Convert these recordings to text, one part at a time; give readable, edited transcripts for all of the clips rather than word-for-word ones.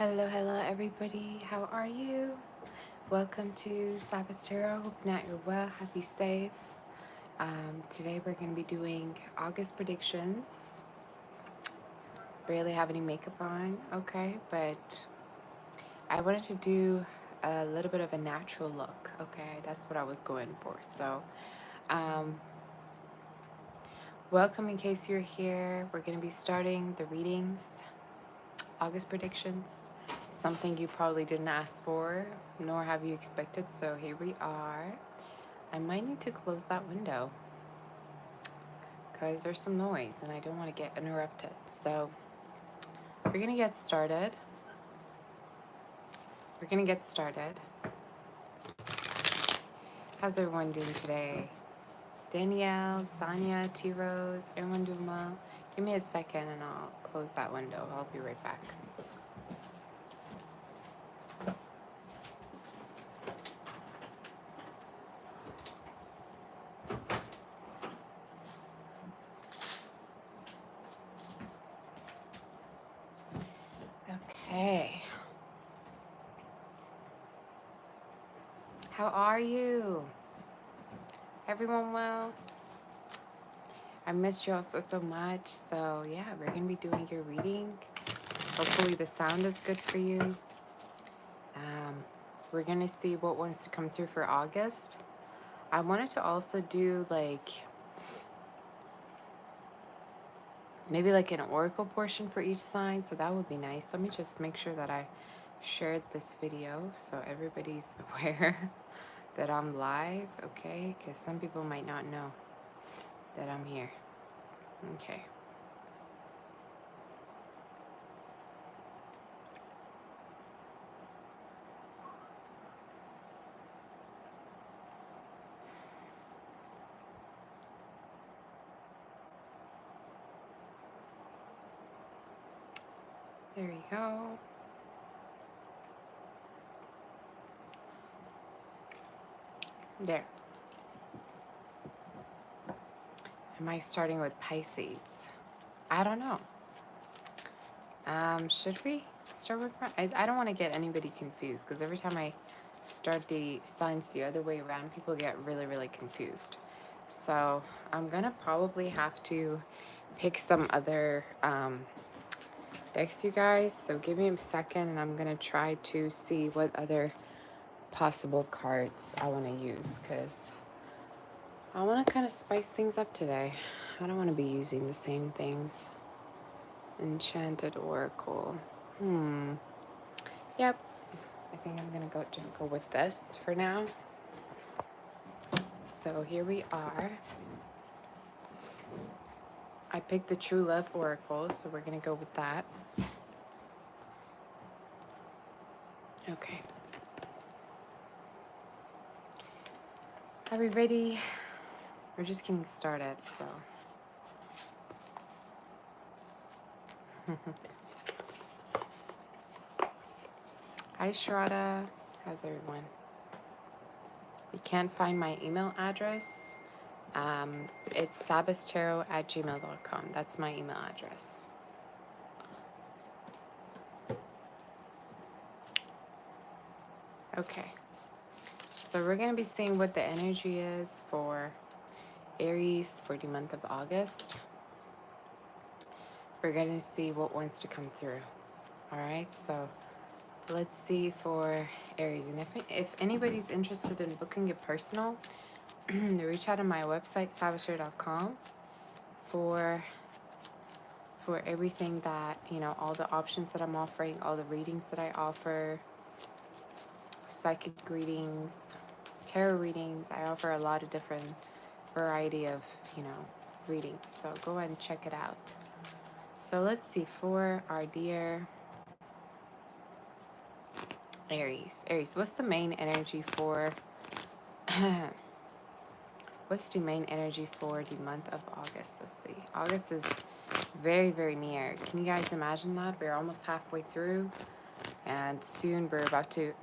Hello everybody. How are you? Welcome to Sabbath Tarot. Hope that you're well. Happy, safe. Today we're going to be doing August predictions. Barely have any makeup on, okay, but I wanted to do a little bit of a natural look, okay? That's what I was going for. So, um, welcome in case you're here. We're going to be starting the readings, August predictions. Something you probably didn't ask for, nor have you expected, so here we are. I might need to close that window because there's some noise and I don't want to get interrupted. So we're gonna get started. How's everyone doing today? Danielle, Sonia, T-Rose, everyone doing well? Give me a second and I'll close that window. I'll be right back. Okay. How are you? Everyone well? I missed you all so much. So yeah, we're gonna be doing your reading. Hopefully the sound is good for you. We're gonna see what wants to come through for August. I wanted to also do maybe like an oracle portion for each sign, so that would be nice. Let me just make sure that I shared this video so everybody's aware that I'm live, okay? Because some people might not know that I'm here. Okay. There you go. There. Am I starting with Pisces? I don't know. Should we start with I don't want to get anybody confused because every time I start the signs the other way around, people get really confused. So I'm gonna probably have to pick some other decks, you guys. So give me a second and I'm gonna try to see what other possible cards I want to use because I want to kind of spice things up today. I don't want to be using the same things. Enchanted Oracle. Yep. I think I'm gonna just go with this for now. So here we are. I picked the True Love Oracle, so we're gonna go with that. Okay. Are we ready? We're just getting started, so. Hi, Shraddha. How's everyone? If you can't find my email address, it's sabbathtarot@gmail.com. That's my email address. Okay. So we're going to be seeing what the energy is for Aries for the month of August. We're going to see what wants to come through. All right, so let's see for Aries. And if anybody's interested in booking it personal, reach out on my website, sabbathtarot.com, for everything that, all the options that I'm offering, all the readings that I offer, psychic readings, tarot readings. I offer a lot of different variety of, readings. So go ahead and check it out. So let's see for our dear Aries. Aries, what's the main energy for what's the main energy for the month of August? Let's see. August is very near. Can you guys imagine that? We're almost halfway through and soon we're about to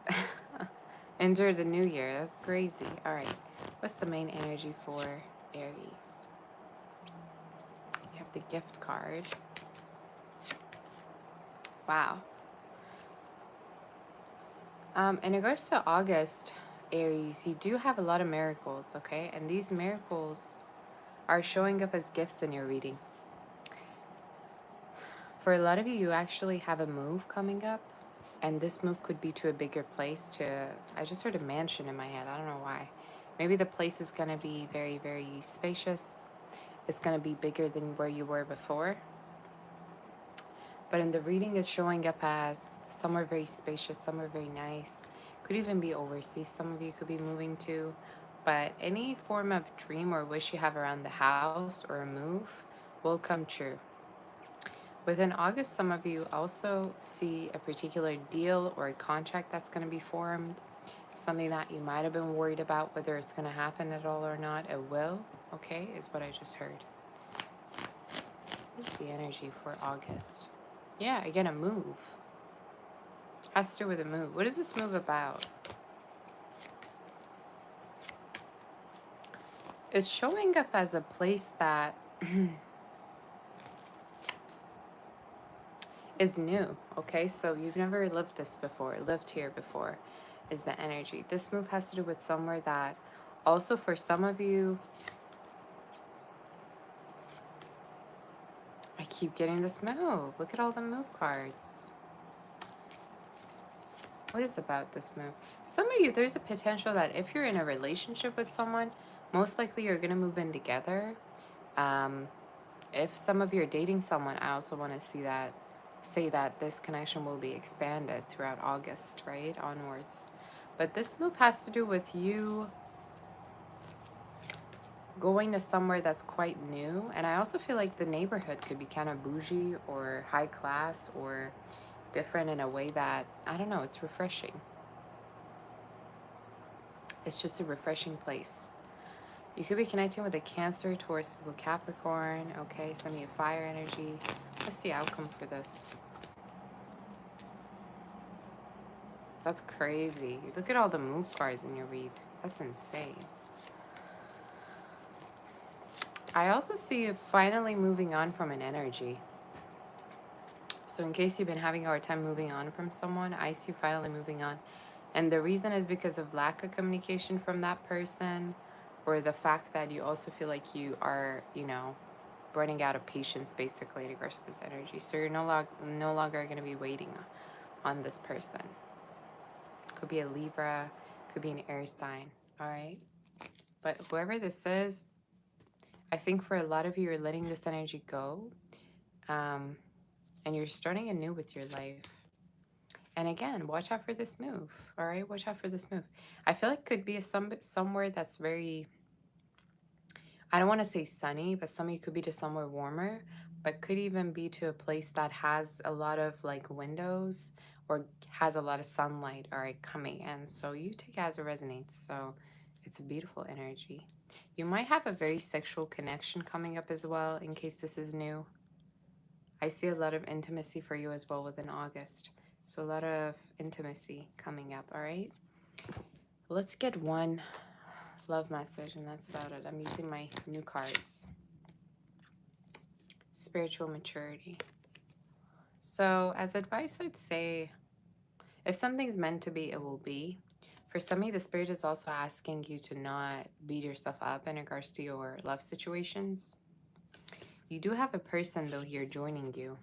enter the new year. That's crazy. All right. What's the main energy for Aries? You have the gift card. Wow. In regards to August, Aries, you do have a lot of miracles, okay? And these miracles are showing up as gifts in your reading. For a lot of you, you actually have a move coming up, and this move could be to a bigger place. I just heard a mansion in my head. I don't know why. Maybe the place is going to be very, very spacious. It's going to be bigger than where you were before. But in the reading, it's showing up as somewhere very spacious, somewhere very nice. Could even be overseas. Some of you could be moving to. But any form of dream or wish you have around the house or a move will come true. Within August, some of you also see a particular deal or a contract that's going to be formed. Something that you might have been worried about whether it's going to happen at all or not. It will, okay, is what I just heard. What's the energy for August? Yeah, again, a move. Has to do with a move. What is this move about? It's showing up as a place that is new, okay? So you've never lived this before, lived here before, is the energy. This move has to do with somewhere that also for some of you, I keep getting this move. Look at all the move cards. What is about this move? Some of you, there's a potential that if you're in a relationship with someone, most likely you're going to move in together. If some of you are dating someone, I also want to say that this connection will be expanded throughout August, right? Onwards. But this move has to do with you going to somewhere that's quite new. And I also feel like the neighborhood could be kind of bougie or high class or different in a way that, I don't know, it's refreshing. It's just a refreshing place. You could be connecting with a Cancer, Taurus, Virgo, Capricorn. Okay, some of you fire energy. What's the outcome for this? That's crazy. Look at all the move cards in your read. That's insane. I also see you finally moving on from an energy. So in case you've been having a hard time moving on from someone, I see you finally moving on. And the reason is because of lack of communication from that person, or the fact that you also feel like you are, running out of patience basically in regards to this energy. So you're no longer going to be waiting on this person. Could be a Libra, could be an Aries sign, all right? But whoever this is, I think for a lot of you, you're letting this energy go, and you're starting anew with your life. And again, watch out for this move, all right? Watch out for this move. I feel like it could be somewhere that's very, I don't want to say sunny, but some of you could be to somewhere warmer, but could even be to a place that has a lot of like windows or has a lot of sunlight, all right, coming in. So you take it as it resonates. So it's a beautiful energy. You might have a very sexual connection coming up as well, in case this is new. I see a lot of intimacy for you as well within August. So a lot of intimacy coming up, all right? Let's get one love message, and that's about it. I'm using my new cards. Spiritual maturity. So as advice, I'd say, if something's meant to be, it will be. For some of you, the Spirit is also asking you to not beat yourself up in regards to your love situations. You do have a person, though, here joining you.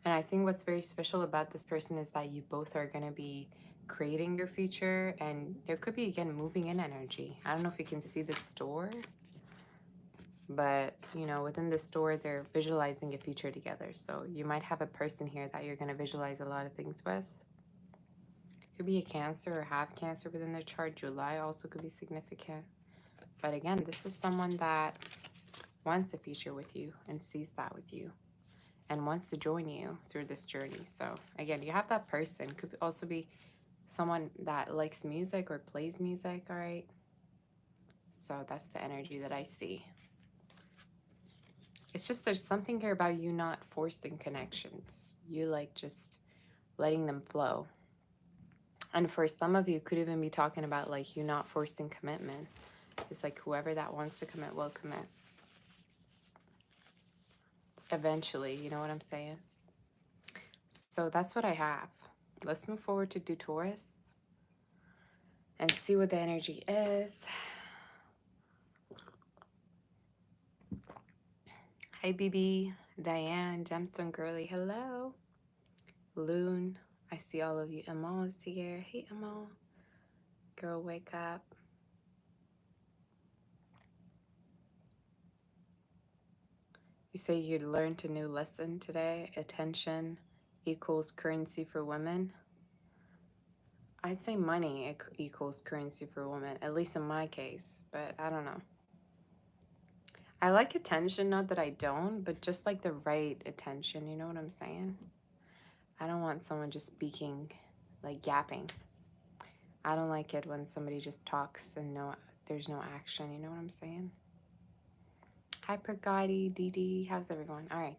And I think what's very special about this person is that you both are going to be creating your future. And there could be, again, moving in energy. I don't know if you can see the store. But, within the store, they're visualizing a future together. So you might have a person here that you're going to visualize a lot of things with. Could be a Cancer or have Cancer within their chart. July also could be significant. But again, this is someone that wants a future with you and sees that with you and wants to join you through this journey. So again, you have that person. Could also be someone that likes music or plays music, all right? So that's the energy that I see. It's just there's something here about you not forcing connections. You like just letting them flow. And for some of you, could even be talking about like you not forcing commitment. It's like whoever that wants to commit will commit. Eventually, you know what I'm saying? So that's what I have. Let's move forward to do Taurus and see what the energy is. Hi, BB, Diane, Gemstone Girly, hello. Loon, I see all of you. Amal is here. Hey, Amal. Girl, wake up. You say you learned a new lesson today. Attention equals currency for women. I'd say money equals currency for women, at least in my case, but I don't know. I like attention, not that I don't, but just like the right attention, you know what I'm saying? I don't want someone just speaking, like yapping. I don't like it when somebody just talks and there's no action, you know what I'm saying? Hi, Pergati, DD, how's everyone? All right.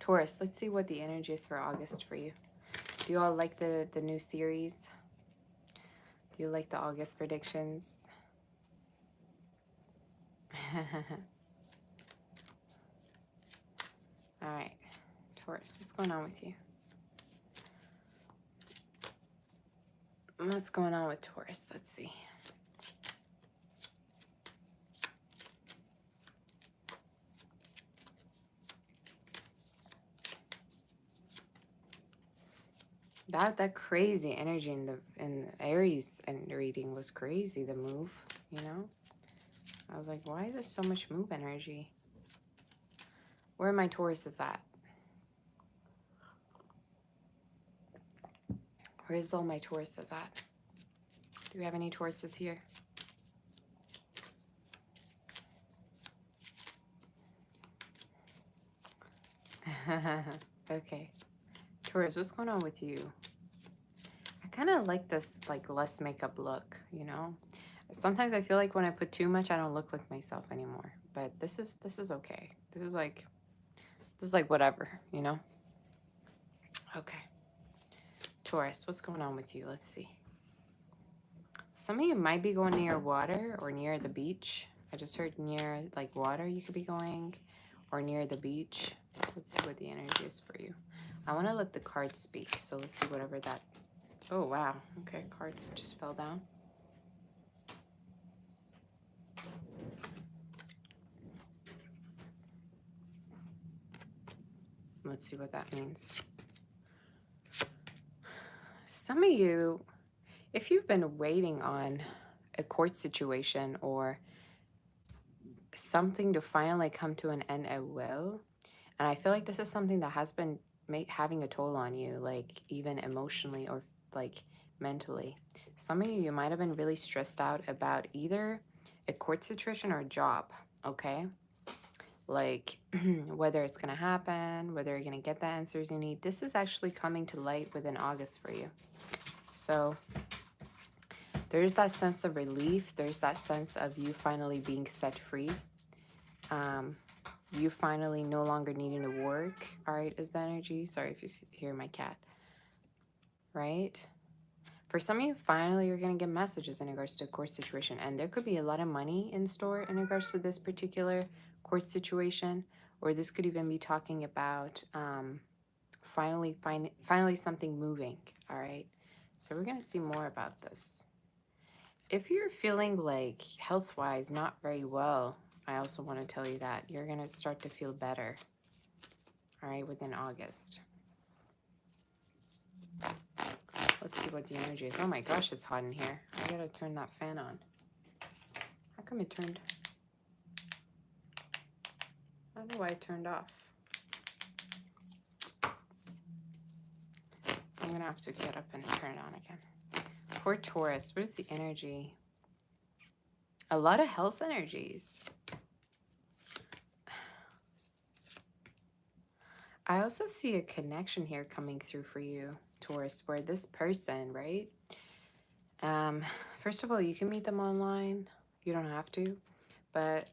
Taurus, let's see what the energy is for August for you. Do you all like the new series? Do you like the August predictions? All right, Taurus, what's going on with you? What's going on with Taurus? Let's see. That crazy energy in the Aries and reading was crazy. The move, you know. I was like, why is there so much move energy? Where are my Tauruses at? Where's all my Tauruses at? Do we have any Tauruses here? Okay. Taurus, what's going on with you? I kind of like this like less makeup look, you know? Sometimes I feel like when I put too much, I don't look like myself anymore. But this is okay. This is like whatever, you know? Okay. Taurus, what's going on with you? Let's see. Some of you might be going near water or near the beach. I just heard near like water you could be going or near the beach. Let's see what the energy is for you. I want to let the cards speak. So let's see whatever that. Oh, wow. Okay, card just fell down. Let's see what that means. Some of you, if you've been waiting on a court situation or something to finally come to an end at will, and I feel like this is something that has been having a toll on you, like even emotionally or like mentally. Some of you might have been really stressed out about either a court situation or a job, okay? Like whether it's going to happen, whether you're going to get the answers you need. This is actually coming to light within August for you. So there's that sense of relief. There's that sense of you finally being set free. You finally no longer needing to work. All right, is the energy? Sorry if you hear my cat. Right? For some of you, finally, you're going to get messages in regards to a court situation. And there could be a lot of money in store in regards to this particular court situation. Or this could even be talking about finally something moving. All right? So we're going to see more about this. If you're feeling like health-wise not very well, I also want to tell you that you're going to start to feel better. All right, within August. Let's see what the energy is. Oh my gosh, it's hot in here. I gotta turn that fan on. How come it turned? I don't know why it turned off. I'm gonna have to get up and turn it on again. For Taurus, what is the energy? A lot of health energies. I also see a connection here coming through for you, Taurus, where this person, right? First of all, you can meet them online. You don't have to, but it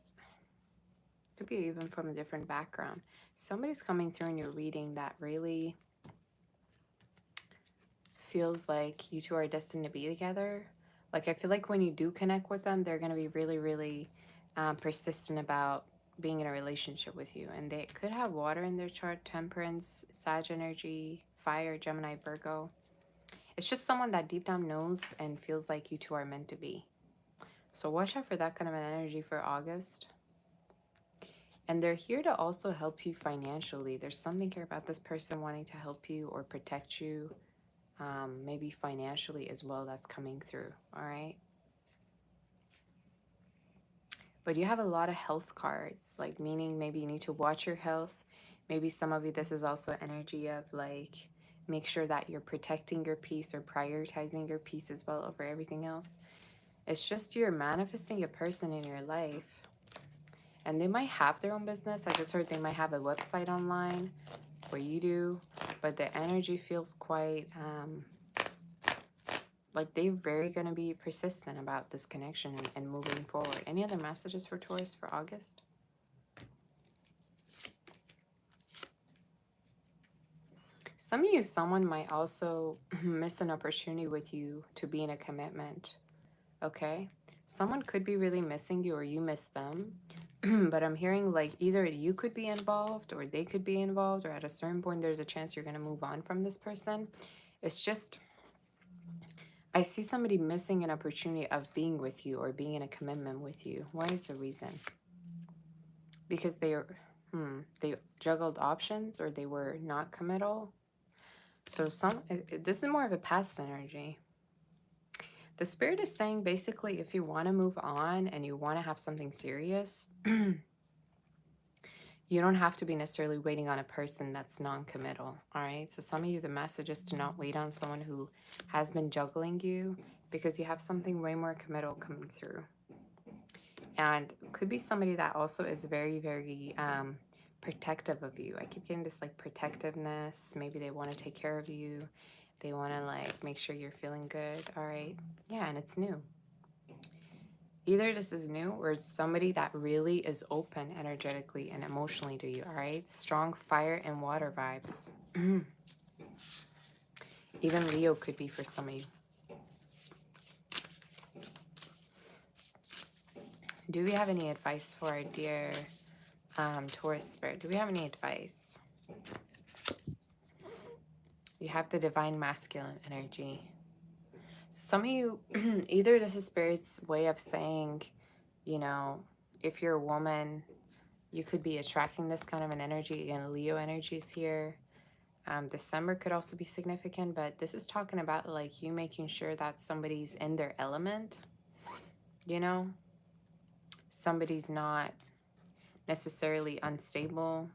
could be even from a different background. Somebody's coming through in your reading that really feels like you two are destined to be together. Like, I feel like when you do connect with them, they're going to be really, really persistent about being in a relationship with you. And they could have water in their chart, temperance, Sag energy, fire, Gemini, Virgo. It's just someone that deep down knows and feels like you two are meant to be. So watch out for that kind of an energy for August. And they're here to also help you financially. There's something here about this person wanting to help you or protect you, maybe financially as well, that's coming through, all right? But you have a lot of health cards, like meaning maybe you need to watch your health. Maybe some of you, this is also energy of like, make sure that you're protecting your peace or prioritizing your peace as well over everything else. It's just you're manifesting a person in your life. And they might have their own business. I just heard they might have a website online where you do. But the energy feels quite like they're very going to be persistent about this connection and moving forward. Any other messages for Taurus for August? Some of you, someone might also miss an opportunity with you to be in a commitment. Okay? Someone could be really missing you or you miss them. But I'm hearing like either you could be involved or they could be involved, or at a certain point there's a chance you're going to move on from this person. It's just, I see somebody missing an opportunity of being with you or being in a commitment with you. What is the reason? Because they juggled options or they were not committal. So this is more of a past energy. The spirit is saying basically if you want to move on and you want to have something serious, you don't have to be necessarily waiting on a person that's non-committal, all right? So some of you, the message is to not wait on someone who has been juggling you because you have something way more committal coming through. And could be somebody that also is very, very protective of you. I keep getting this like protectiveness. Maybe they want to take care of you. They want to like make sure you're feeling good, all right? Yeah, and it's new. Either this is new or it's somebody that really is open energetically and emotionally to you, all right? Strong fire and water vibes. Even Leo could be for some of you. Do we have any advice for our dear Taurus spirit? Do we have any advice? You have the divine masculine energy. Some of you, either this is spirit's way of saying, you know, if you're a woman, you could be attracting this kind of an energy. Again, Leo energies here. December could also be significant, but this is talking about like you making sure that somebody's in their element, you know? Somebody's not necessarily unstable.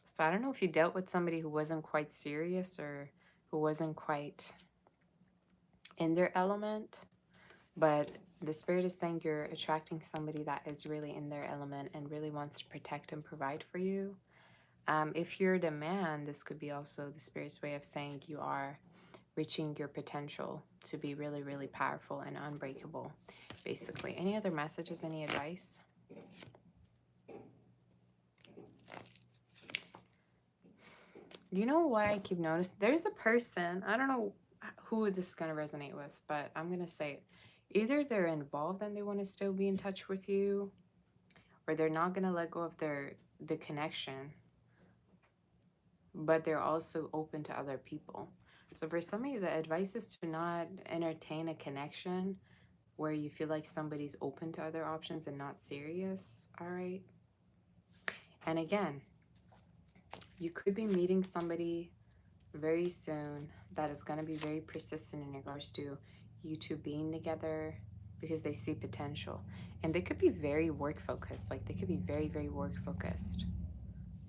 So I don't know if you dealt with somebody who wasn't quite serious or who wasn't quite in their element, but the spirit is saying you're attracting somebody that is really in their element and really wants to protect and provide for you. If you're the man, this could be also the spirit's way of saying you are reaching your potential to be really, really powerful and unbreakable, basically. Any other messages, any advice? You know what I keep noticing? There's a person, I don't know who this is going to resonate with, but I'm going to say it. Either they're involved and they want to still be in touch with you, or they're not going to let go of the connection, but they're also open to other people. So for some of you, the advice is to not entertain a connection where you feel like somebody's open to other options and not serious, all right? And again, you could be meeting somebody very soon that is going to be very persistent in regards to you two being together because they see potential. And they could be very work focused, like they could be very, very work focused,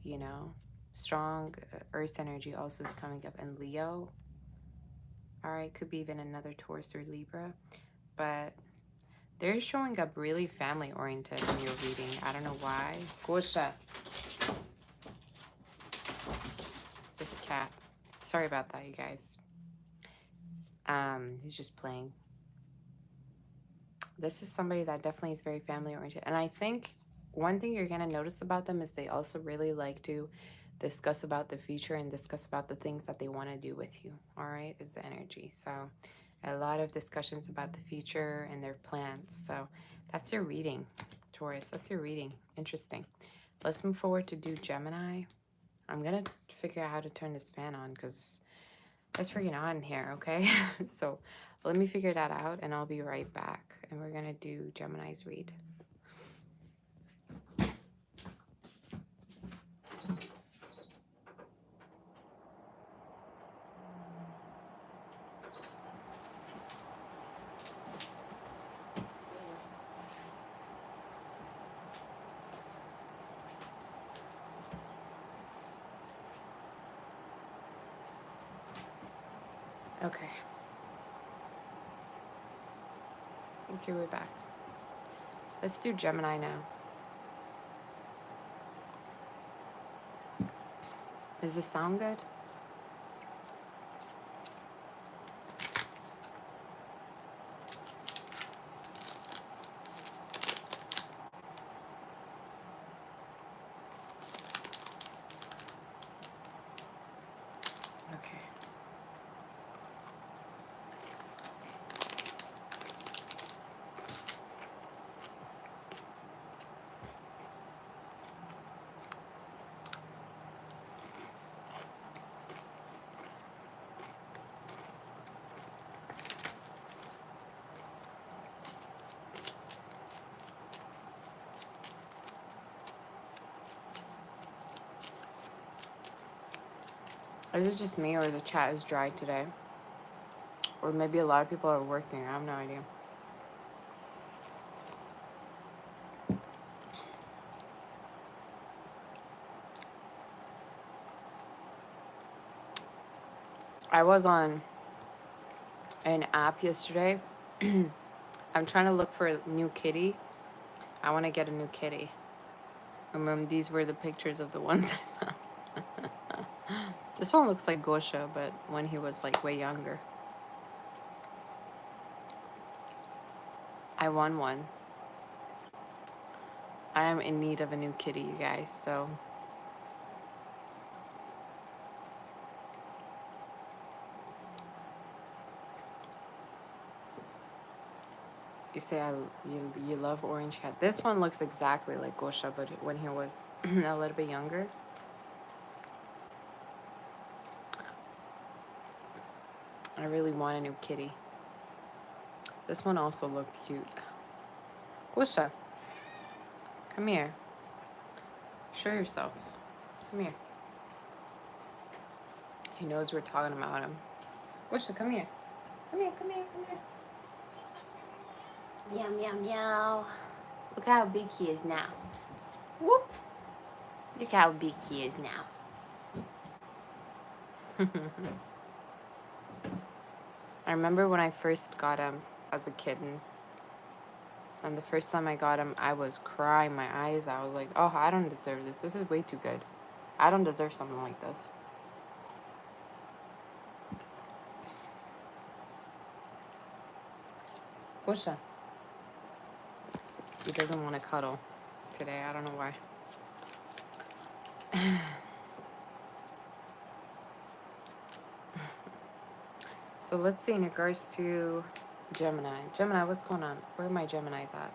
you know? Strong earth energy also is coming up in Leo. All right, could be even another Taurus or Libra, but they're showing up really family oriented in your reading. I don't know why. Gosha. This cat. Sorry about that, you guys. He's just playing. This is somebody that definitely is very family oriented. And I think one thing you're going to notice about them is they also really like to discuss about the future and discuss about the things that they want to do with you. All right, is the energy. So a lot of discussions about the future and their plans. So that's your reading, Taurus. That's your reading. Interesting. Let's move forward to do Gemini. I'm gonna figure out how to turn this fan on because it's freaking hot in here, okay? So let me figure that out and I'll be right back. And we're gonna do Gemini's read. Okay. Okay, we're back. Let's do Gemini now. Does this sound good? Okay. Is it just me or the chat is dry today? Or maybe a lot of people are working. I have no idea. I was on an app yesterday. I'm trying to look for a new kitty. I want to get a new kitty. And then these were the pictures of the ones I found. This one looks like Gosha, but when he was like way younger. I won one. I am in need of a new kitty, you guys, so. You say you love orange cat. This one looks exactly like Gosha, but when he was a little bit younger. I really want a new kitty. This one also looked cute. Gosha, come here. Show yourself. Come here. He knows we're talking about him. Gosha, come here. Come here, come here, come here. Meow, meow, meow. Look how big he is now. Whoop. Look how big he is now. I remember when I first got him as a kitten. And the first time I got him, I was crying my eyes out. I was like, oh, I don't deserve this. This is way too good. I don't deserve something like this. Gosha. He doesn't want to cuddle today. I don't know why. So let's see in regards to Gemini. Gemini, what's going on? Where are my Geminis at?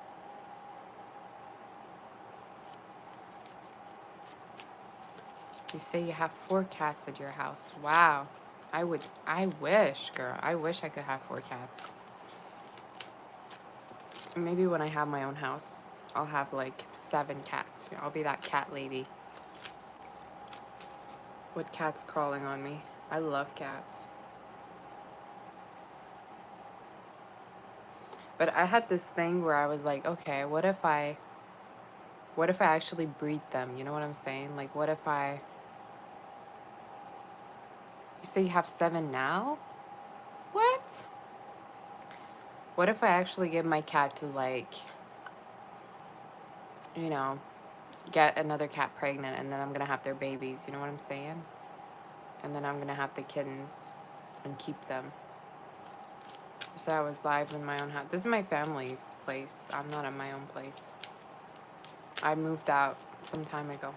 You say you have 4 cats at your house. Wow. I wish, girl. I wish I could have 4 cats. Maybe when I have my own house, I'll have like 7 cats. I'll be that cat lady. With cats crawling on me. I love cats. But I had this thing where I was like, okay, what if I actually breed them? You know what I'm saying? Like, what if I... You say you have 7 now? What? What if I actually give my cat to, like, you know, get another cat pregnant and then I'm gonna have their babies, you know what I'm saying? And then I'm gonna have the kittens and keep them. So I was live in my own house. This is my family's place. I'm not in my own place. I moved out some time ago.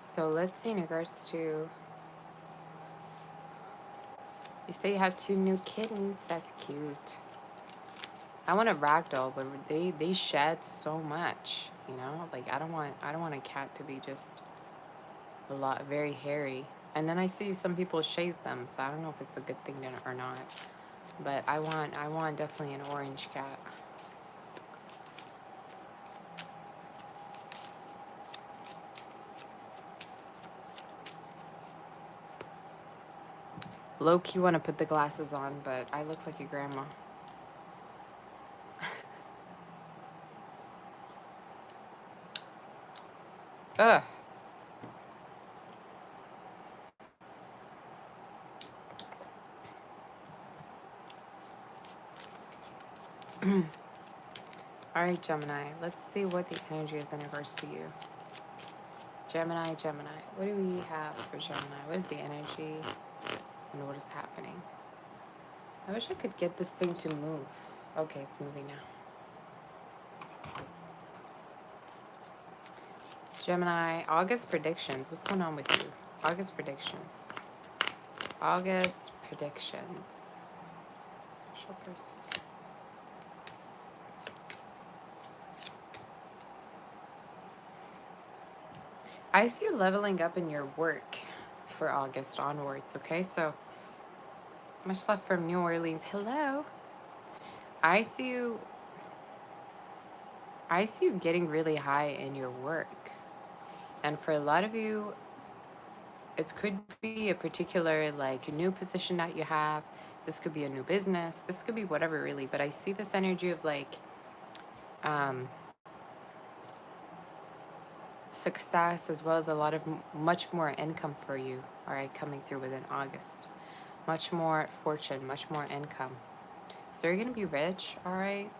So let's see in regards to... You say you have 2 new kittens. That's cute. I want a ragdoll, but they shed so much, you know? Like I don't want a cat to be just a lot very hairy. And then I see some people shave them, so I don't know if it's a good thing or not. But I want definitely an orange cat. Low-key want to put the glasses on, but I look like your grandma. Ugh. All right, Gemini. Let's see what the energy is in regards to you. Gemini. What do we have for Gemini? What is the energy and what is happening? I wish I could get this thing to move. Okay, it's moving now. Gemini, August predictions. What's going on with you? August predictions. August predictions. Show person. I see you leveling up in your work for August onwards, okay? So, much love from New Orleans. Hello. I see you getting really high in your work. And for a lot of you, it could be a particular like new position that you have. This could be a new business. This could be whatever really, but I see this energy of like success as well as a lot of much more income for you, all right, coming through within August. Much more fortune, much more income. So you're going to be rich, all right?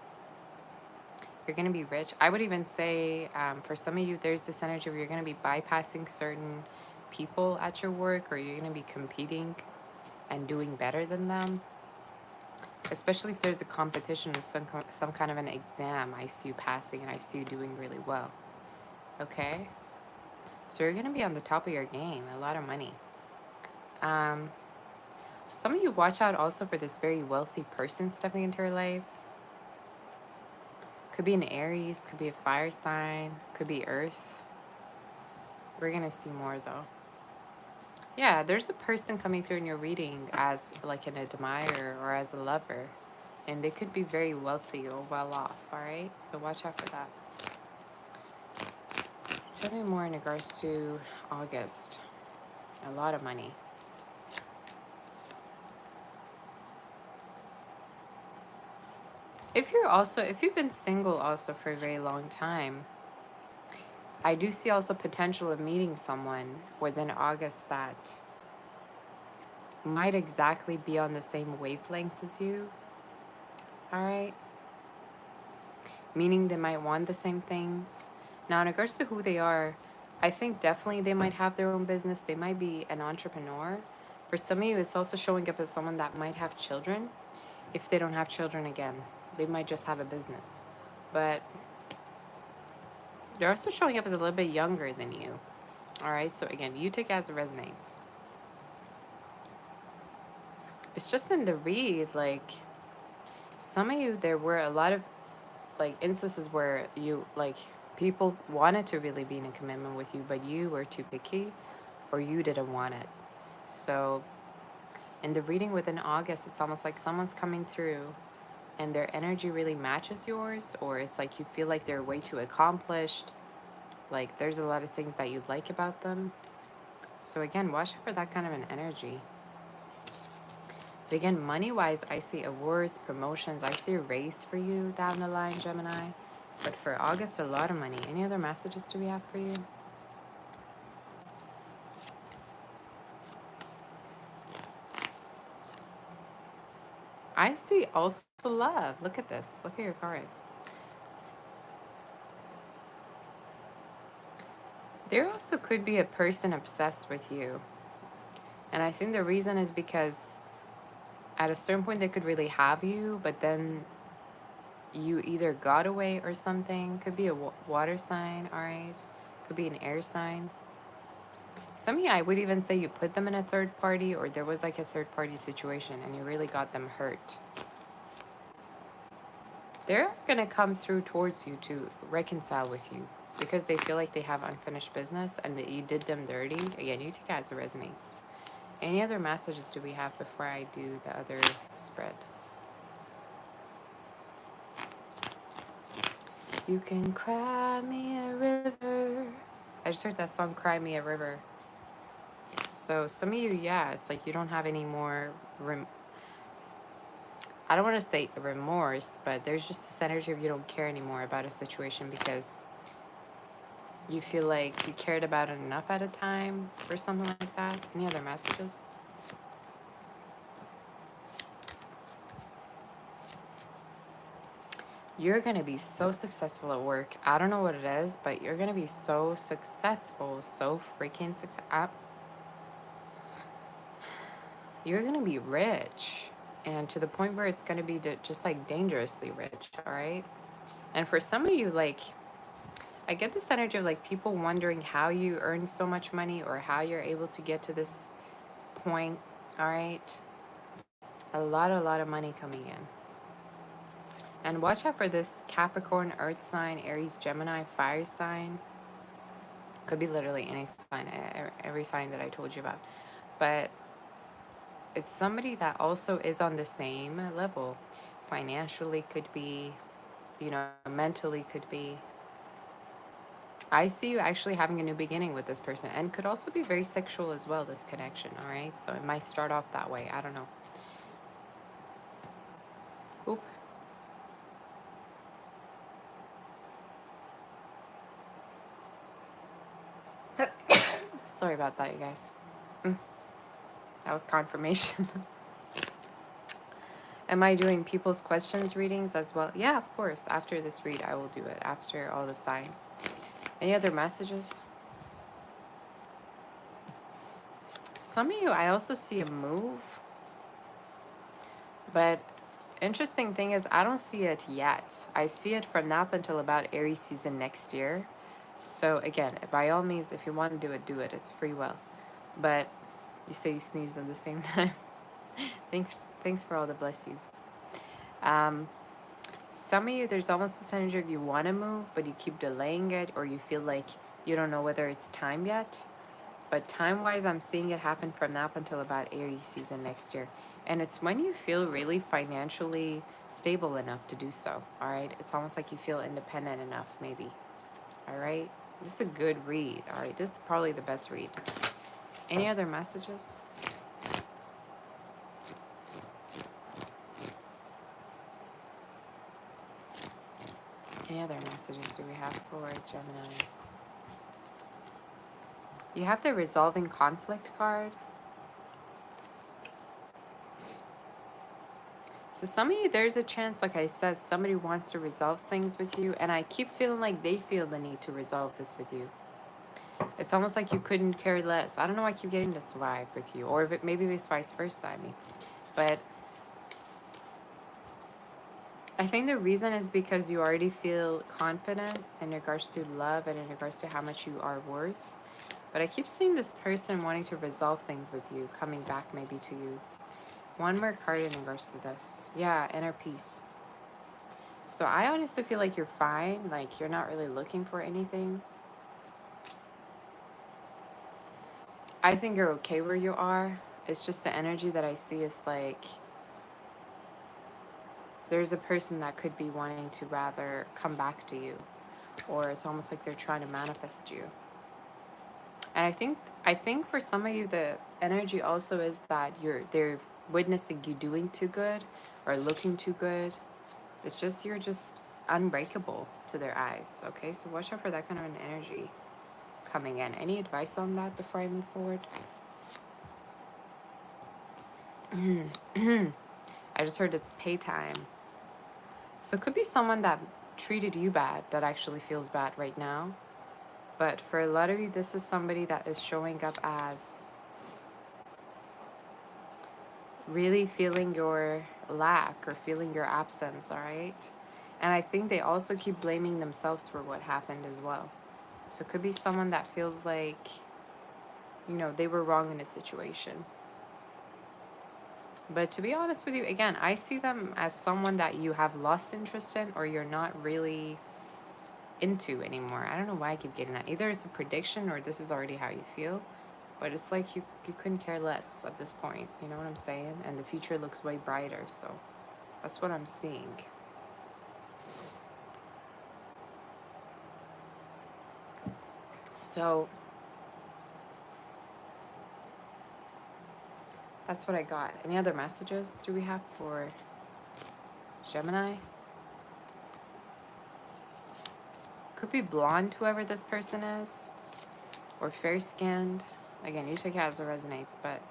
You're going to be rich. I would even say for some of you, there's this energy where you're going to be bypassing certain people at your work, or you're going to be competing and doing better than them. Especially if there's a competition or some kind of an exam, I see you passing and I see you doing really well. Okay? So you're going to be on the top of your game. A lot of money. Some of you watch out also for this very wealthy person stepping into your life. Could be an Aries, could be a fire sign, could be Earth. We're going to see more though. Yeah, there's a person coming through in your reading as like an admirer or as a lover. And they could be very wealthy or well off, all right? So watch out for that. Tell me more in regards to August. A lot of money. If you've been single also for a very long time, I do see also potential of meeting someone within August that might exactly be on the same wavelength as you. All right? Meaning they might want the same things. Now, in regards to who they are, I think definitely they might have their own business. They might be an entrepreneur. For some of you, it's also showing up as someone that might have children. If they don't have children, again, they might just have a business. But they're also showing up as a little bit younger than you. All right, so again, you take it as it resonates. It's just in the read, like, some of you, there were a lot of, like, instances where you, like, people wanted to really be in a commitment with you, but you were too picky or you didn't want it. So in the reading within August, it's almost like someone's coming through and their energy really matches yours, or it's like you feel like they're way too accomplished. Like there's a lot of things that you like about them. So again, watch out for that kind of an energy. But again, money-wise, I see awards, promotions. I see a raise for you down the line, Gemini. But for August, a lot of money. Any other messages do we have for you? I see also love. Look at this. Look at your cards. There also could be a person obsessed with you. And I think the reason is because at a certain point they could really have you, but then you either got away or something. Could be a water sign, all right? Could be an air sign. Some of you, I would even say you put them in a third party, or there was like a third party situation and you really got them hurt. They're going to come through towards you to reconcile with you because they feel like they have unfinished business and that you did them dirty. Again, you take it as it resonates. Any other messages do we have before I do the other spread? You can cry me a river. I just heard that song, Cry Me a River. So some of you, yeah, it's like you don't have any more I don't want to say remorse, but there's just this energy of you don't care anymore about a situation because you feel like you cared about it enough at a time or something like that. Any other messages? You're going to be so successful at work. I don't know what it is, but you're going to be so successful, so freaking successful. You're going to be rich, and to the point where it's going to be just like dangerously rich, all right? And for some of you, like, I get this energy of like people wondering how you earn so much money or how you're able to get to this point, all right? A lot of money coming in. And watch out for this Capricorn, Earth sign, Aries, Gemini, fire sign. Could be literally any sign, every sign that I told you about. But it's somebody that also is on the same level. Financially could be, you know, mentally could be. I see you actually having a new beginning with this person, and could also be very sexual as well, this connection, all right? So it might start off that way. I don't know. Oop. Sorry about that, you guys. That was confirmation. Am I doing people's questions readings as well? Yeah, of course. After this read, I will do it. After all the signs. Any other messages? Some of you, I also see a move. But interesting thing is, I don't see it yet. I see it from now up until about Aries season next year. So again, by all means, if you want to do it. It's free will. But you say you sneezed at the same time. Thanks for all the blessings. Some of you, there's almost this energy of you want to move, but you keep delaying it, or you feel like you don't know whether it's time yet. But time-wise, I'm seeing it happen from now up until about Aries season next year. And it's when you feel really financially stable enough to do so, all right? It's almost like you feel independent enough, maybe, all right? This is a good read, all right? This is probably the best read. Any other messages? Any other messages do we have for Gemini? You have the resolving conflict card. So some of you, there's a chance, like I said, somebody wants to resolve things with you, and I keep feeling like they feel the need to resolve this with you. It's almost like you couldn't care less. I don't know why I keep getting this vibe with you, or if it, maybe it's vice versa, I mean. But I think the reason is because you already feel confident in regards to love and in regards to how much you are worth. But I keep seeing this person wanting to resolve things with you, coming back maybe to you. One more card in regards to this. Yeah, inner peace. So I honestly feel like you're fine. Like you're not really looking for anything. I think you're okay where you are. It's just the energy that I see is like there's a person that could be wanting to rather come back to you, or it's almost like they're trying to manifest you. And I think for some of you the energy also is that they're witnessing you doing too good or looking too good. It's just you're just unbreakable to their eyes. Okay, so watch out for that kind of an energy coming in. Any advice on that before I move forward? I just heard it's pay time. So it could be someone that treated you bad that actually feels bad right now. But for a lot of you, this is somebody that is showing up as really feeling your lack or feeling your absence, all right? And I think they also keep blaming themselves for what happened as well. So it could be someone that feels like you know, they were wrong in a situation. But to be honest with you, again, I see them as someone that you have lost interest in or you're not really into anymore. I don't know why I keep getting that. Either it's a prediction or this is already how you feel. But it's like you couldn't care less at this point. You know what I'm saying? And the future looks way brighter. So that's what I'm seeing. So that's what I got. Any other messages do we have for Gemini? Could be blonde, whoever this person is, or fair-skinned. Again, you take it as it resonates, but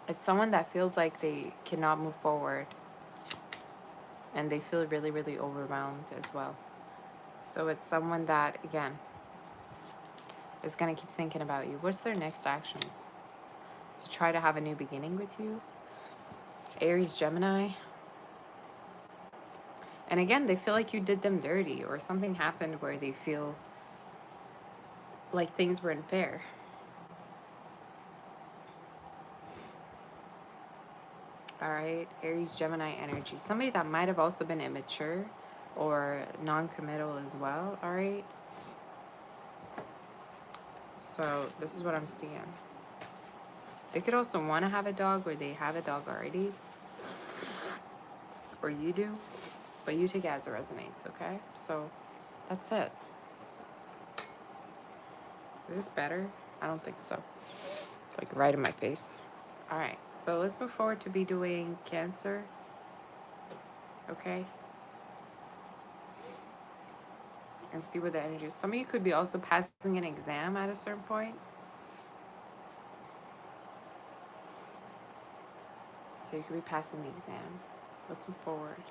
it's someone that feels like they cannot move forward and they feel really, really overwhelmed as well. So it's someone that, again, is going to keep thinking about you. What's their next actions? To try to have a new beginning with you. Aries, Gemini. And again, they feel like you did them dirty or something happened where they feel like things were unfair. All right, Aries, Gemini energy. Somebody that might have also been immature or non-committal as well, all right? So this is what I'm seeing. They could also want to have a dog or they have a dog already. Or you do. But you take it as it resonates, okay? So that's it. Is this better? I don't think so. Like right in my face. All right, so let's move forward to be doing Cancer. Okay. And see what the energy is. Some of you could be also passing an exam at a certain point. So you could be passing the exam. Let's move forward.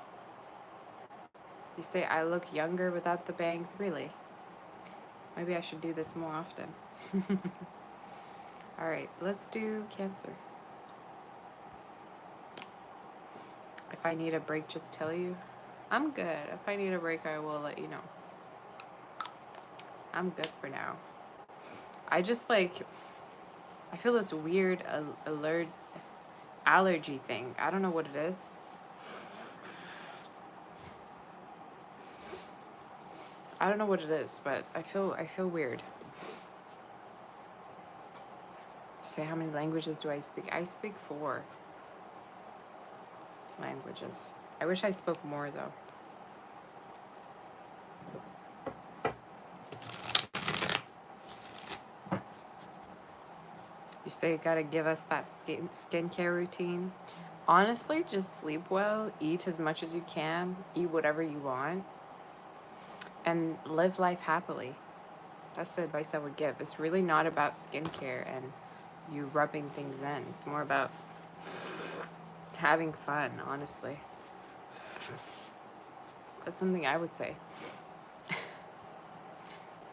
You say, I look younger without the bangs. Really? Maybe I should do this more often. All right, let's do Cancer. If I need a break, just tell you. I'm good. If I need a break, I will let you know. I'm good for now. I just like, I feel this weird allergy thing. I don't know what it is. I don't know what it is, but I feel weird. Say, how many languages do I speak? I speak 4 languages. I wish I spoke more though. You say you gotta give us that skincare routine. Honestly, just sleep well, eat as much as you can, eat whatever you want, and live life happily. That's the advice I would give. It's really not about skincare and you rubbing things in. It's more about having fun, honestly. That's something I would say.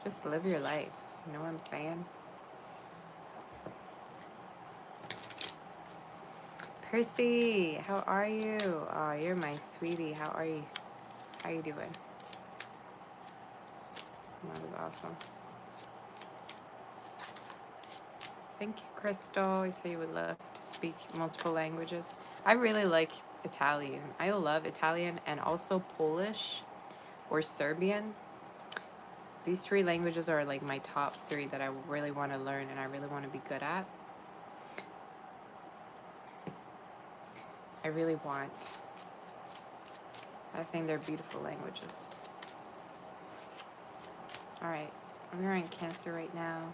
Just live your life. You know what I'm saying? Christy, how are you? Oh, you're my sweetie. How are you? How you doing? That was awesome. Thank you, Crystal. You say you would love to speak multiple languages. I really like Italian. I love Italian and also Polish or Serbian. These 3 languages are like my top 3 that I really want to learn and I really want to be good at. I really want. I think they're beautiful languages. All right, I'm wearing Cancer right now.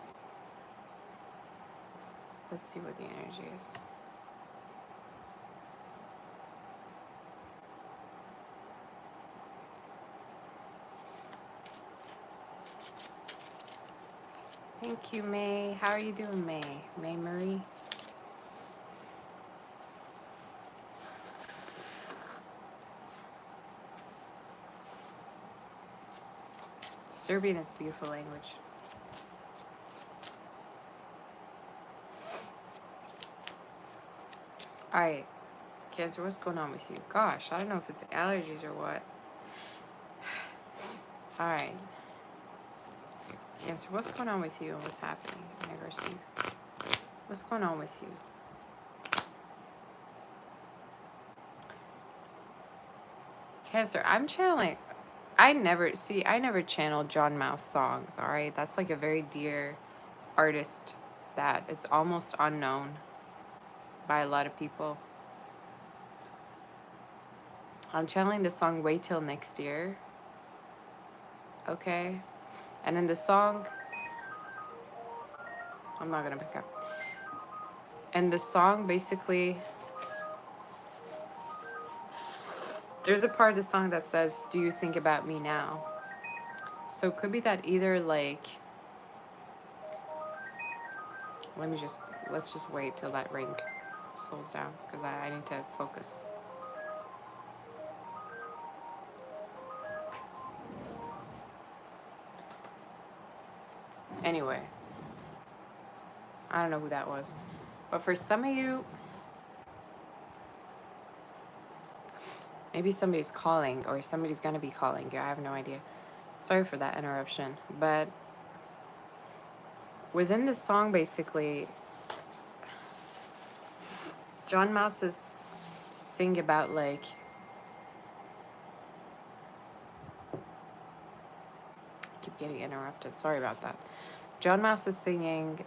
Let's see what the energy is. Thank you, May. How are you doing, May? May Marie? Serbian is a beautiful language. All right, Cancer, what's going on with you? Gosh, I don't know if it's allergies or what. All right. Cancer, what's going on with you and what's happening in regards to you? What's going on with you? Cancer, I'm channeling. I never channel John Mouse songs, all right? That's like a very dear artist that is almost unknown by a lot of people. I'm channeling the song Wait Till Next Year. Okay? And in the song, I'm not gonna pick up. And the song basically, there's a part of the song that says, "Do you think about me now?" So it could be that either like, let's just wait till that ring slows down because I need to focus. Anyway, I don't know who that was. But for some of you, maybe somebody's calling or somebody's going to be calling you. I have no idea. Sorry for that interruption. But within the song, basically, John Mouse is singing about like, I keep getting interrupted. Sorry about that. John Mouse is singing,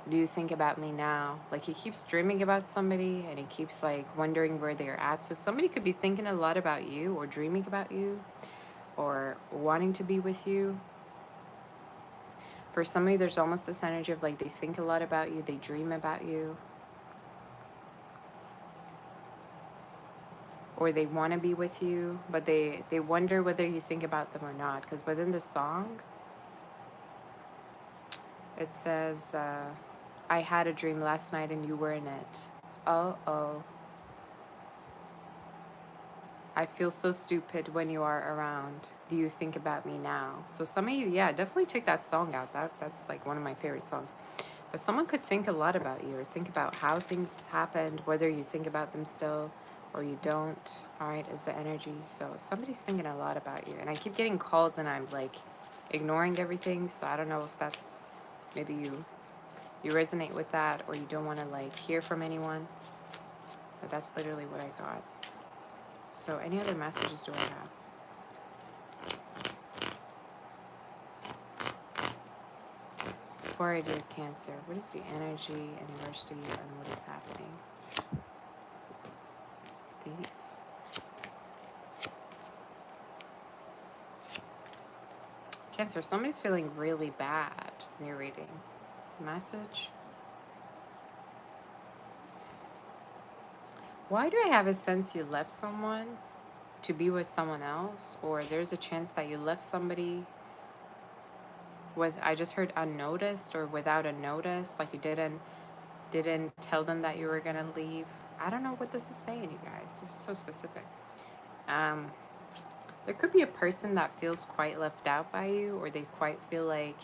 "Do you think about me now?" Like he keeps dreaming about somebody and he keeps like wondering where they're at. So somebody could be thinking a lot about you or dreaming about you or wanting to be with you. For somebody, there's almost this energy of like they think a lot about you, they dream about you. Or they want to be with you, but they wonder whether you think about them or not. Because within the song, it says, "I had a dream last night and you were in it. Oh. I feel so stupid when you are around. Do you think about me now?" So some of you, yeah, definitely check that song out. That's like one of my favorite songs. But someone could think a lot about you or think about how things happened, whether you think about them still or you don't. All right, is the energy. So somebody's thinking a lot about you. And I keep getting calls and I'm like ignoring everything. So I don't know if that's, maybe you resonate with that or you don't want to like hear from anyone. But that's literally what I got. So any other messages do I have? Before I do Cancer, what is the energy in regards to you and what is happening? Thief. Cancer, somebody's feeling really bad in your reading. Message. Why do I have a sense you left someone to be with someone else? Or there's a chance that you left somebody with, I just heard unnoticed or without a notice, like you didn't tell them that you were gonna leave. I don't know what this is saying, you guys. This is so specific. There could be a person that feels quite left out by you, or they quite feel like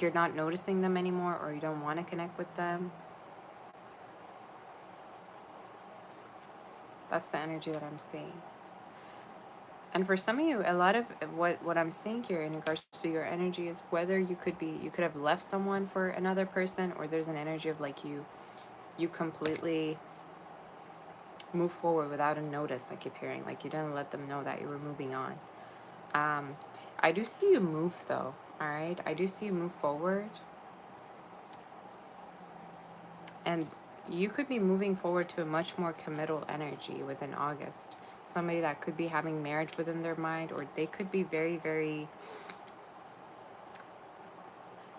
you're not noticing them anymore, or you don't want to connect with them. That's the energy that I'm seeing. And for some of you, a lot of what I'm seeing here in regards to your energy is whether you could have left someone for another person, or there's an energy of like you completely move forward without a notice. I keep hearing like you didn't let them know that you were moving on. I do see you move though. All right, I do see you move forward, and you could be moving forward to a much more committal energy within August. Somebody that could be having marriage within their mind, or they could be very, very,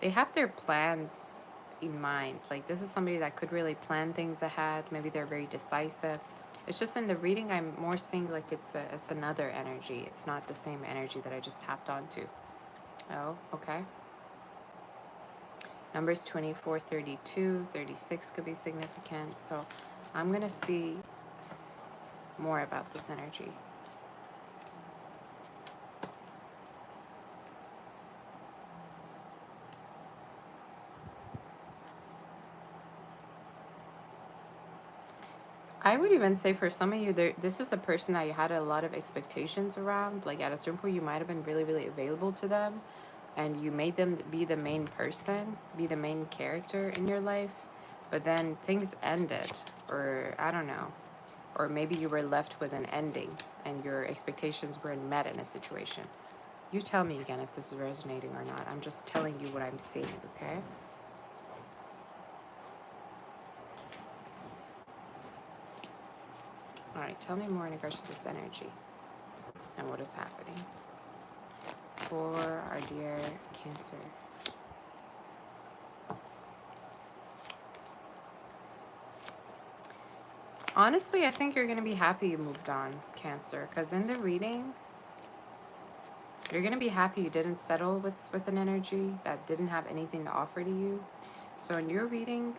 they have their plans in mind. Like this is somebody that could really plan things ahead. Maybe they're very decisive. It's just in the reading, I'm more seeing like it's another energy. It's not the same energy that I just tapped onto. Oh, okay. Numbers 24, 32, 36 could be significant. So I'm going to see more about this energy. I would even say for some of you, this is a person that you had a lot of expectations around. Like at a certain point, you might have been really, really available to them, and you made them be the main person, be the main character in your life. But then things ended, or I don't know, or maybe you were left with an ending, and your expectations weren't met in a situation. You tell me again if this is resonating or not. I'm just telling you what I'm seeing, okay? All right, tell me more in regards to this energy and what is happening for our dear Cancer. Honestly, I think you're going to be happy you moved on, Cancer, because in the reading, you're going to be happy you didn't settle with an energy that didn't have anything to offer to you. So in your reading,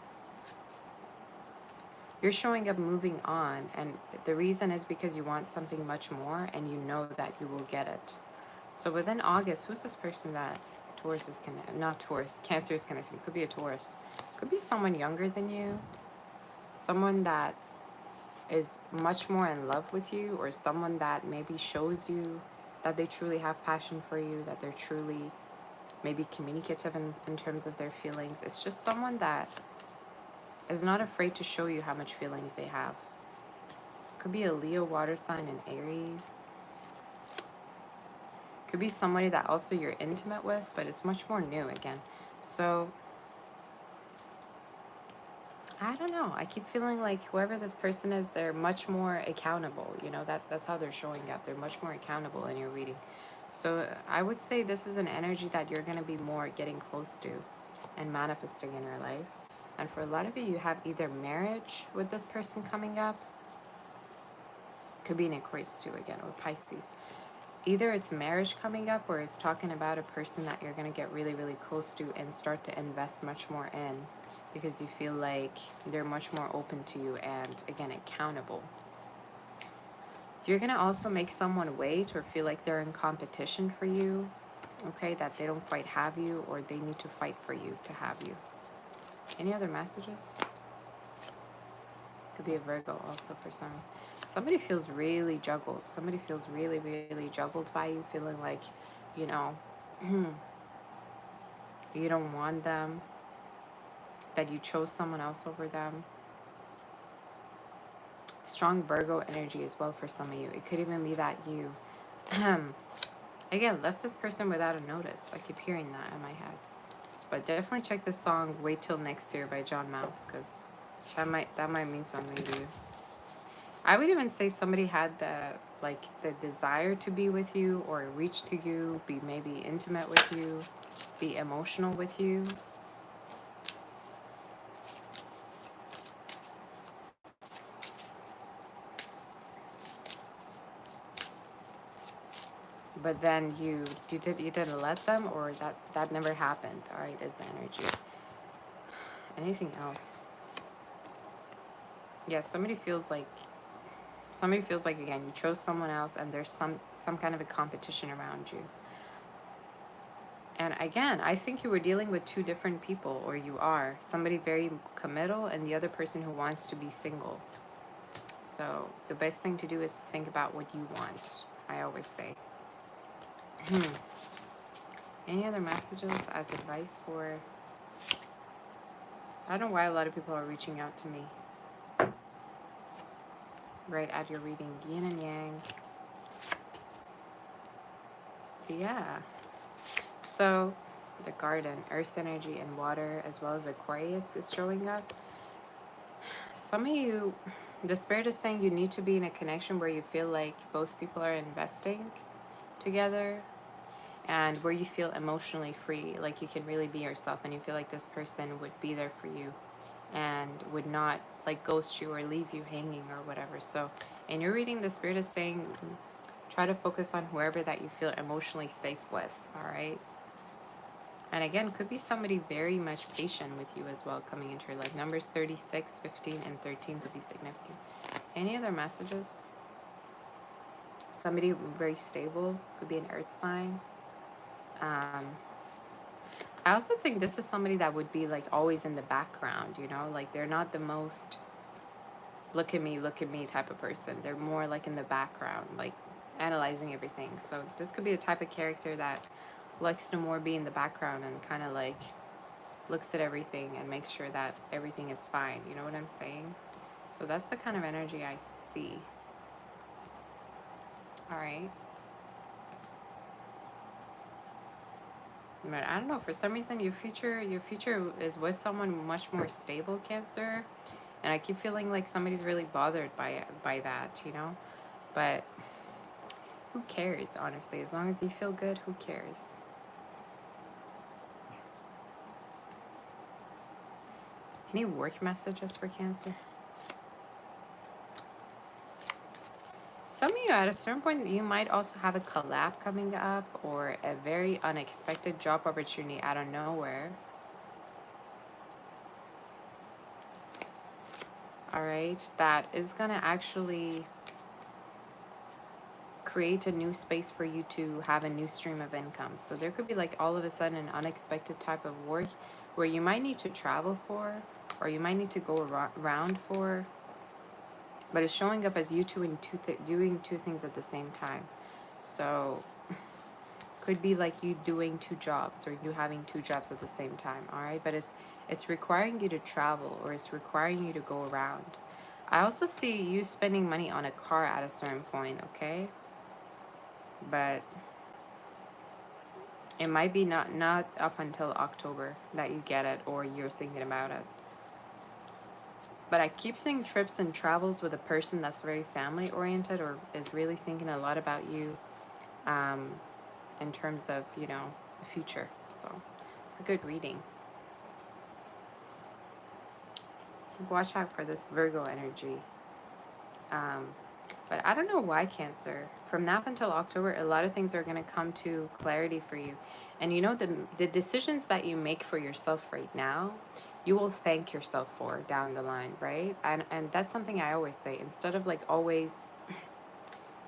you're showing up moving on, and the reason is because you want something much more and you know that you will get it. So within August, who's this person that Taurus is connected? Not Taurus, Cancer is connected. Could be a Taurus. Could be someone younger than you. Someone that is much more in love with you, or someone that maybe shows you that they truly have passion for you, that they're truly maybe communicative in terms of their feelings. It's just someone that is not afraid to show you how much feelings they have. Could be a Leo, water sign, and Aries. Could be somebody that also you're intimate with, but it's much more new again. So I don't know. I keep feeling like whoever this person is, they're much more accountable. You know, that's how they're showing up. They're much more accountable in your reading. So I would say this is an energy that you're going to be more getting close to and manifesting in your life. And for a lot of you, you have either marriage with this person coming up. Could be an Aquarius too again, or Pisces. Either it's marriage coming up, or it's talking about a person that you're going to get really, really close to and start to invest much more in, because you feel like they're much more open to you and, again, accountable. You're going to also make someone wait or feel like they're in competition for you, okay, that they don't quite have you, or they need to fight for you to have you. Any other messages? Could be a Virgo also for some. Somebody feels really juggled. Somebody feels really, really juggled by you, feeling like, you know, you don't want them, that you chose someone else over them. Strong Virgo energy as well for some of you. It could even be that you, again, left this person without a notice. I keep hearing that in my head. But definitely check this song, Wait Till Next Year by John Mouse, because that might mean something to you. I would even say somebody had the desire to be with you, or reach to you, be maybe intimate with you, be emotional with you. But then you didn't let them, or that never happened. All right, is the energy. Anything else? Yeah, somebody feels like again, you chose someone else, and there's some kind of a competition around you. And again, I think you were dealing with two different people, or you are. Somebody very committal and the other person who wants to be single. So the best thing to do is to think about what you want, I always say. Any other messages as advice for... I don't know why a lot of people are reaching out to me right at your reading. Yin and Yang. Yeah. So the garden, earth energy and water, as well as Aquarius is showing up. Some of you, the spirit is saying you need to be in a connection where you feel like both people are investing together, and where you feel emotionally free, like you can really be yourself, and you feel like this person would be there for you and would not like ghost you or leave you hanging or whatever. So in your reading, the spirit is saying try to focus on whoever that you feel emotionally safe with, all right? And again, could be somebody very much patient with you as well coming into your life. Numbers 36, 15, and 13 could be significant. Any other messages? Somebody very stable, could be an earth sign. I also think this is somebody that would be like always in the background, you know, like they're not the most look at me type of person. They're more like in the background, like analyzing everything. So this could be the type of character that likes to more be in the background and kind of like looks at everything and makes sure that everything is fine. You know what I'm saying? So that's the kind of energy I see. All right. But I don't know, for some reason your future is with someone much more stable, Cancer. And I keep feeling like somebody's really bothered by that, you know? But who cares, honestly? As long as you feel good, who cares? Any work messages for Cancer? Some of you, at a certain point, you might also have a collab coming up or a very unexpected job opportunity out of nowhere. All right, that is going to actually create a new space for you to have a new stream of income. So there could be like all of a sudden an unexpected type of work where you might need to travel for, or you might need to go around for, but it's showing up as you doing two things at the same time. So could be like you doing two jobs or you having two jobs at the same time. All right, but it's requiring you to travel, or it's requiring you to go around. I also see you spending money on a car at a certain point. Okay, but it might be not up until October that you get it, or you're thinking about it. But I keep seeing trips and travels with a person that's very family oriented or is really thinking a lot about you, in terms of, you know, the future. So it's a good reading. Watch out for this Virgo energy. But I don't know why, Cancer. From now until October, a lot of things are going to come to clarity for you. And you know, the decisions that you make for yourself right now, you will thank yourself for down the line, right? And that's something I always say. Instead of like always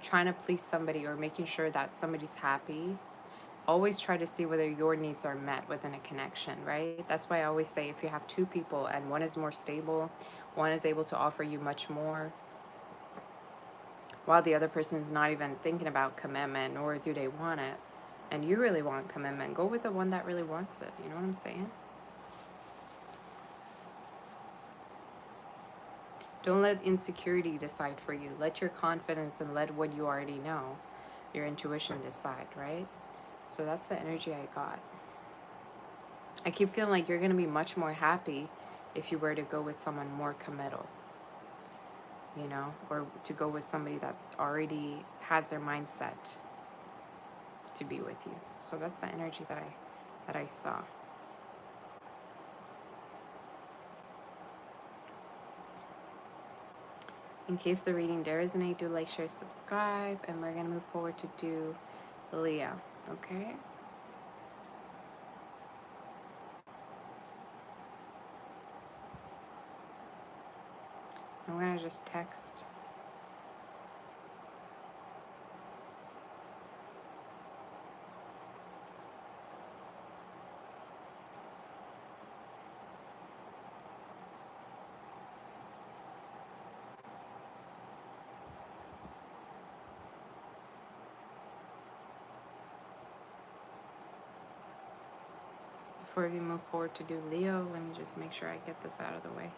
trying to please somebody or making sure that somebody's happy, always try to see whether your needs are met within a connection, right? That's why I always say if you have two people and one is more stable, one is able to offer you much more, while the other person is not even thinking about commitment, nor do they want it, and you really want commitment, go with the one that really wants it. You know what I'm saying? Don't let insecurity decide for you. Let your confidence and let what you already know, your intuition, decide, right? So that's the energy I got. I keep feeling like you're going to be much more happy if you were to go with someone more committal, you know, or to go with somebody that already has their mindset to be with you. So that's the energy that I saw. In case the reading did resonate, do like, share, subscribe, and we're gonna move forward to do Leo. Okay. I'm gonna just text. Before we move forward to do Leo, let me just make sure I get this out of the way.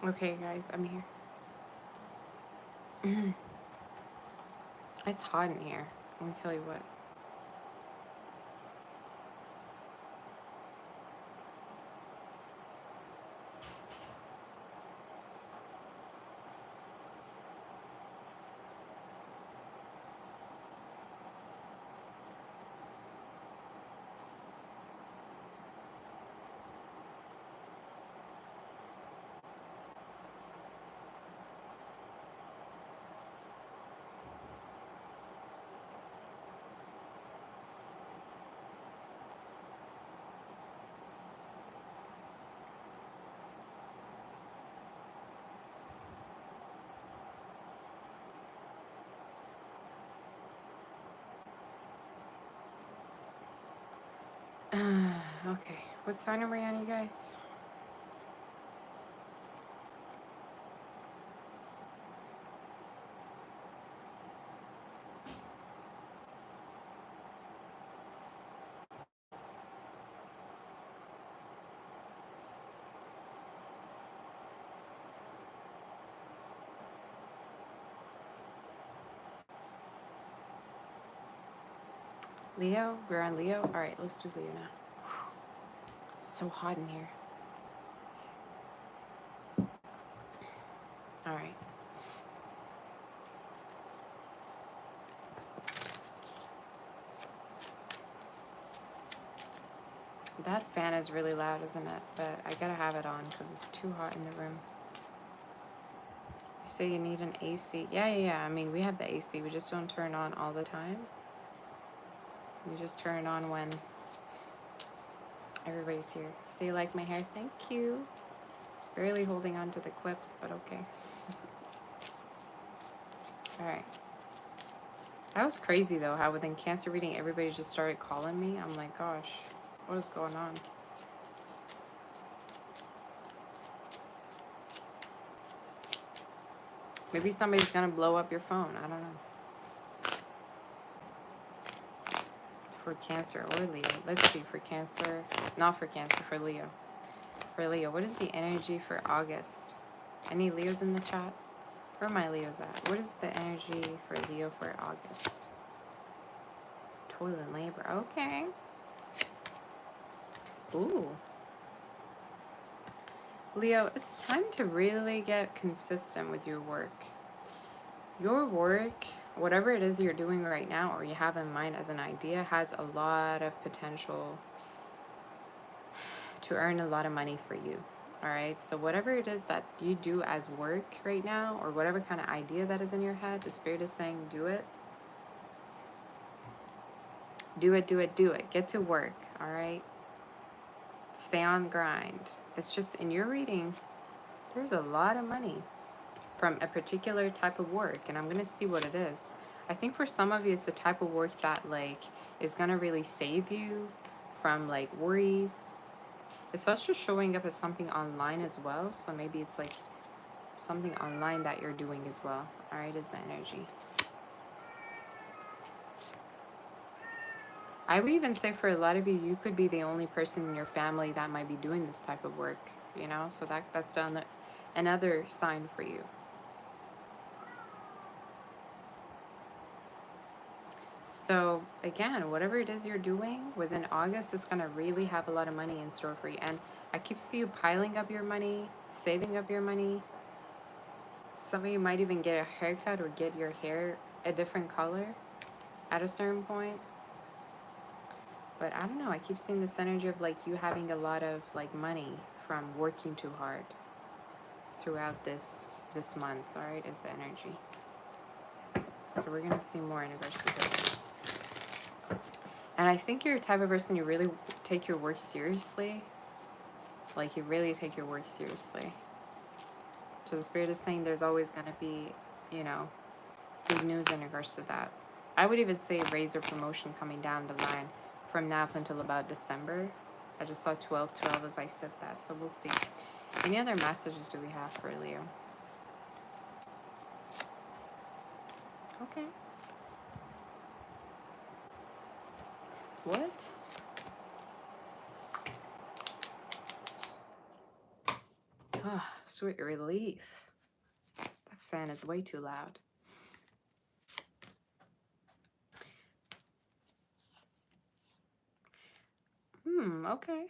Okay, guys, I'm here. It's hot in here. Let me tell you what. Okay, what sign are we on, you guys? Leo? We're on Leo? Alright, let's do Leo now. So hot in here. Alright. That fan is really loud, isn't it? But I gotta have it on because it's too hot in the room. You say you need an AC. Yeah. I mean, we have the AC. We just don't turn on all the time. We just turn it on when everybody's here. So you like my hair? Thank you. Barely holding on to the clips, but okay. Alright. That was crazy though, how within Cancer reading everybody just started calling me. I'm like, gosh, what is going on? Maybe somebody's gonna blow up your phone. I don't know. For Cancer or Leo. Let's see, for Cancer. Not for Cancer, for Leo. For Leo, what is the energy for August? Any Leos in the chat? Where are my Leos at? What is the energy for Leo for August? Toil and labor. Okay. Ooh. Leo, it's time to really get consistent with your work. Your work, whatever it is you're doing right now or you have in mind as an idea, has a lot of potential to earn a lot of money for you. All right, so whatever it is that you do as work right now, or whatever kind of idea that is in your head, the spirit is saying do it. Do it, do it, do it. Get to work, all right? Stay on the grind. It's just in your reading, there's a lot of money from a particular type of work, and I'm going to see what it is. I think for some of you, it's the type of work that, like, is going to really save you from, like, worries. It's also showing up as something online as well, so maybe it's like something online that you're doing as well. All right, is the energy. I would even say for a lot of you, you could be the only person in your family that might be doing this type of work, you know? So that's done another sign for you. So again, whatever it is you're doing within August is going to really have a lot of money in store for you. And I keep seeing you piling up your money, saving up your money. Some of you might even get a haircut or get your hair a different color at a certain point. But I don't know, I keep seeing this energy of like you having a lot of like money from working too hard throughout this month. All right, is the energy. So we're gonna see more in regards to this. And I think you're a type of person you really take your work seriously. Like you really take your work seriously. So the spirit is saying there's always gonna be, you know, big news in regards to that. I would even say raise or promotion coming down the line from now up until about December. I just saw 12/12 as I said that, so we'll see. Any other messages do we have for Leo? Okay. What? Oh, sweet relief. That fan is way too loud. Okay.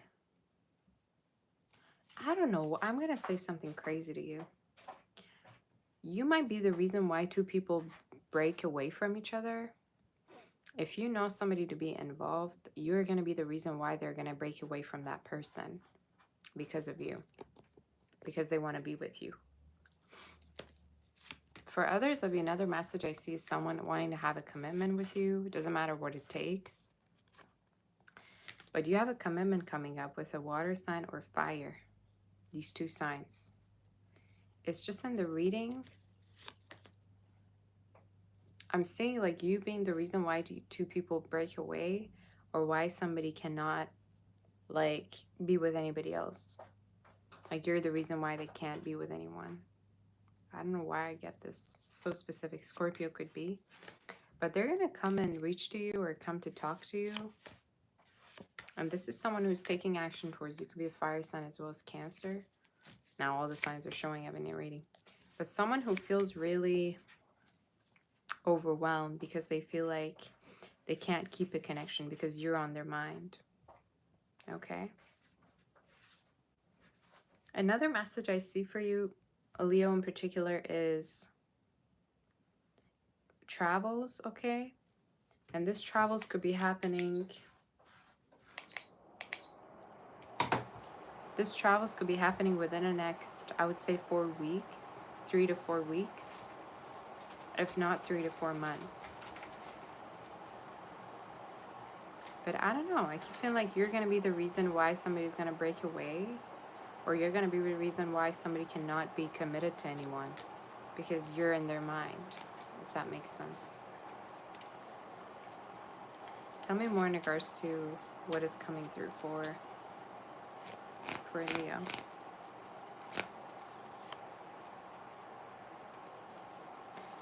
I don't know. I'm going to say something crazy to you. You might be the reason why two people break away from each other. If you know somebody to be involved, you're going to be the reason why they're going to break away from that person because of you. Because they want to be with you. For others, there'll be another message I see, someone wanting to have a commitment with you. It doesn't matter what it takes. But you have a commitment coming up with a water sign or fire. These two signs. It's just in the reading. I'm seeing like you being the reason why two people break away, or why somebody cannot like be with anybody else. Like you're the reason why they can't be with anyone. I don't know why I get this. So specific. Scorpio could be. But they're going to come and reach to you or come to talk to you. And this is someone who's taking action towards you. Could be a fire sign as well as Cancer. Now all the signs are showing up in your reading. But someone who feels really overwhelmed because they feel like they can't keep a connection because you're on their mind. Okay? Another message I see for you, a Leo in particular, is travels, okay? And this travels could be happening. This travels could be happening within the next, I would say 4 weeks, 3 to 4 weeks, if not 3 to 4 months. But I don't know, I keep feeling like you're going to be the reason why somebody's going to break away, or you're going to be the reason why somebody cannot be committed to anyone because you're in their mind, if that makes sense. Tell me more in regards to what is coming through for Leo.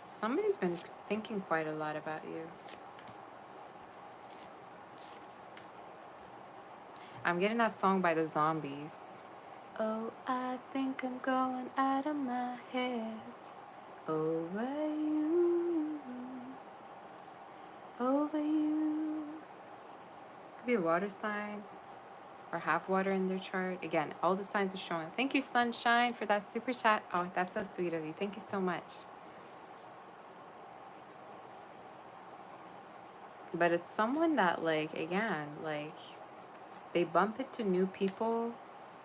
Somebody's been thinking quite a lot about you. I'm getting that song by the Zombies. Oh, I think I'm going out of my head over you, over you. Could be a water sign or have water in their chart. Again, all the signs are showing. Thank you, Sunshine, for that super chat. Oh, that's so sweet of you. Thank you so much. But it's someone that, like, again, like, they bump into new people,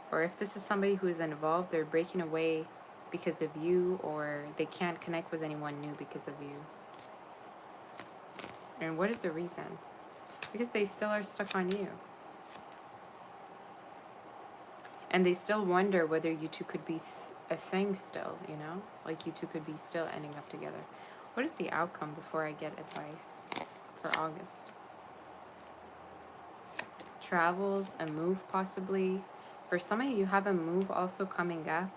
or if this is somebody who is involved, they're breaking away because of you, or they can't connect with anyone new because of you. And what is the reason? Because they still are stuck on you. And they still wonder whether you two could be a thing still, you know? Like you two could be still ending up together. What is the outcome before I get advice for August? Travels, a move possibly. For some of you, you have a move also coming up.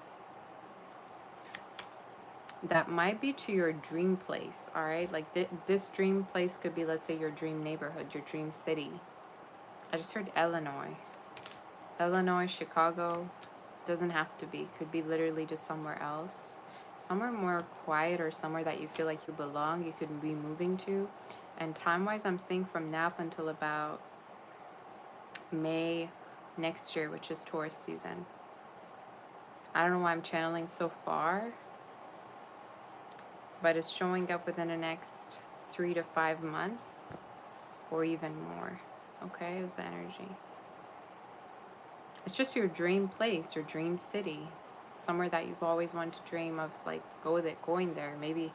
That might be to your dream place, all right? Like this dream place could be, let's say, your dream neighborhood, your dream city. I just heard Illinois. Illinois, Chicago. Doesn't have to be. Could be literally just somewhere else. Somewhere more quiet, or somewhere that you feel like you belong, you could be moving to. And time-wise, I'm seeing from now up until about May next year, which is Taurus season. I don't know why I'm channeling so far, but it's showing up within the next 3 to 5 months or even more. Okay, is the energy. It's just your dream place, your dream city, somewhere that you've always wanted to dream of, like going there. Maybe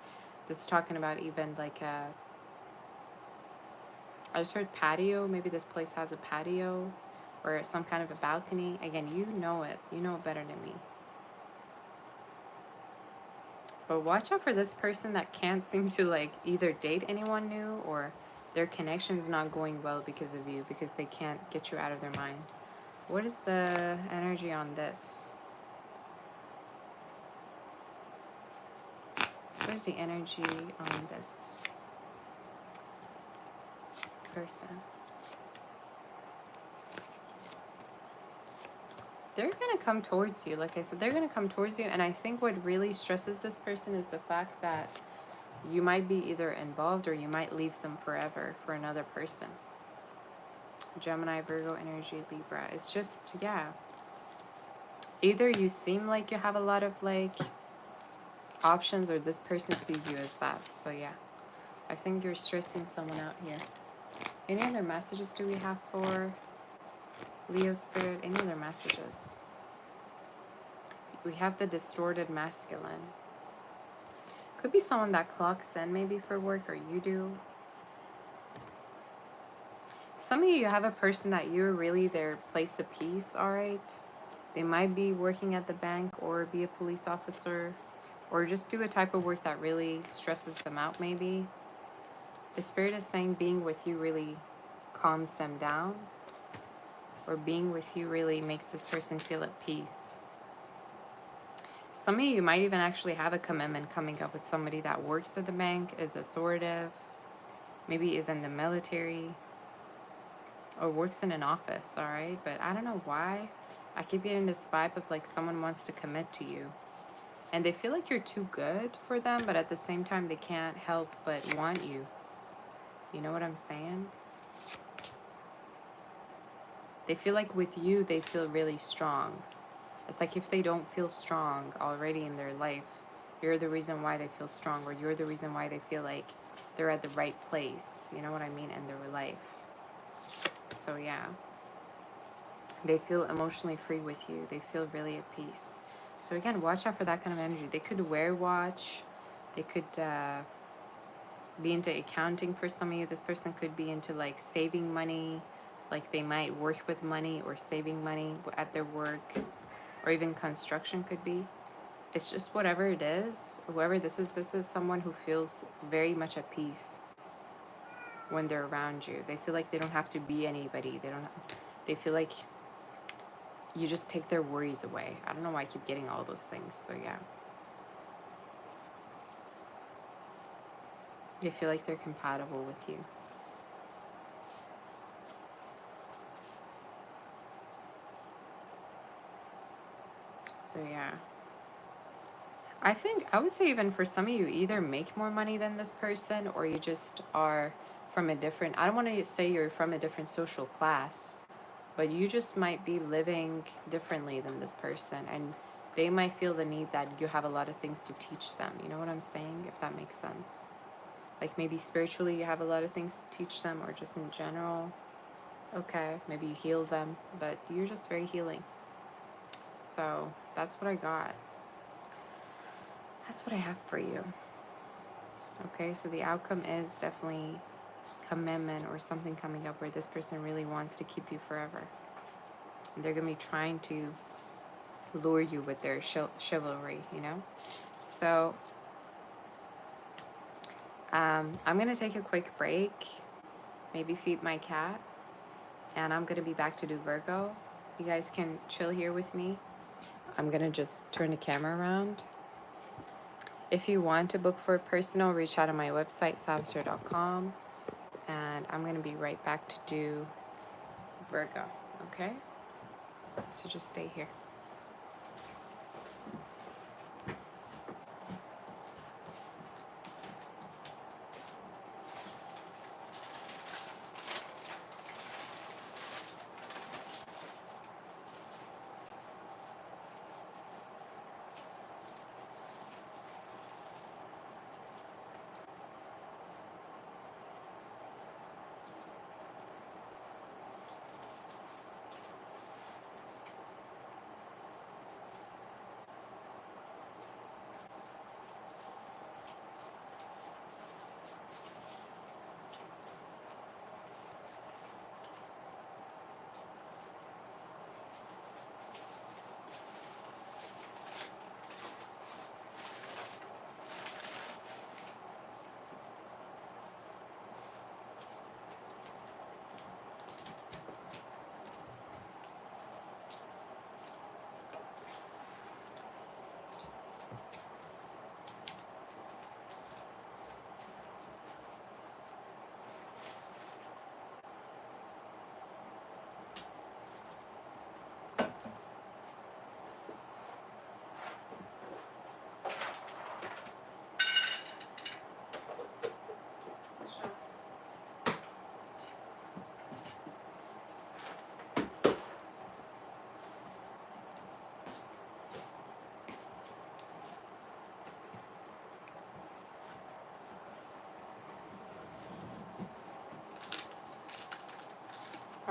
this is talking about even like a, I just heard patio. Maybe this place has a patio or some kind of a balcony. Again, you know it. You know it better than me. But watch out for this person that can't seem to like either date anyone new, or their connection's not going well because of you, because they can't get you out of their mind. What is the energy on this? What is the energy on this person? They're going to come towards you. Like I said, they're going to come towards you. And I think what really stresses this person is the fact that you might be either involved or you might leave them forever for another person. Gemini, Virgo energy, Libra. It's just, yeah. Either you seem like you have a lot of like options, or this person sees you as that. So yeah, I think you're stressing someone out here. Any other messages do we have for Leo spirit? Any other messages? We have the distorted masculine. Could be someone that clocks in maybe for work, or you do. Some of you have a person that you're really their place of peace, all right? They might be working at the bank or be a police officer, or just do a type of work that really stresses them out maybe. The spirit is saying being with you really calms them down, or being with you really makes this person feel at peace. Some of you might even actually have a commitment coming up with somebody that works at the bank, is authoritative, maybe is in the military, or works in an office, all right? But I don't know why. I keep getting this vibe of like someone wants to commit to you. And they feel like you're too good for them, but at the same time, they can't help but want you. You know what I'm saying? They feel like with you, they feel really strong. It's like if they don't feel strong already in their life, you're the reason why they feel strong, or you're the reason why they feel like they're at the right place. You know what I mean? In their life. So yeah. They feel emotionally free with you. They feel really at peace. So again, watch out for that kind of energy. They could wear watch. They could be into accounting for some of you. This person could be into like saving money. Like they might work with money or saving money at their work. Or even construction could be. It's just whatever it is. Whoever this is someone who feels very much at peace when they're around you. They feel like they don't have to be anybody. They feel like you just take their worries away. I don't know why I keep getting all those things. So yeah. They feel like they're compatible with you. So yeah. I would say even for some of you, either make more money than this person, or you just are from a different, I don't want to say you're from a different social class, but you just might be living differently than this person, and they might feel the need that you have a lot of things to teach them. You know what I'm saying? If that makes sense. Like maybe spiritually you have a lot of things to teach them, or just in general. Okay, maybe you heal them, but you're just very healing. So that's what I got. That's what I have for you. Okay, so the outcome is definitely commitment or something coming up where this person really wants to keep you forever. And they're going to be trying to lure you with their chivalry, you know? So I'm going to take a quick break, maybe feed my cat, and I'm going to be back to do Virgo. You guys can chill here with me. I'm going to just turn the camera around. If you want to book for a personal, reach out on my website, savster.com. And I'm going to be right back to do Virgo, okay? So just stay here.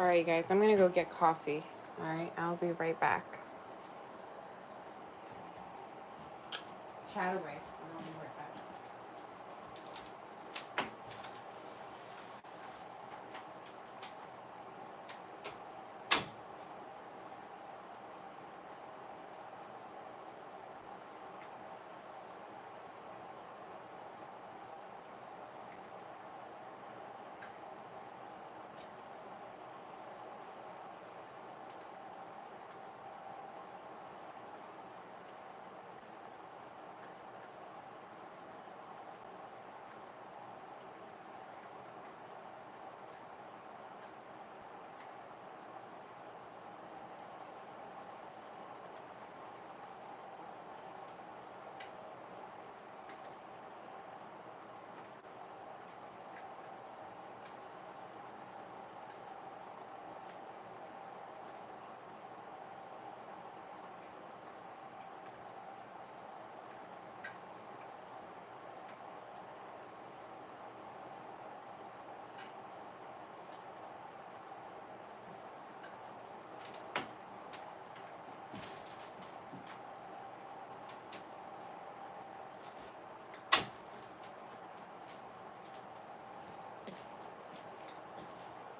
Alright, guys, I'm gonna go get coffee. Alright, I'll be right back. Chat away. I'll be right back.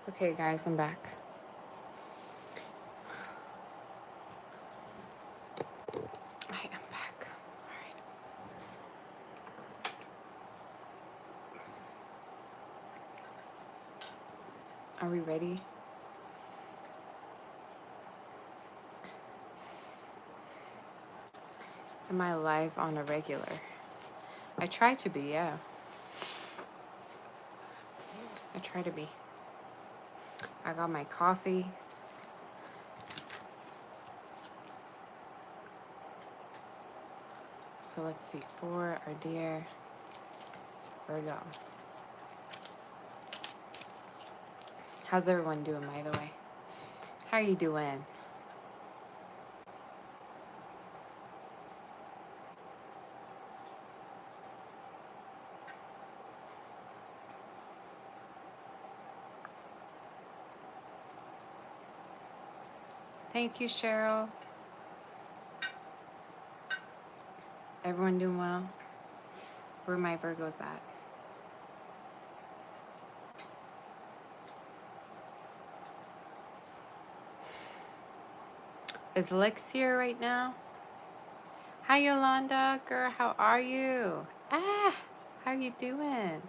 Okay, guys, I'm back. I am back. Alright. Are we ready? Am I live on a regular? I try to be, yeah. I try to be. I got my coffee. So let's see, for our dear Virgo. How's everyone doing, by the way? How are you doing? Thank you, Cheryl. Everyone doing well? Where are my Virgos at? Is Lex here right now? Hi, Yolanda. Girl, how are you? Ah, how are you doing?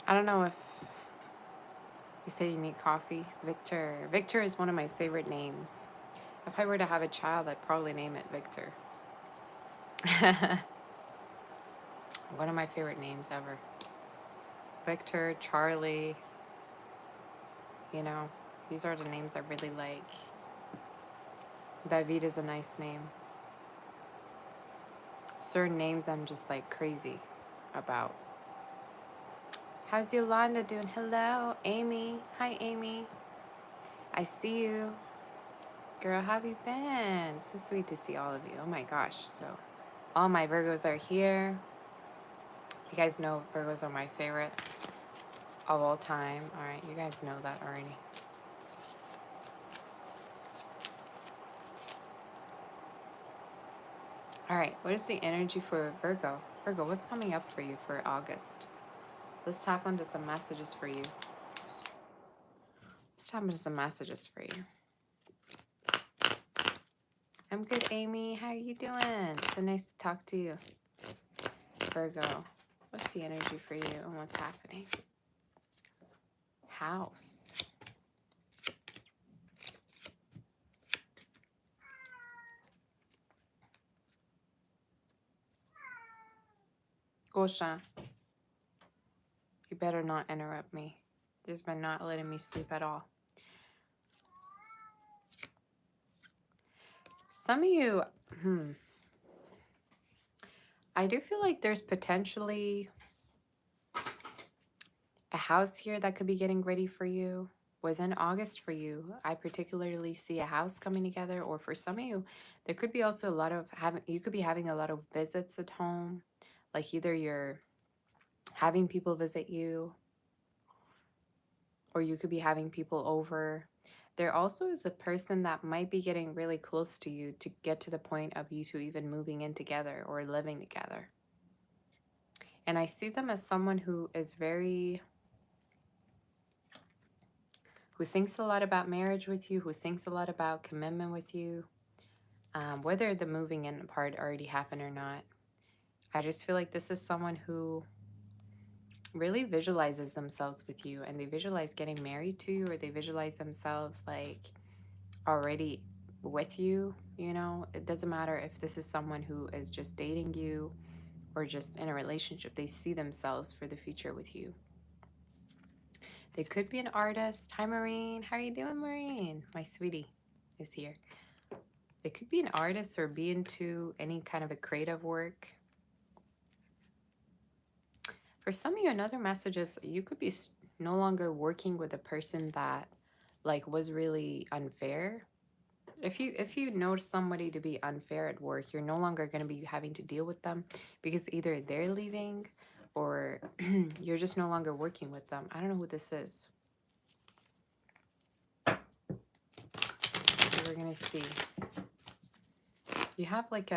I don't know if you say you need coffee. Victor. Victor is one of my favorite names. If I were to have a child, I'd probably name it Victor. One of my favorite names ever. Victor, Charlie. You know, these are the names I really like. David is a nice name. Certain names I'm just like crazy about. How's Yolanda doing? Hello, Amy. Hi, Amy. I see you. Girl, how have you been? So sweet to see all of you. Oh my gosh. So all my Virgos are here. You guys know Virgos are my favorite of all time. All right, you guys know that already. All right, what is the energy for Virgo? Virgo, what's coming up for you for August? Let's tap onto some messages for you. Let's tap into some messages for you. I'm good, Amy. How are you doing? So nice to talk to you. Virgo, what's the energy for you and what's happening? House. Gosha. You better not interrupt me. This been not letting me sleep at all. Some of you, I do feel like there's potentially a house here that could be getting ready for you. Within August for you, I particularly see a house coming together, or for some of you, there could be also a lot of you could be having a lot of visits at home. Like either you're having people visit you, or you could be having people over. There also is a person that might be getting really close to you to get to the point of you two even moving in together or living together. And I see them as someone who is who thinks a lot about marriage with you, who thinks a lot about commitment with you, whether the moving in part already happened or not. I just feel like this is someone who really visualizes themselves with you, and they visualize getting married to you, or they visualize themselves like already with you. You know, it doesn't matter if this is someone who is just dating you or just in a relationship. They see themselves for the future with you. They could be an artist. Hi, Maureen. How are you doing, Maureen? My sweetie is here. They could be an artist or be into any kind of a creative work. For some of you, another message is you could be no longer working with a person that like was really unfair. If you know somebody to be unfair at work, you're no longer going to be having to deal with them because either they're leaving or you're just no longer working with them. I don't know who this is. So we're going to see. You have like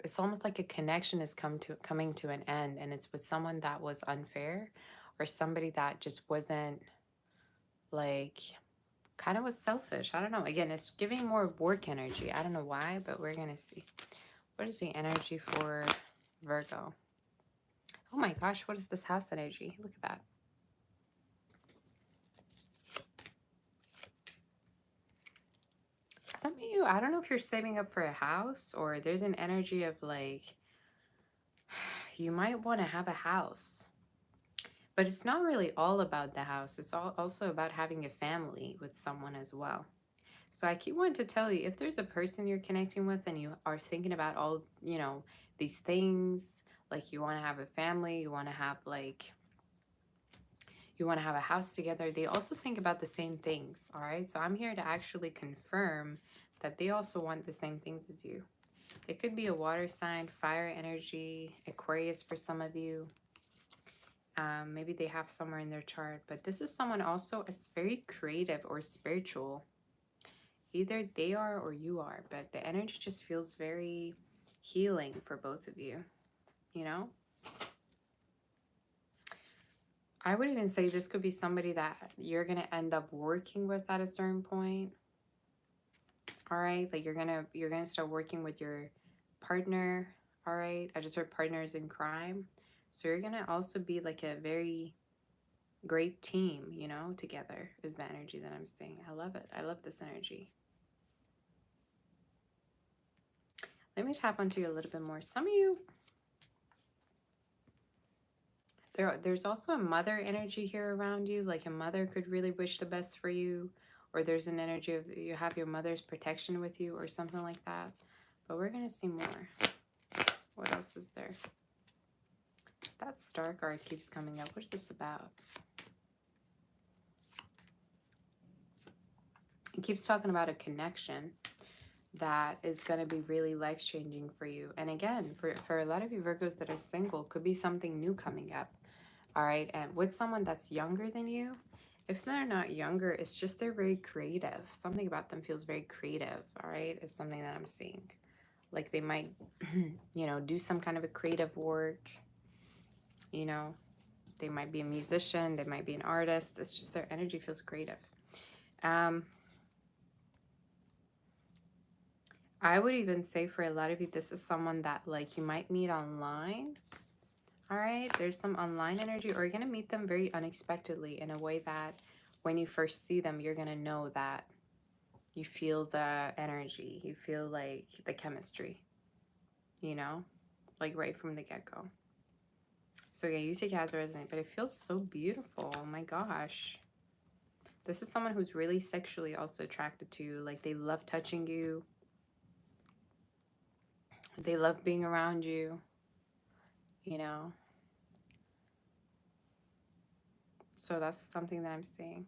it's almost like a connection is coming to an end, and it's with someone that was unfair or somebody that just wasn't like kind of was selfish. I don't know. Again, it's giving more work energy. I don't know why, but we're going to see. What is the energy for Virgo? Oh my gosh, what is this house energy? Look at that. Some of you, I don't know if you're saving up for a house, or there's an energy of like, you might want to have a house. But it's not really all about the house. It's also about having a family with someone as well. So I keep wanting to tell you, if there's a person you're connecting with and you are thinking about all, you know, these things, like you want to have a family, you want to have like, you want to have a house together, they also think about the same things, all right? So I'm here to actually confirm that they also want the same things as you. It could be a water sign, fire energy, Aquarius for some of you. Maybe they have somewhere in their chart, but this is someone also is very creative or spiritual. Either they are or you are, but the energy just feels very healing for both of you, you know? I would even say this could be somebody that you're going to end up working with at a certain point. All right? Like you're going to start working with your partner, all right? I just heard partners in crime. So you're going to also be like a very great team, you know, together is the energy that I'm seeing. I love it. I love this energy. Let me tap onto you a little bit more. Some of you, there's also a mother energy here around you. Like a mother could really wish the best for you, or there's an energy of you have your mother's protection with you or something like that. But we're going to see more. What else is there? That star card keeps coming up. What is this about? It keeps talking about a connection that is going to be really life-changing for you. And again, for a lot of you Virgos that are single, could be something new coming up. All right, and with someone that's younger than you, if they're not younger, it's just they're very creative. Something about them feels very creative, all right? It's something that I'm seeing. Like they might, you know, do some kind of a creative work, you know. They might be a musician, they might be an artist. It's just their energy feels creative. I would even say for a lot of you, this is someone that like you might meet online. All right, there's some online energy, or you're going to meet them very unexpectedly in a way that when you first see them, you're going to know that you feel the energy, you feel like the chemistry, you know, like right from the get-go. So yeah, you take it as a resonate, but it feels so beautiful. Oh my gosh. This is someone who's really sexually also attracted to you. Like, they love touching you. They love being around you, you know. So that's something that I'm seeing.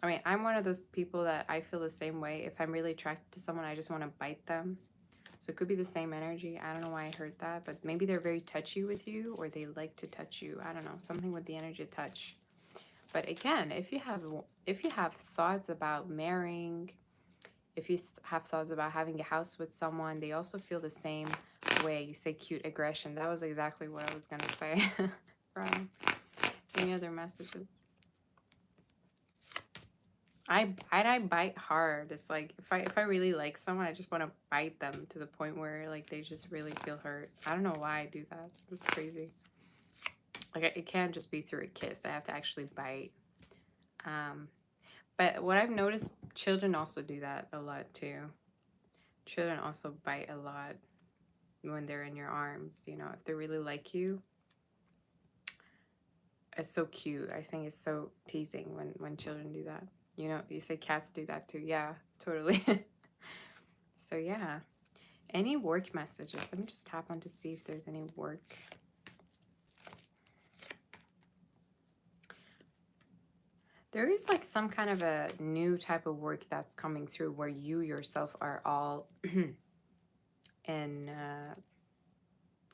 I mean, I'm one of those people that I feel the same way. If I'm really attracted to someone, I just want to bite them. So it could be the same energy. I don't know why I heard that, but maybe they're very touchy with you, or they like to touch you. I don't know, something with the energy of touch. But again, if you have thoughts about marrying, if you have thoughts about having a house with someone, they also feel the same way. You say cute aggression. That was exactly what I was going to say. From any other messages? I bite hard. It's like if I really like someone, I just want to bite them to the point where like they just really feel hurt. I don't know why I do that. It's crazy. Like, it can't just be through a kiss. I have to actually bite. But what I've noticed, children also do that a lot too. Children also bite a lot when they're in your arms. You know, if they really like you. It's so cute. I think it's so teasing when children do that. You know, you say cats do that too. Yeah, totally. So yeah. Any work messages? Let me just tap on to see if there's any work. There is like some kind of a new type of work that's coming through where you yourself are all in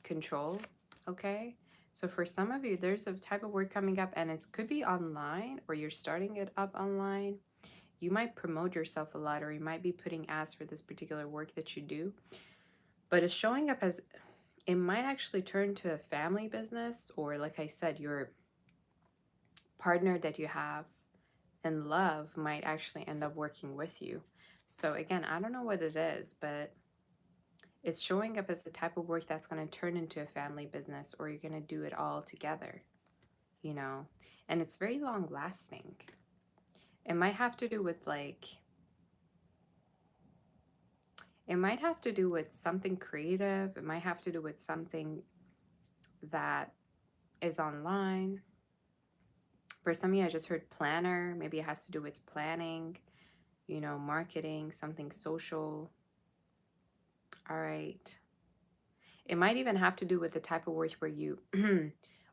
control, okay? So for some of you, there's a type of work coming up, and it could be online, or you're starting it up online. You might promote yourself a lot, or you might be putting ads for this particular work that you do. But it's showing up as, it might actually turn to a family business, or like I said, your partner that you have in love might actually end up working with you. So again, I don't know what it is, but it's showing up as the type of work that's going to turn into a family business, or you're going to do it all together, you know, and it's very long lasting. It might have to do with like, it might have to do with something creative. It might have to do with something that is online. For some of you, I just heard planner. Maybe it has to do with planning, you know, marketing, something social. All right. It might even have to do with the type of work where you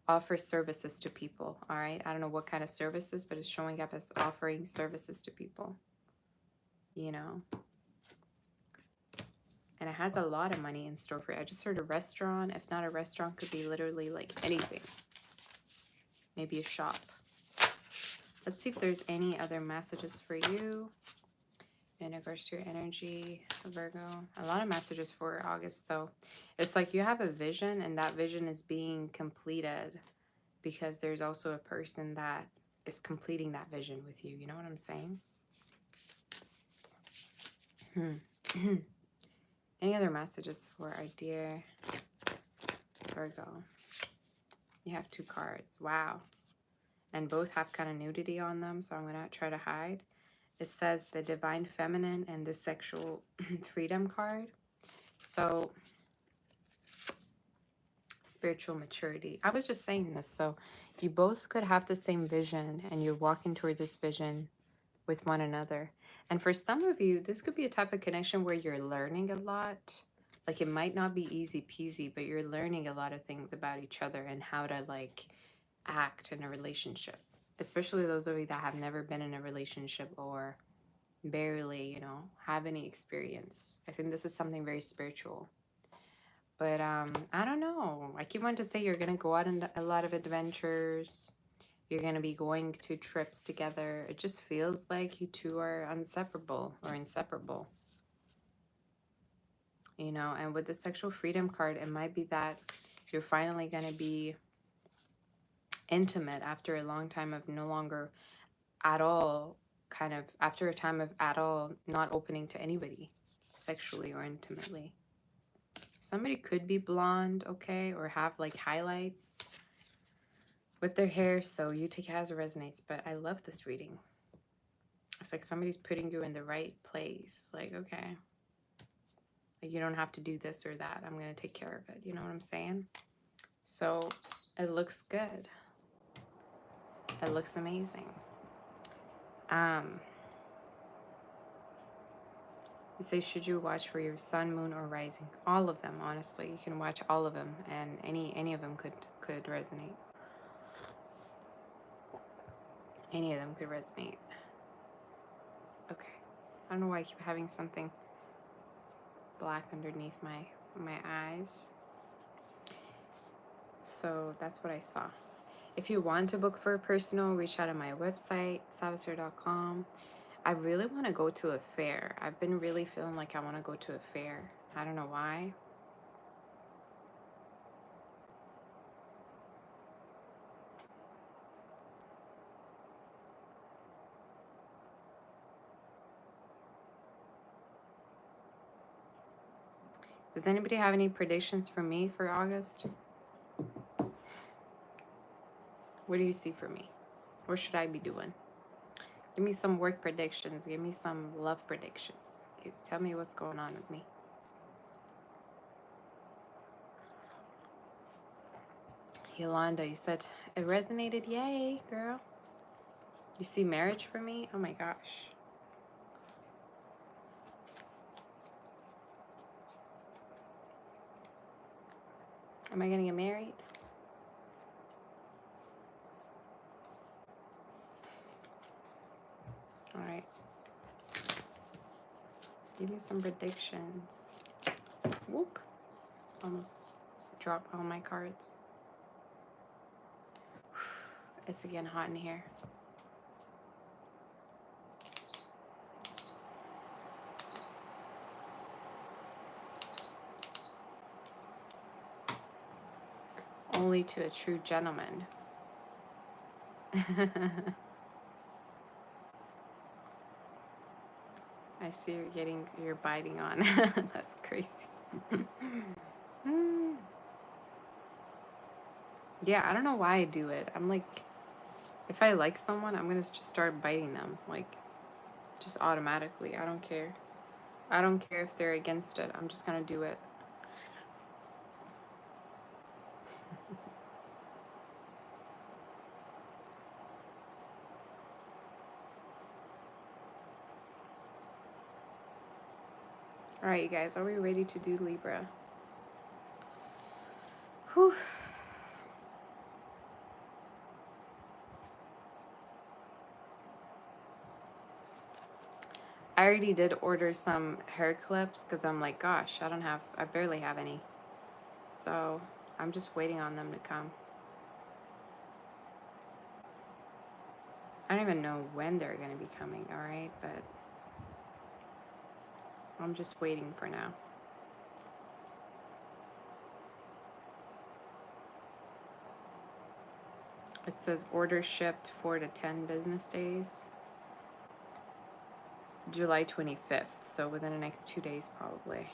offer services to people. All right. I don't know what kind of services, but it's showing up as offering services to people, you know. And it has a lot of money in store for you. I just heard a restaurant. If not a restaurant, could be literally like anything. Maybe a shop. Let's see if there's any other messages for you in regards to your energy, Virgo. A lot of messages for August, though. It's like you have a vision, and that vision is being completed because there's also a person that is completing that vision with you. You know what I'm saying? Any other messages for our dear Virgo? You have 2 cards. Wow. And both have kind of nudity on them, so I'm going to try to hide. It says the Divine Feminine and the Sexual Freedom card. So, spiritual maturity. I was just saying this. So, you both could have the same vision, and you're walking toward this vision with one another. And for some of you, this could be a type of connection where you're learning a lot. Like, it might not be easy peasy, but you're learning a lot of things about each other and how to like act in a relationship, especially those of you that have never been in a relationship or barely, you know, have any experience. I think this is something very spiritual. But I don't know. I keep wanting to say you're going to go out on a lot of adventures. You're going to be going to trips together. It just feels like you two are inseparable or inseparable. You know, and with the sexual freedom card, it might be that you're finally going to be intimate after a long time of no longer at all, kind of after a time of at all not opening to anybody sexually or intimately. Somebody could be blonde, okay, or have like highlights with their hair, so you take it as it resonates. But I love this reading. It's like somebody's putting you in the right place. It's like, okay, like you don't have to do this or that. I'm going to take care of it. You know what I'm saying? So it looks good. It looks amazing. You say, should you watch for your sun, moon, or rising? All of them, honestly. You can watch all of them, and any of them could resonate. Any of them could resonate. Okay. I don't know why I keep having something black underneath my eyes. So that's what I saw. If you want to book for a personal, reach out on my website, salvatore.com. I really want to go to a fair. I've been really feeling like I want to go to a fair. I don't know why. Does anybody have any predictions for me for August? What do you see for me? What should I be doing? Give me some work predictions. Give me some love predictions. Tell me what's going on with me. Yolanda, you said it resonated. Yay, girl. You see marriage for me? Oh my gosh. Am I gonna get married? All right. Give me some predictions. Whoop. Almost dropped all my cards. It's again hot in here. Only to a true gentleman. I see you're biting on. That's crazy. Yeah, I don't know why I do it. I'm like, if I like someone, I'm gonna just start biting them, like, just automatically. I don't care. I don't care if they're against it. I'm just gonna do it. All right, you guys, are we ready to do Libra? Whew. I already did order some hair clips because I'm like, gosh, I barely have any. So I'm just waiting on them to come. I don't even know when they're going to be coming, all right? But I'm just waiting for now. It says order shipped 4 to 10 business days. July 25th, so within the next 2 days probably.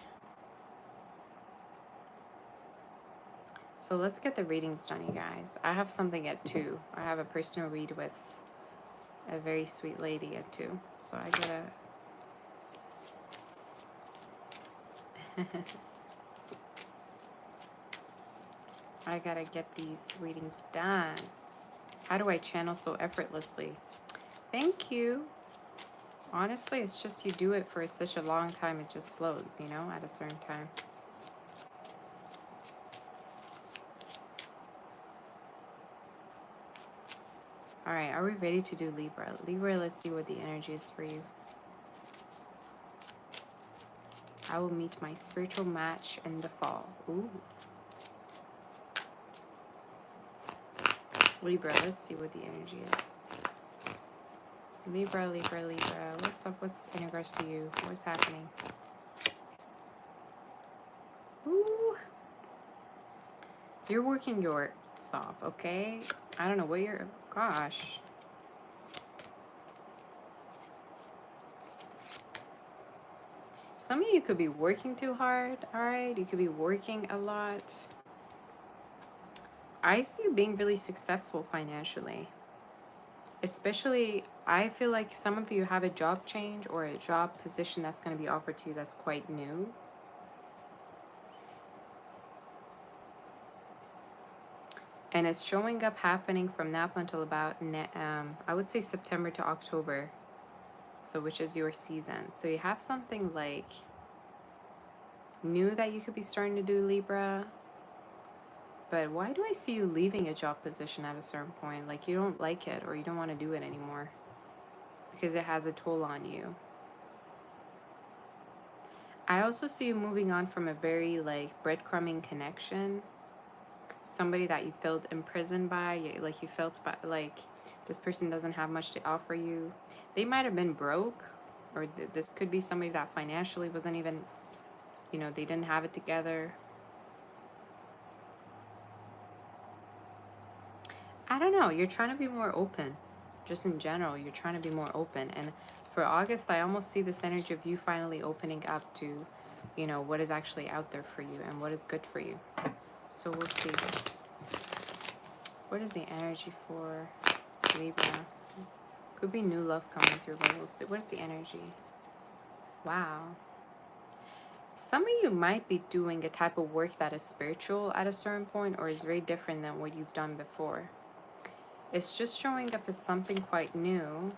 So let's get the readings done, you guys. I have something at 2. I have a personal read with a very sweet lady at 2. So I gotta... I gotta get these readings done. How do I channel so effortlessly? Thank you. Honestly, it's just you do it for such a long time, it just flows, you know, at a certain time. All right, are we ready to do Libra? Libra, let's see what the energy is for you. I will meet my spiritual match in the fall. Ooh. Libra, let's see what the energy is. Libra, Libra, Libra. What's up? What's in regards to you? What's happening? Ooh. You're working your ass off, okay? I don't know what you're... Gosh. Some of you could be working too hard, all right? You could be working a lot. I see you being really successful financially. Especially, I feel like some of you have a job change or a job position that's going to be offered to you that's quite new. And it's showing up happening from now until about, I would say September to October. So which is your season. So you have something like new that you could be starting to do, Libra. But why do I see you leaving a job position at a certain point? Like you don't like it or you don't want to do it anymore because it has a toll on you. I also see you moving on from a very like breadcrumbing connection. Somebody that you felt imprisoned by, like you felt by, like this person doesn't have much to offer you. They might have been broke, or this could be somebody that financially wasn't even, you know, they didn't have it together. I don't know. You're trying to be more open. Just in general, you're trying to be more open. And for August, I almost see this energy of you finally opening up to, you know, what is actually out there for you and what is good for you. So we'll see. What is the energy for Libra? Could be new love coming through, but we'll see. What is the energy? Wow. Some of you might be doing a type of work that is spiritual at a certain point or is very different than what you've done before. It's just showing up as something quite new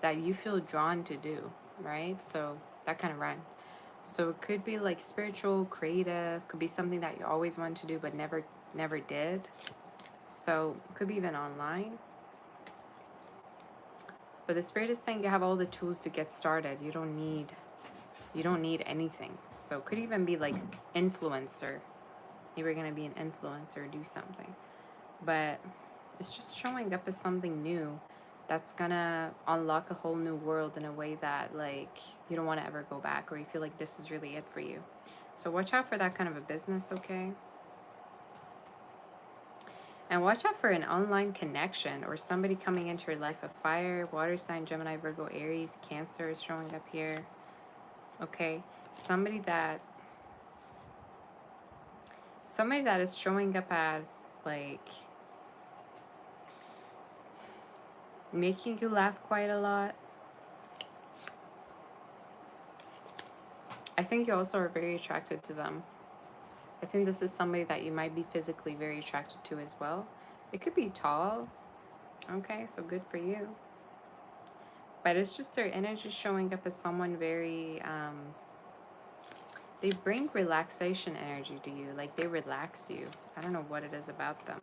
that you feel drawn to do, right? So that kind of rhymed. So it could be like spiritual, creative, could be something that you always wanted to do but never did. So it could be even online. But the spirit is saying you have all the tools to get started. You don't need anything. So it could even be like influencer. Maybe you're gonna be an influencer, do something. But it's just showing up as something new that's gonna unlock a whole new world in a way that like you don't want to ever go back, or you feel like this is really it for you. So watch out for that kind of a business, okay? And watch out for an online connection or somebody coming into your life of fire, water sign, Gemini, Virgo, Aries, Cancer is showing up here. Okay? Somebody that is showing up as like making you laugh quite a lot. I think you also are very attracted to them. I think this is somebody that you might be physically very attracted to as well. It could be tall. Okay, so good for you. But it's just their energy showing up as someone very, they bring relaxation energy to you. Like they relax you. I don't know what it is about them.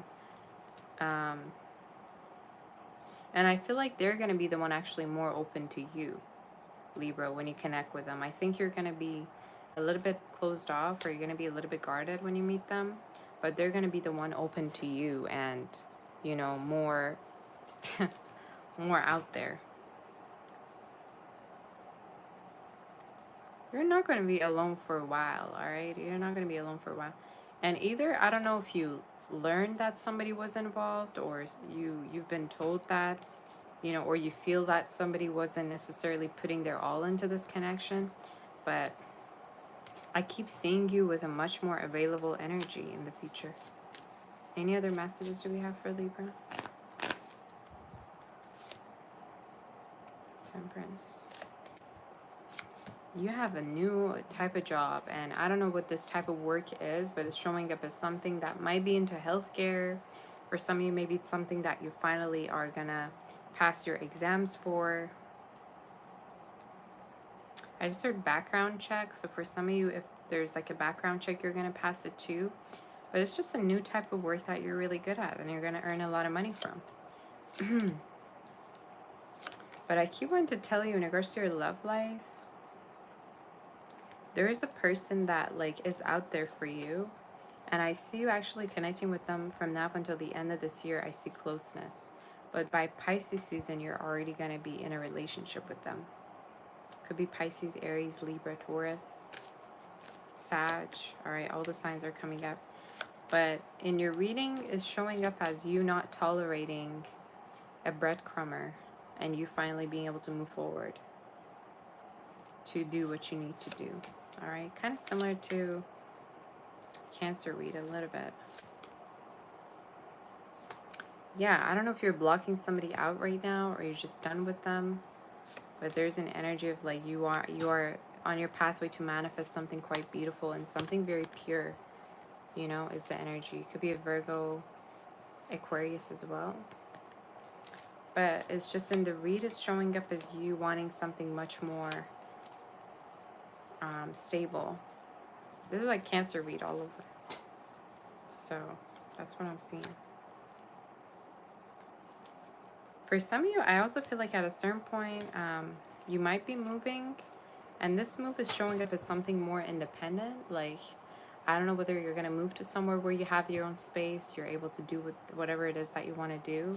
And I feel like they're going to be the one actually more open to you, Libra, when you connect with them. I think you're going to be a little bit closed off, or you're going to be a little bit guarded when you meet them, but they're going to be the one open to you and, you know, more more out there. You're not going to be alone for a while, all right? You're not going to be alone for a while. And either, I don't know if you learned that somebody was involved, or you've been told that, you know, or you feel that somebody wasn't necessarily putting their all into this connection, but I keep seeing you with a much more available energy in the future. Any other messages do we have for Libra? Temperance. You have a new type of job, and I don't know what this type of work is, but it's showing up as something that might be into healthcare. For some of you, maybe it's something that you finally are gonna pass your exams for. I just heard background check. So for some of you, if there's like a background check, you're gonna pass it too. But it's just a new type of work that you're really good at and you're gonna earn a lot of money from. But I keep wanting to tell you in regards to your love life, there is a person that like is out there for you. And I see you actually connecting with them from now until the end of this year. I see closeness. But by Pisces season, you're already gonna be in a relationship with them. Could be Pisces, Aries, Libra, Taurus, Sag. All right, all the signs are coming up. But in your reading is showing up as you not tolerating a breadcrumber and you finally being able to move forward to do what you need to do. All right, kind of similar to Cancer read a little bit. Yeah, I don't know if you're blocking somebody out right now or you're just done with them, but there's an energy of like you are on your pathway to manifest something quite beautiful and something very pure, you know, is the energy. It could be a Virgo, Aquarius as well. But it's just in the read is showing up as you wanting something much more stable. This is like Cancer read all over. So that's what I'm seeing. For some of you, I also feel like at a certain point, you might be moving. And this move is showing up as something more independent. Like, I don't know whether you're going to move to somewhere where you have your own space. You're able to do whatever it is that you want to do.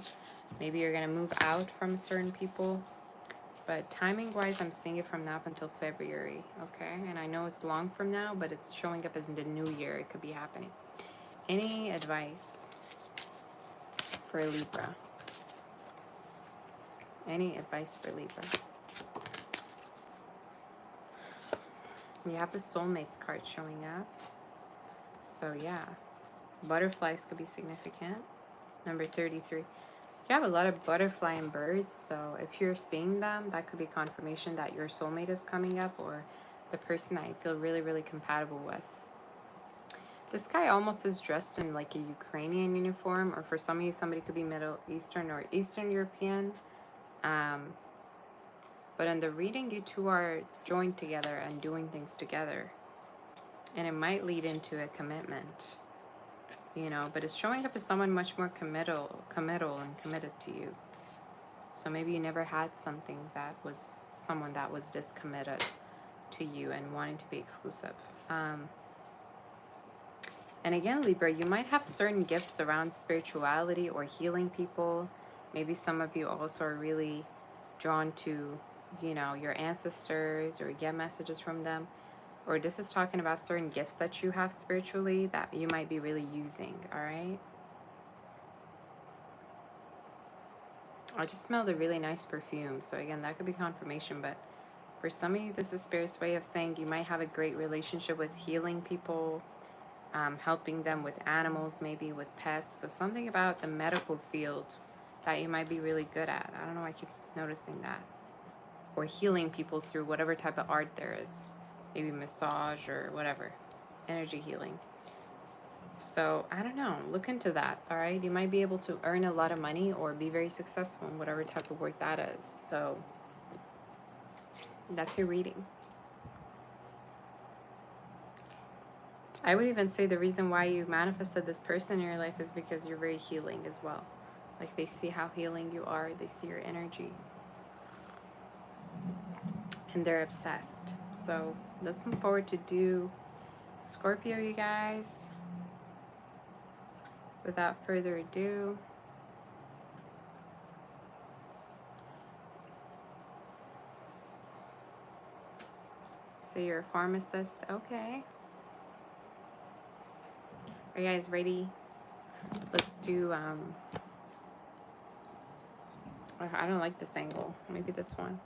Maybe you're going to move out from certain people. But timing-wise, I'm seeing it from now up until February, okay? And I know it's long from now, but it's showing up as in the new year. It could be happening. Any advice for Libra? Any advice for Libra? You have the Soulmates card showing up. So, yeah. Butterflies could be significant. Number 33. You have a lot of butterfly and birds, so if you're seeing them, that could be confirmation that your soulmate is coming up or the person that you feel really, really compatible with. This guy almost is dressed in like a Ukrainian uniform, or for some of you, somebody could be Middle Eastern or Eastern European. But in the reading, you two are joined together and doing things together. And it might lead into a commitment. You know, but it's showing up as someone much more committal and committed to you. So maybe you never had something that was someone that was this committed to you and wanting to be exclusive. And again, Libra, you might have certain gifts around spirituality or healing people. Maybe some of you also are really drawn to, you know, your ancestors or get messages from them. Or this is talking about certain gifts that you have spiritually that you might be really using, all right? I just smelled a really nice perfume. So again, that could be confirmation. But for some of you, this is Spirit's way of saying you might have a great relationship with healing people, helping them with animals, maybe with pets. So something about the medical field that you might be really good at. I don't know, I keep noticing that. Or healing people through whatever type of art there is. Maybe massage or whatever, energy healing. So I don't know, look into that, all right? You might be able to earn a lot of money or be very successful in whatever type of work that is. So that's your reading. I would even say the reason why you manifested this person in your life is because you're very healing as well. Like they see how healing you are, they see your energy. And they're obsessed. So let's move forward to do Scorpio, you guys. Without further ado, so you're a pharmacist, okay. Are you guys ready? Let's do, I don't like this angle. Maybe this one.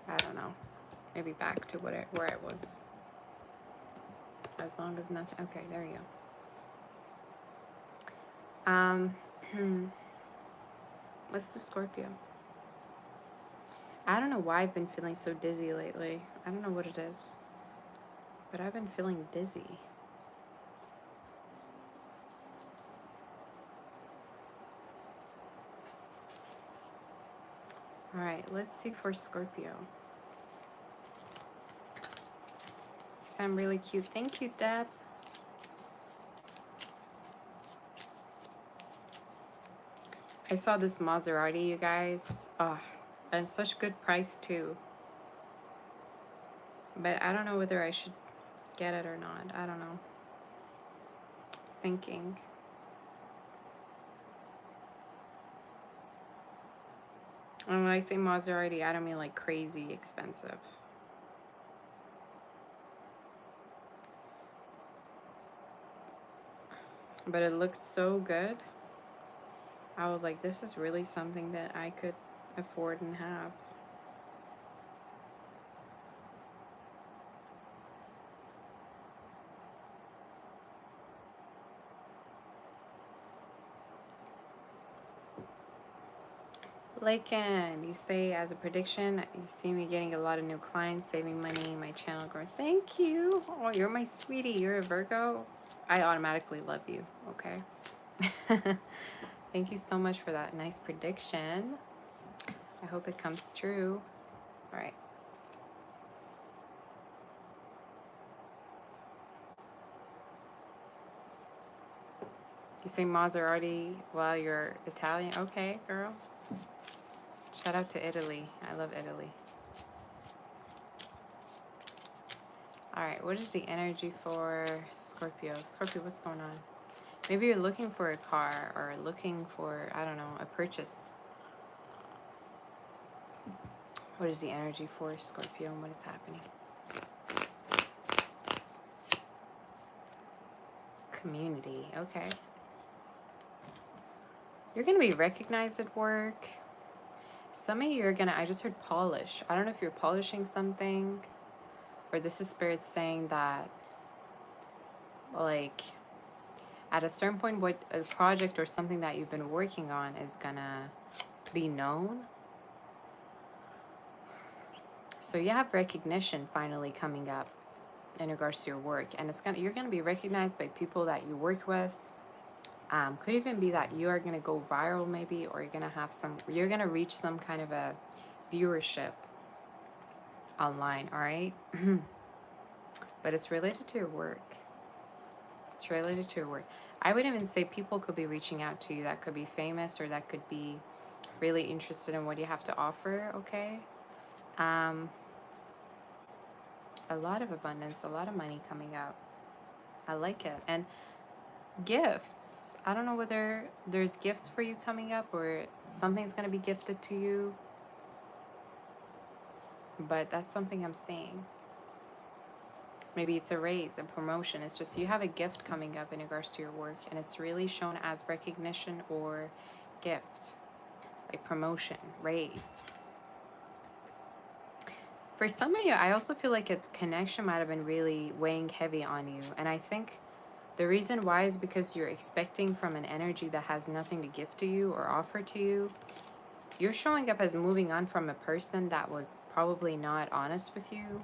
I don't know. Maybe back to where it was. As long as nothing. Okay, there you go. Let's do Scorpio. I don't know why I've been feeling so dizzy lately. I don't know what it is, but I've been feeling dizzy. All right, let's see for Scorpio. You sound really cute. Thank you, Deb. I saw this Maserati, you guys. Oh, and such good price too. But I don't know whether I should get it or not. I don't know. Thinking. And when I say Maserati, I don't mean like crazy expensive. But it looks so good. I was like, this is really something that I could afford and have. Lakin, you say as a prediction, you see me getting a lot of new clients, saving money, my channel growing. Thank you. Oh, you're my sweetie. You're a Virgo. I automatically love you, okay? Thank you so much for that nice prediction. I hope it comes true. All right. You say Maserati while you're Italian? Okay, girl. Shout out to Italy. I love Italy. All right, what is the energy for Scorpio? Scorpio, what's going on? Maybe you're looking for a car or looking for, I don't know, a purchase. What is the energy for Scorpio and what is happening? Community, okay. You're going to be recognized at work. Some of you are going to, I just heard polish. I don't know if you're polishing something or this is spirit saying that, like, at a certain point, what a project or something that you've been working on is going to be known. So you have recognition finally coming up in regards to your work, and you're gonna be recognized by people that you work with. Could even be that you are gonna go viral, maybe, or you're gonna reach some kind of a viewership online. All right, but it's related to your work. It's related to your work. I would even say people could be reaching out to you that could be famous or that could be really interested in what you have to offer. Okay. A lot of abundance, a lot of money coming out. I like it. And gifts. I don't know whether there's gifts for you coming up or something's going to be gifted to you. But that's something I'm seeing. Maybe it's a raise, a promotion. It's just you have a gift coming up in regards to your work. And it's really shown as recognition or gift. Like promotion, raise. For some of you, I also feel like a connection might have been really weighing heavy on you. And I think the reason why is because you're expecting from an energy that has nothing to give to you or offer to you. You're showing up as moving on from a person that was probably not honest with you.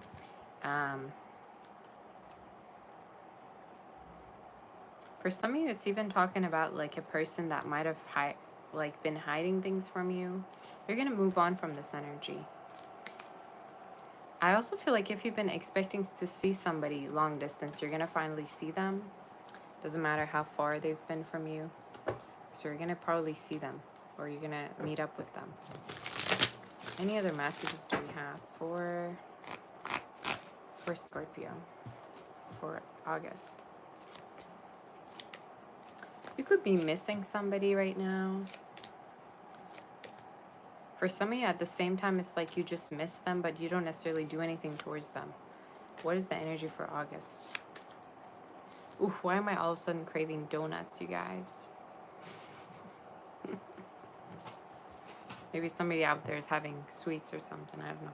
For some of you, it's even talking about like a person that might have been hiding things from you. You're going to move on from this energy. I also feel like if you've been expecting to see somebody long distance, you're going to finally see them. Doesn't matter how far they've been from you. So you're going to probably see them or you're going to meet up with them. Any other messages do we have for Scorpio for August? You could be missing somebody right now. For some of you, at the same time, it's like you just miss them, but you don't necessarily do anything towards them. What is the energy for August? Ooh, why am I all of a sudden craving donuts, you guys? Maybe somebody out there is having sweets or something. I don't know.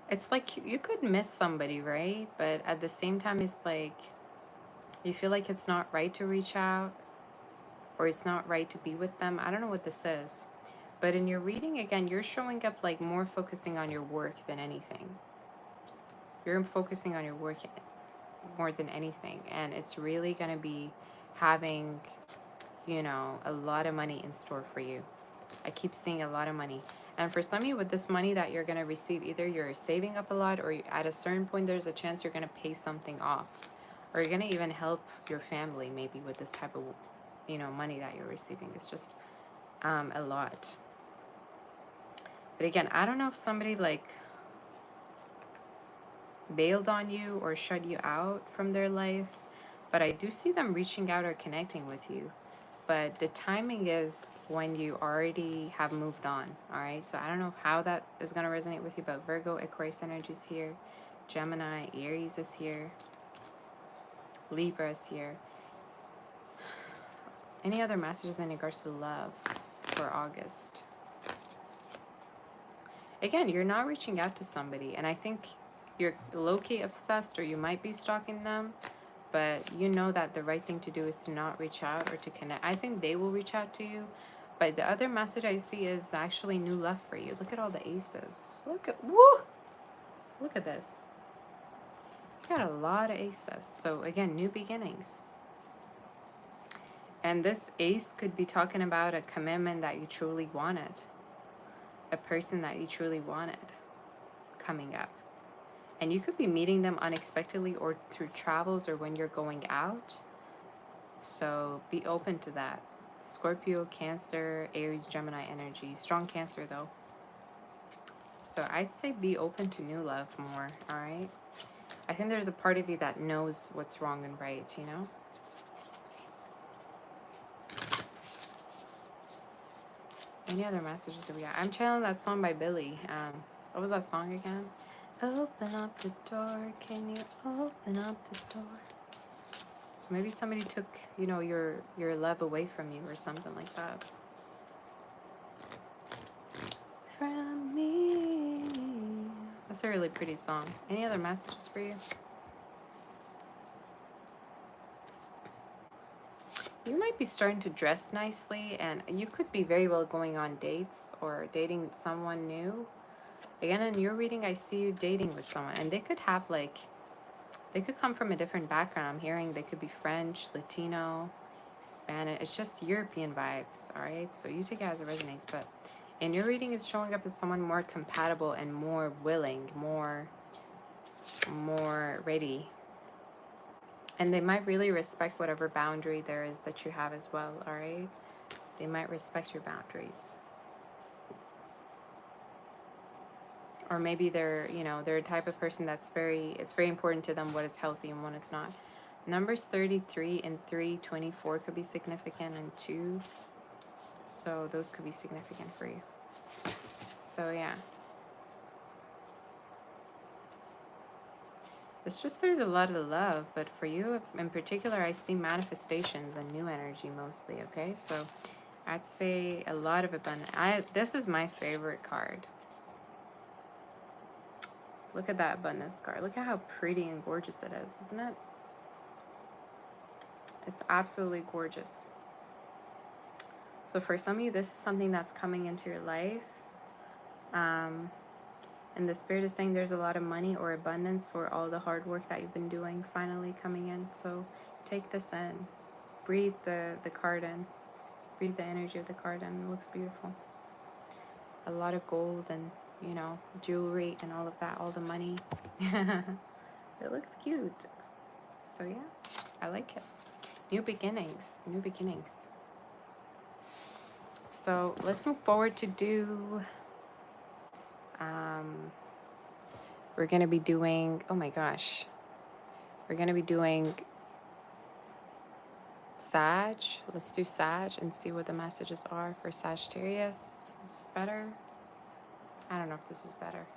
It's like you could miss somebody, right? But at the same time, it's like you feel like it's not right to reach out or it's not right to be with them. I don't know what this is. But in your reading, again, you're showing up like more focusing on your work than anything. You're focusing on your work more than anything. And it's really going to be having, you know, a lot of money in store for you. I keep seeing a lot of money. And for some of you, with this money that you're going to receive, either you're saving up a lot or at a certain point, there's a chance you're going to pay something off. Or you're going to even help your family maybe with this type of, you know, money that you're receiving. It's just a lot. But again, I don't know if somebody like bailed on you or shut you out from their life. But I do see them reaching out or connecting with you. But the timing is when you already have moved on, all right? So I don't know how that is going to resonate with you, but Virgo, Aquarius energy is here. Gemini, Aries is here. Libra is here. Any other messages in regards to love for August? Again, you're not reaching out to somebody, and I think you're low-key obsessed or you might be stalking them. But you know that the right thing to do is to not reach out or to connect. I think they will reach out to you, But the other message I see is actually new love for you. Look at all the aces. Look at, woo! Look at this. You got a lot of aces. So again, new beginnings. And this ace could be talking about a commitment that you truly wanted. A person that you truly wanted coming up. And you could be meeting them unexpectedly or through travels or when you're going out. So be open to that. Scorpio, Cancer, Aries, Gemini energy. Strong Cancer though. So I'd say be open to new love more, alright? I think there's a part of you that knows what's wrong and right, you know? Any other messages do we got? I'm channeling that song by Billy. What was that song again? Open up the door, can you open up the door? So maybe somebody took, you know, your love away from you or something like that. From me. That's a really pretty song. Any other messages for you? You might be starting to dress nicely, and you could be very well going on dates or dating someone new. Again, in your reading, I see you dating with someone, and they could have like, they could come from a different background. I'm hearing they could be French, Latino, Spanish. It's just European vibes, all right? So you take it as it resonates, but in your reading, it's showing up as someone more compatible and more willing, more ready. And they might really respect whatever boundary there is that you have as well, all right? They might respect your boundaries. Or maybe they're, you know, they're a type of person that's it's very important to them what is healthy and what is not. Numbers 33 and 3, 24 could be significant, and 2. So those could be significant for you. So yeah. It's just there's a lot of love, but for you in particular, I see manifestations and new energy mostly, okay? So I'd say a lot of abundance. This is my favorite card. Look at that abundance card. Look at how pretty and gorgeous it is, isn't it? It's absolutely gorgeous. So for some of you, this is something that's coming into your life. And the spirit is saying there's a lot of money or abundance for all the hard work that you've been doing finally coming in. So take this in. Breathe the card in. Breathe the energy of the card in. It looks beautiful. A lot of gold and, you know, jewelry and all of that, all the money. It looks cute. So yeah, I like it. New beginnings, new beginnings. So let's move forward to do, we're going to be doing, oh my gosh, we're going to be doing Sag. Let's do Sag and see what the messages are for Sagittarius. Is this better? I don't know if this is better.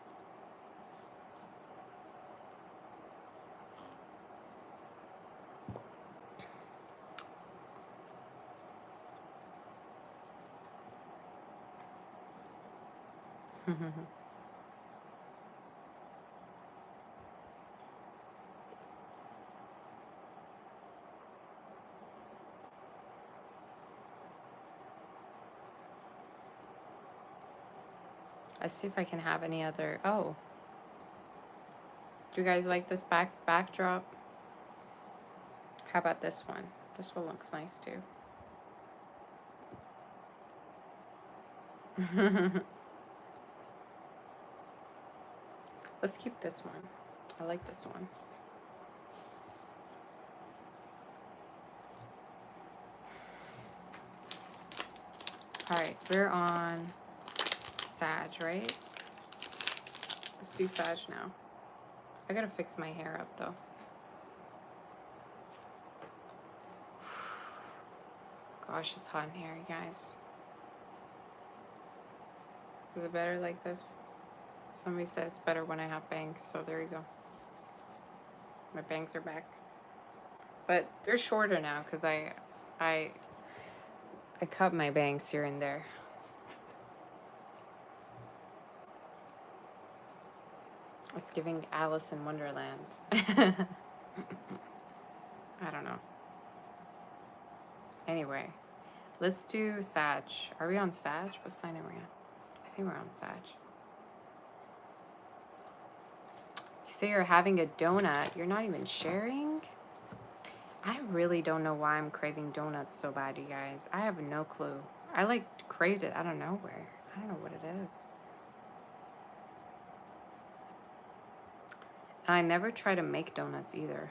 Let's see if I can have any other. Oh, do you guys like this backdrop? How about this one? This one looks nice too. Let's keep this one. I like this one. All right, we're on Sag, right? Let's do Sag now. I gotta fix my hair up though. Gosh, it's hot in here, you guys. Is it better like this? Somebody said it's better when I have bangs, so there you go. My bangs are back. But they're shorter now because I cut my bangs here and there. It's giving Alice in Wonderland. I don't know. Anyway, Let's do Sag. Are we on Sag? What sign are we on? I think we're on Sag. You say you're having a donut. You're not even sharing? I really don't know why I'm craving donuts so bad, you guys. I have no clue. I like craved it out of nowhere. I don't know what it is. And I never try to make donuts either.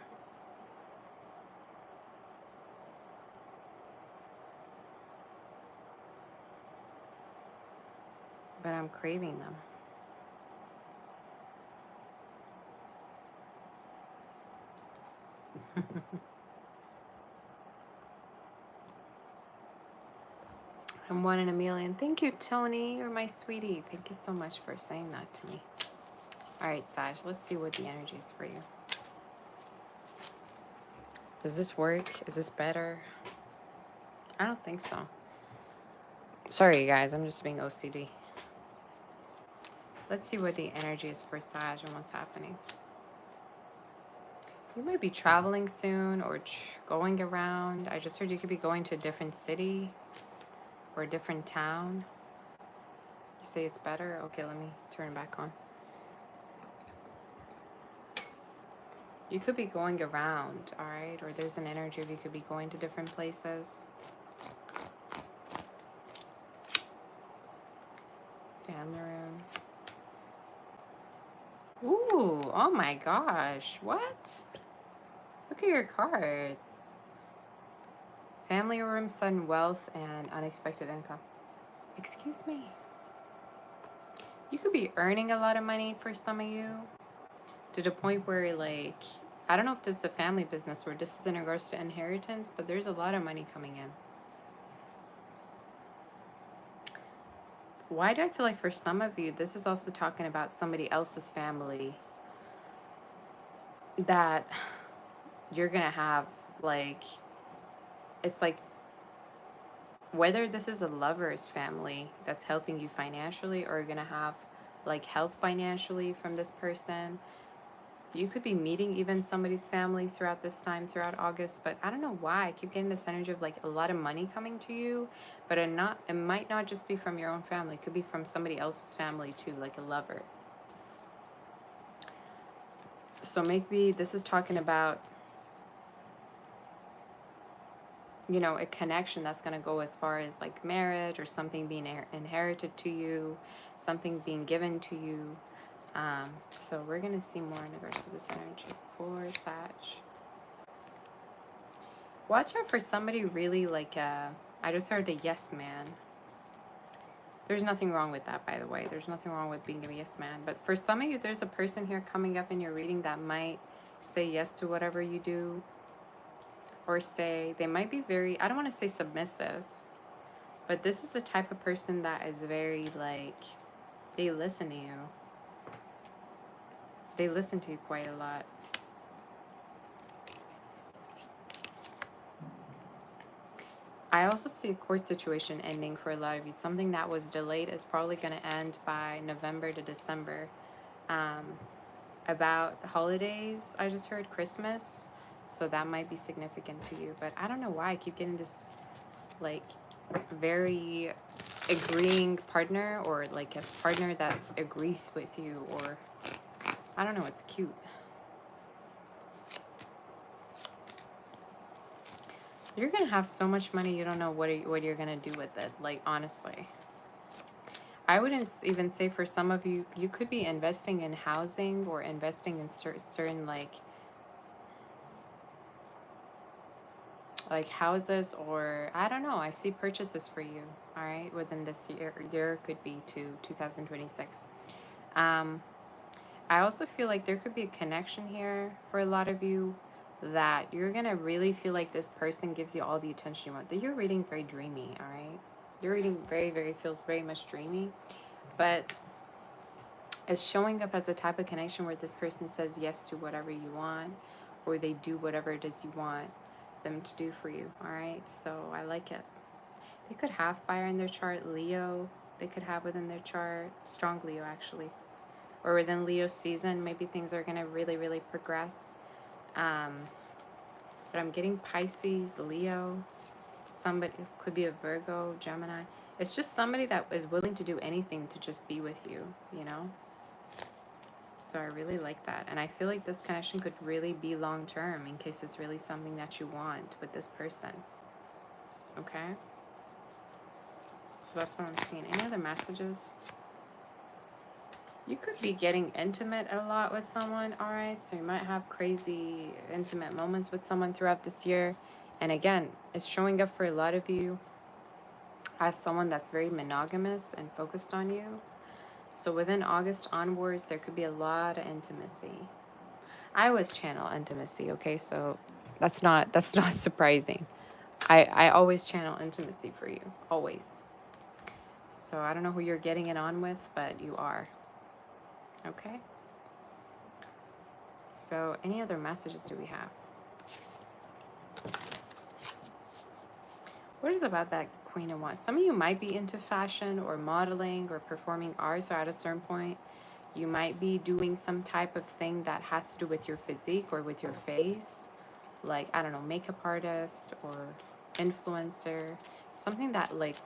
But I'm craving them. I'm one in a million. Thank you, Tony. You're my sweetie. Thank you so much for saying that to me. All right, Saj, let's see what the energy is for you. Does this work? Is this better? I don't think so. Sorry, you guys. I'm just being OCD. Let's see what the energy is for Saj and what's happening. You might be traveling soon or going around. I just heard you could be going to a different city or a different town. You say it's better? Okay, let me turn it back on. You could be going around, all right? Or there's an energy of you could be going to different places. Family room. Ooh, oh my gosh. What? Look at your cards. Family room, sudden wealth, and unexpected income. Excuse me. You could be earning a lot of money for some of you. To the point where, like, I don't know if this is a family business or this is in regards to inheritance, but there's a lot of money coming in. Why do I feel like for some of you, this is also talking about somebody else's family that you're going to have, like, it's like, whether this is a lover's family that's helping you financially or you're going to have, like, help financially from this person. You could be meeting even somebody's family throughout this time, throughout August, but I don't know why. I keep getting this energy of like a lot of money coming to you, but it might not just be from your own family. It could be from somebody else's family too, like a lover. So maybe this is talking about, you know, a connection that's going to go as far as like marriage or something being inherited to you, something being given to you. So we're going to see more in regards to this energy for Sag. Watch out for somebody really like I just heard a yes man. There's nothing wrong with that, by the way. There's nothing wrong with being a yes man. But for some of you, there's a person here coming up in your reading that might say yes to whatever you do. Or say, they might be very, I don't want to say submissive, but this is the type of person that is very like, they listen to you. They listen to you quite a lot. I also see a court situation ending for a lot of you. Something that was delayed is probably going to end by November to December. About holidays, I just heard Christmas. So that might be significant to you. But I don't know why I keep getting this, like, very agreeing partner, or like a partner that agrees with you, or I don't know, it's cute. You're gonna have so much money, you don't know what you're gonna do with it. Like, honestly, I wouldn't even say, for some of you, you could be investing in housing or investing in certain like houses, or I don't know. I see purchases for you. All right, within this year could be to 2026. I also feel like there could be a connection here for a lot of you, that you're gonna really feel like this person gives you all the attention you want. Your reading is very dreamy, all right? Your reading feels very much dreamy, but it's showing up as a type of connection where this person says yes to whatever you want, or they do whatever it is you want them to do for you, all right? So I like it. They could have fire in their chart. Leo, they could have within their chart. Strong Leo, actually. Or within Leo season, maybe things are going to really, really progress. But I'm getting Pisces, Leo, Somebody, could be a Virgo, Gemini. It's just somebody that is willing to do anything to just be with you, you know? So I really like that. And I feel like this connection could really be long term in case it's really something that you want with this person. Okay? So that's what I'm seeing. Any other messages? You could be getting intimate a lot with someone, all right? So you might have crazy intimate moments with someone throughout this year. And again, it's showing up for a lot of you as someone that's very monogamous and focused on you. So within August onwards, there could be a lot of intimacy. I always channel intimacy, okay? So that's not surprising. I always channel intimacy for you, always. So I don't know who you're getting it on with, but you are. Okay? So any other messages do we have? What is about that Queen of Wands? Some of you might be into fashion or modeling or performing arts, or at a certain point, you might be doing some type of thing that has to do with your physique or with your face. Like, I don't know, makeup artist or influencer. Something that like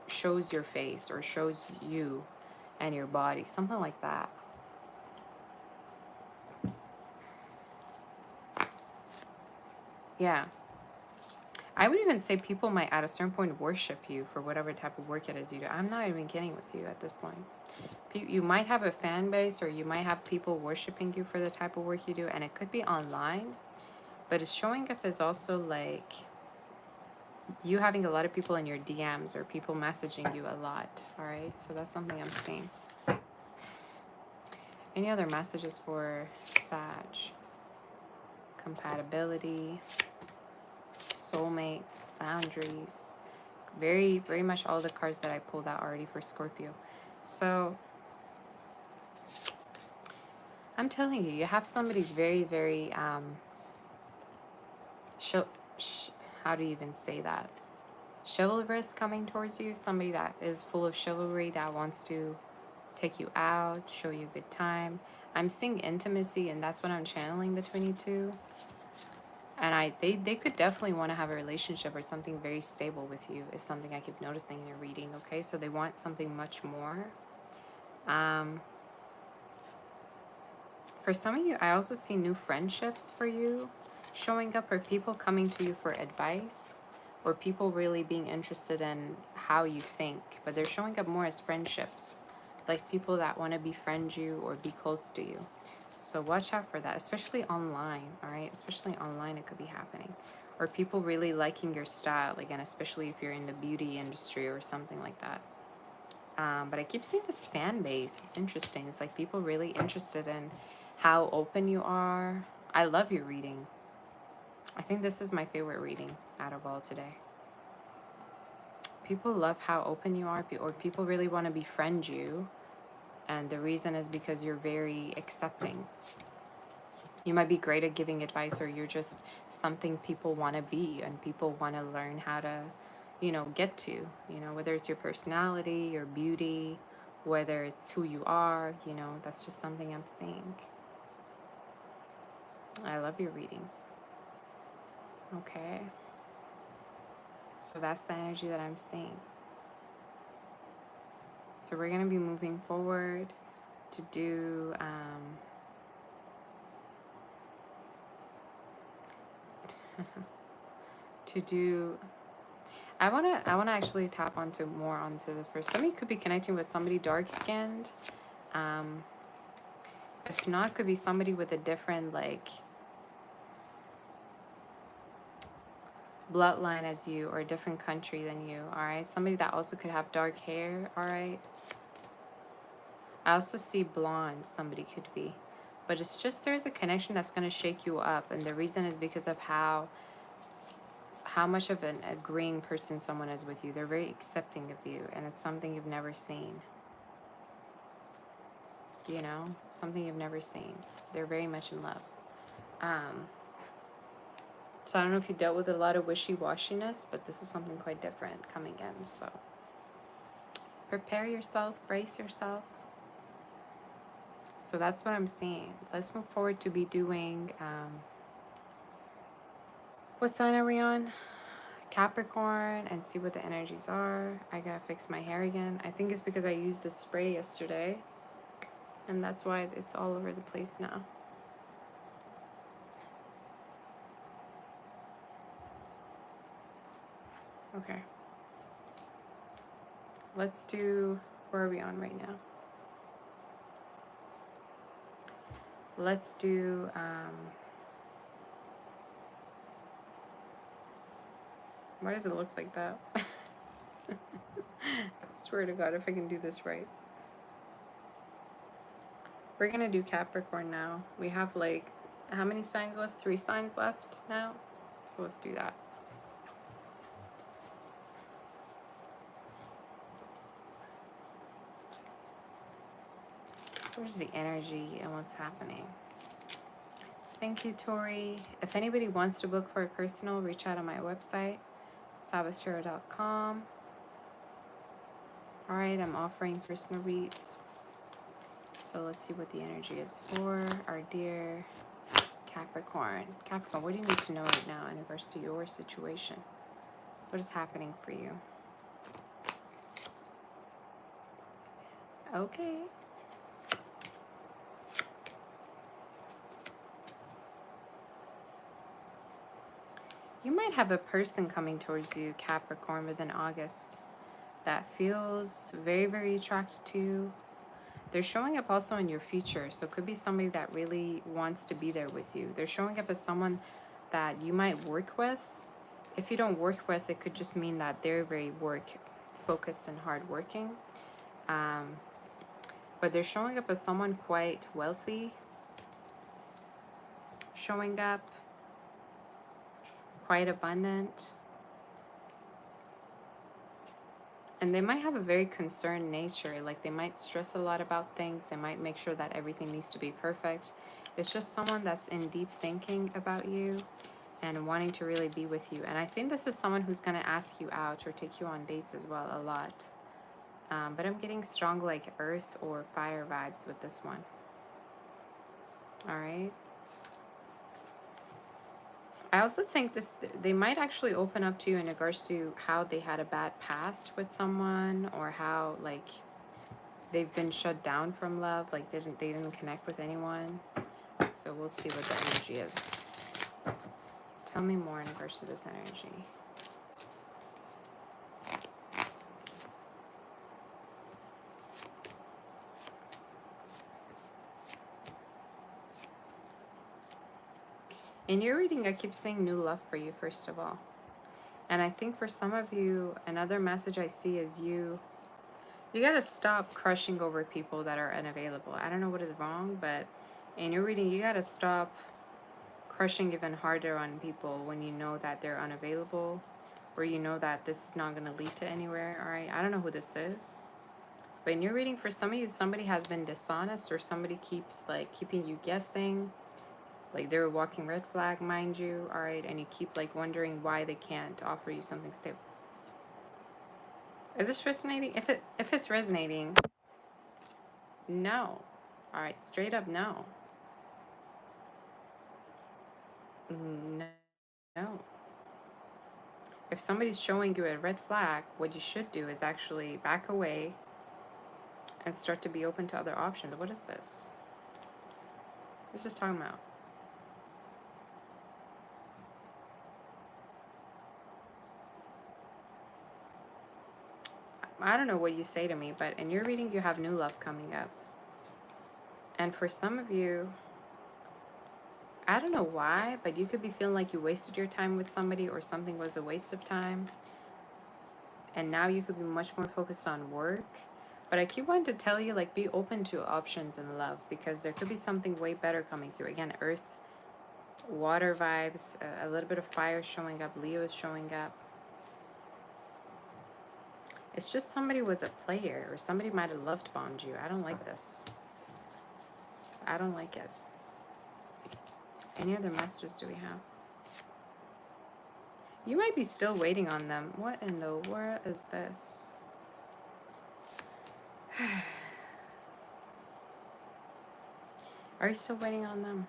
shows your face or shows you and your body. Something like that. Yeah. I would even say people might at a certain point worship you for whatever type of work it is you do. I'm not even kidding with you at this point. You might have a fan base, or you might have people worshiping you for the type of work you do, and it could be online, but it's showing up as also like you having a lot of people in your DMs or people messaging you a lot. All right, so that's something I'm seeing. Any other messages for Sag? Compatibility, soulmates, boundaries. Very, very much all the cards that I pulled out already for Scorpio. So I'm telling you, you have somebody very, very, how do you even say that? Chivalrous coming towards you. Somebody that is full of chivalry, that wants to take you out, show you a good time. I'm seeing intimacy, and that's what I'm channeling between you two. And they could definitely want to have a relationship or something very stable with you, is something I keep noticing in your reading, okay? So they want something much more. For some of you, I also see new friendships for you showing up, or people coming to you for advice, or people really being interested in how you think, but they're showing up more as friendships, like people that want to befriend you or be close to you. So watch out for that, especially online, all right? Especially online, it could be happening. Or people really liking your style, again, especially if you're in the beauty industry or something like that. But I keep seeing this fan base. It's interesting. It's like people really interested in how open you are. I love your reading. I think this is my favorite reading out of all today. People love how open you are, or people really want to befriend you. And the reason is because you're very accepting. You might be great at giving advice, or you're just something people want to be and people want to learn how to, you know, get to, you know, whether it's your personality, your beauty, whether it's who you are, you know, that's just something I'm seeing. I love your reading. Okay. So that's the energy that I'm seeing. So we're going to be moving forward to do I wanna actually tap onto this person. Somebody could be connecting with somebody dark skinned. If not, could be somebody with a different like bloodline as you, or a different country than you. All right, somebody that also could have dark hair. All right. I also see blonde. Somebody could be, but it's just there's a connection that's gonna shake you up, and the reason is because of how much of an agreeing person someone is with you. They're very accepting of you, and it's something you've never seen. You know, something you've never seen. They're very much in love. So I don't know if you dealt with a lot of wishy-washiness, but this is something quite different coming in. So prepare yourself, brace yourself. So that's what I'm seeing. Let's move forward to be doing, what sign are we on? Capricorn and see what the energies are. I gotta fix my hair again. I think it's because I used the spray yesterday, and that's why it's all over the place now. Okay. Let's do, where are we on right now? Let's do, why does it look like that? I swear to God, if I can do this right. We're gonna do Capricorn now. We have like, how many signs left? 3 signs left now. So let's do that. Where's the energy and what's happening? Thank you, Tori. If anybody wants to book for a personal, reach out on my website, sabastero.com. All right, I'm offering personal reads. So let's see what the energy is for our dear Capricorn. Capricorn, what do you need to know right now in regards to your situation? What is happening for you? Okay. You might have a person coming towards you, Capricorn, within August that feels very, very attracted to you. They're showing up also in your future. So it could be somebody that really wants to be there with you. They're showing up as someone that you might work with. If you don't work with, it could just mean that they're very work focused and hardworking. But they're showing up as someone quite wealthy. Showing up quite abundant. And they might have a very concerned nature. Like they might stress a lot about things. They might make sure that everything needs to be perfect. It's just someone that's in deep thinking about you and wanting to really be with you. And I think this is someone who's going to ask you out or take you on dates as well a lot. But I'm getting strong like earth or fire vibes with this one. All right. I also think they might actually open up to you in regards to how they had a bad past with someone, or how like they've been shut down from love, like they didn't connect with anyone. So we'll see what the energy is. Tell me more in regards to this energy. In your reading, I keep saying new love for you, first of all. And I think for some of you, another message I see is you gotta stop crushing over people that are unavailable. I don't know what is wrong, but in your reading, you gotta stop crushing even harder on people when you know that they're unavailable, or you know that this is not gonna lead to anywhere, all right? I don't know who this is. But in your reading, for some of you, somebody has been dishonest, or somebody keeps like keeping you guessing. Like they're a walking red flag, mind you, all right? And you keep like wondering why they can't offer you something stable. Is this resonating? If it's resonating, no. All right, straight up no. No. No. If somebody's showing you a red flag, what you should do is actually back away and start to be open to other options. What is this? What's this talking about? I don't know what you say to me, but in your reading, you have new love coming up. And for some of you, I don't know why, but you could be feeling like you wasted your time with somebody, or something was a waste of time. And now you could be much more focused on work. But I keep wanting to tell you, like, be open to options in love, because there could be something way better coming through. Again, earth, water vibes, a little bit of fire showing up. Leo is showing up. It's just somebody was a player, or somebody might have love bombed you. I don't like this. I don't like it. Any other messages do we have? You might be still waiting on them. What in the world is this? Are you still waiting on them?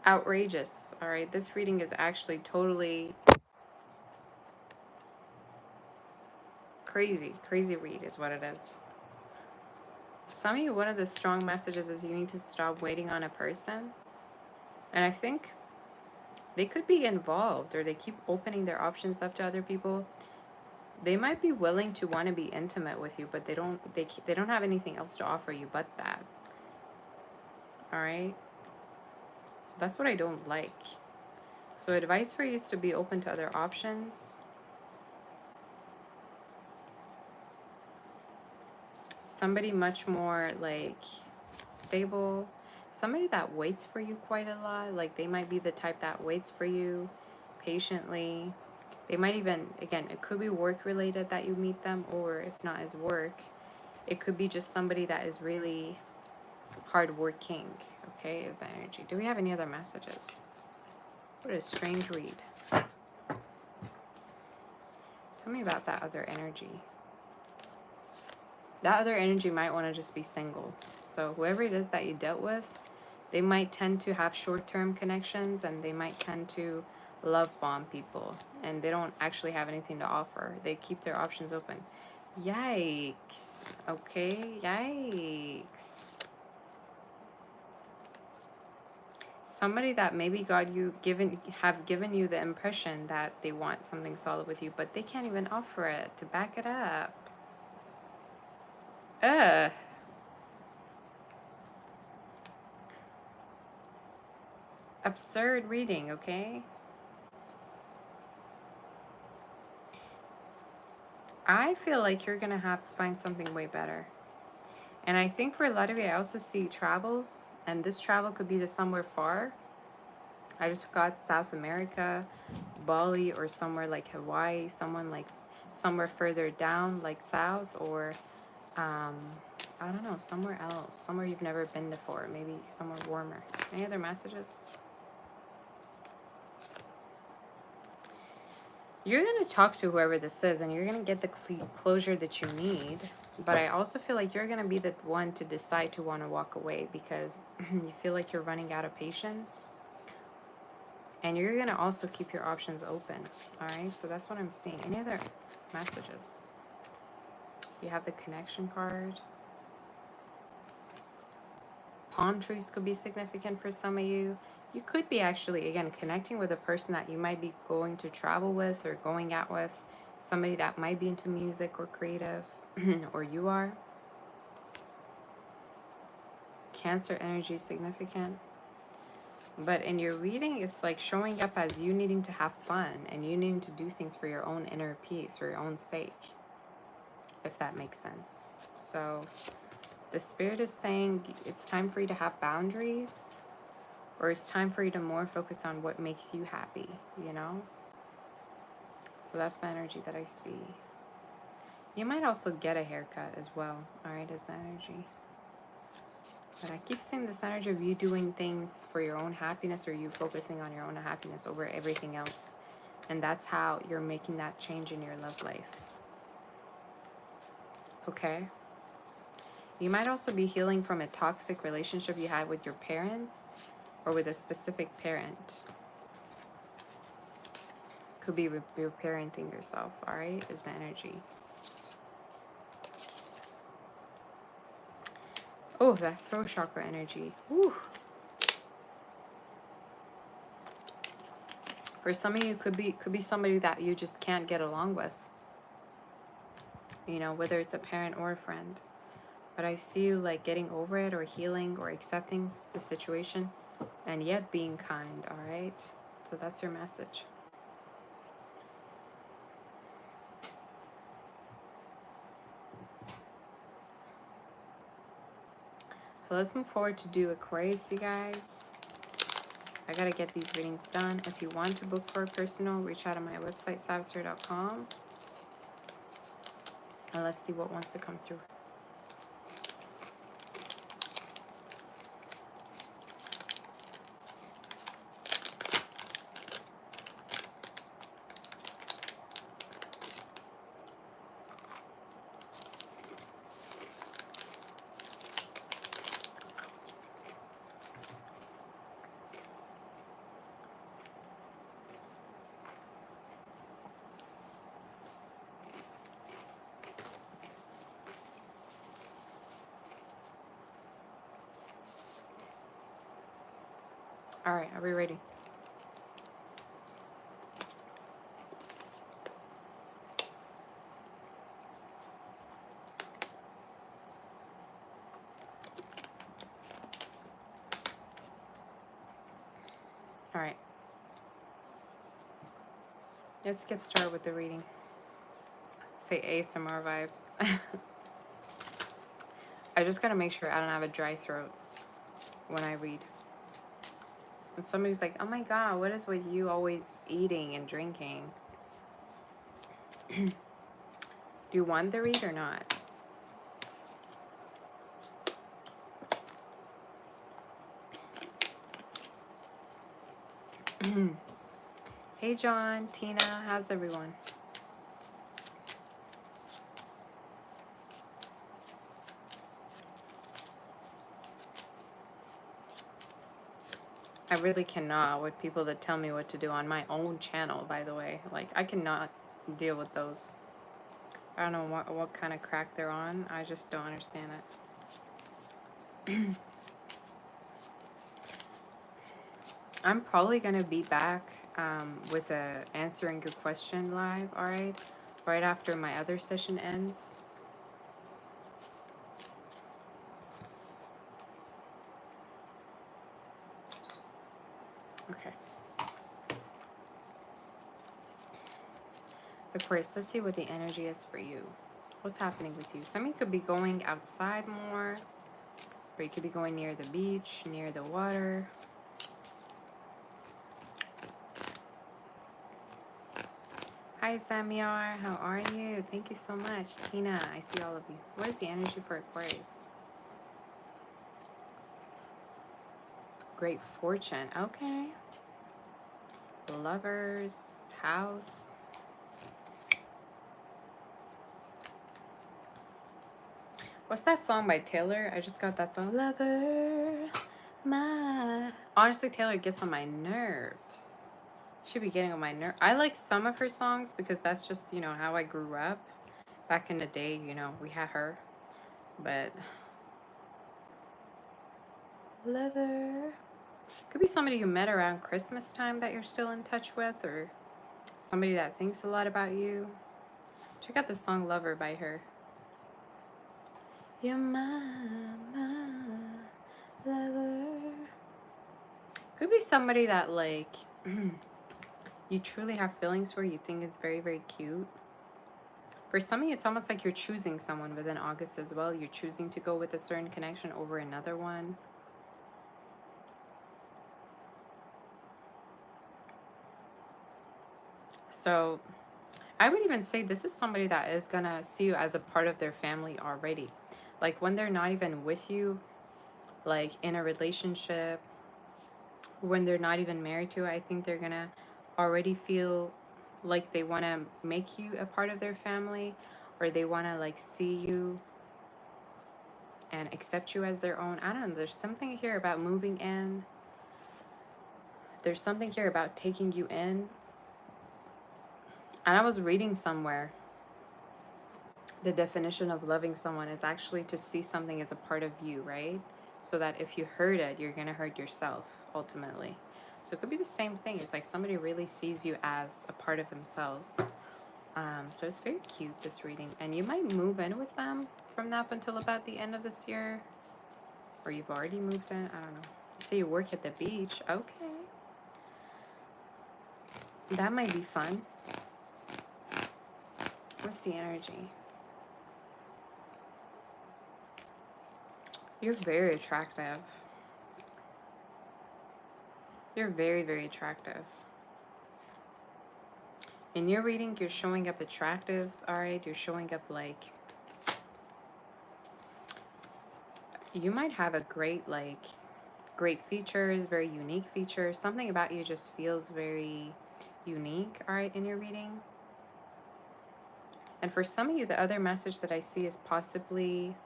outrageous. All right, this reading is actually totally crazy. Crazy read is what it is. Some of you, one of the strong messages is you need to stop waiting on a person. And I think they could be involved, or they keep opening their options up to other people. They might be willing to want to be intimate with you, but they don't have anything else to offer you but that. All right? So that's what I don't like. So advice for you is to be open to other options. Somebody much more like stable. Somebody that waits for you quite a lot. Like they might be the type that waits for you patiently. They might even, again, it could be work related that you meet them, or if not as work, it could be just somebody that is really hardworking. Okay, is the energy. Do we have any other messages? What a strange read. Tell me about that other energy. That other energy might want to just be single. So whoever it is that you dealt with, they might tend to have short-term connections, and they might tend to love bomb people, and they don't actually have anything to offer. They keep their options open. Yikes. Okay, yikes. Somebody that maybe have given you the impression that they want something solid with you, but they can't even offer it to back it up. Ugh. Absurd reading, okay? I feel like you're gonna have to find something way better. And I think for a lot of you, I also see travels, and this travel could be to somewhere far. I just got South America, Bali, or somewhere like Hawaii, somewhere further down, like south, or I don't know, somewhere else, somewhere you've never been before, maybe somewhere warmer. Any other messages? You're going to talk to whoever this is, and you're going to get the closure that you need. But I also feel like you're going to be the one to decide to want to walk away, because you feel like you're running out of patience. And you're going to also keep your options open. All right, so that's what I'm seeing. Any other messages? You have the connection card. Palm trees could be significant for some of you. You could be actually, again, connecting with a person that you might be going to travel with or going out with. Somebody that might be into music or creative, or you are. Cancer energy is significant. But in your reading, it's like showing up as you needing to have fun and you needing to do things for your own inner peace, for your own sake, if that makes sense. So the spirit is saying it's time for you to have boundaries, or it's time for you to more focus on what makes you happy, you know? So that's the energy that I see. You might also get a haircut as well, all right, is the energy. But I keep seeing this energy of you doing things for your own happiness, or you focusing on your own happiness over everything else. And that's how you're making that change in your love life. Okay? You might also be healing from a toxic relationship you had with your parents, or with a specific parent. Could be you're parenting yourself, all right, is the energy. Oh, that throat chakra energy. Whew. For some of you, could be somebody that you just can't get along with. You know, whether it's a parent or a friend. But I see you like getting over it, or healing, or accepting the situation, and yet being kind, all right? So that's your message. So let's move forward to do Aquarius, you guys. I gotta get these readings done. If you want to book for a personal, reach out on my website, savasir.com. And let's see what wants to come through. All right, are we ready? All right. Let's get started with the reading. Say ASMR vibes. I just gotta make sure I don't have a dry throat when I read. And somebody's like, oh my god, what is with you always eating and drinking? Do you want the read or not? Hey John, Tina, how's everyone? I really cannot with people that tell me what to do on my own channel, by the way. Like, I cannot deal with those. I don't know what kind of crack they're on. I just don't understand it. I'm probably going to be back with a answering your question live, alright? Right after my other session ends. Okay. Aquarius, let's see what the energy is for you. What's happening with you? Some of you could be going outside more, or you could be going near the beach, near the water. Hi, Samiar. How are you? Thank you so much. Tina, I see all of you. What is the energy for Aquarius? Great fortune. Okay. Lovers, house. What's that song by Taylor? I just got that song. Lover, my... Honestly, Taylor gets on my nerves. Should be getting on my nerve. I like some of her songs because that's just, you know, how I grew up. Back in the day, you know, we had her. But... Lover. Could be somebody you met around Christmas time that you're still in touch with, or somebody that thinks a lot about you. Check out the song Lover by her. You're my lover. Could be somebody that, like, you truly have feelings for, you think is very, very cute. For some of you, it's almost like you're choosing someone within August as well. You're choosing to go with a certain connection over another one. So I would even say this is somebody that is going to see you as a part of their family already. Like when they're not even with you, like in a relationship, when they're not even married to you, I think they're going to already feel like they want to make you a part of their family, or they want to like see you and accept you as their own. I don't know. There's something here about moving in. There's something here about taking you in. And I was reading somewhere, the definition of loving someone is actually to see something as a part of you, right? So that if you hurt it, you're going to hurt yourself ultimately. So it could be the same thing. It's like somebody really sees you as a part of themselves. So it's very cute, this reading. And you might move in with them from now up until about the end of this year. Or you've already moved in. I don't know. You say you work at the beach. Okay. That might be fun. What's the energy? You're very attractive. You're very, very attractive. In your reading, you're showing up attractive, alright? You're showing up like... You might have a great, like... Great features, very unique features. Something about you just feels very unique, alright, in your reading. And for some of you, the other message that I see is possibly...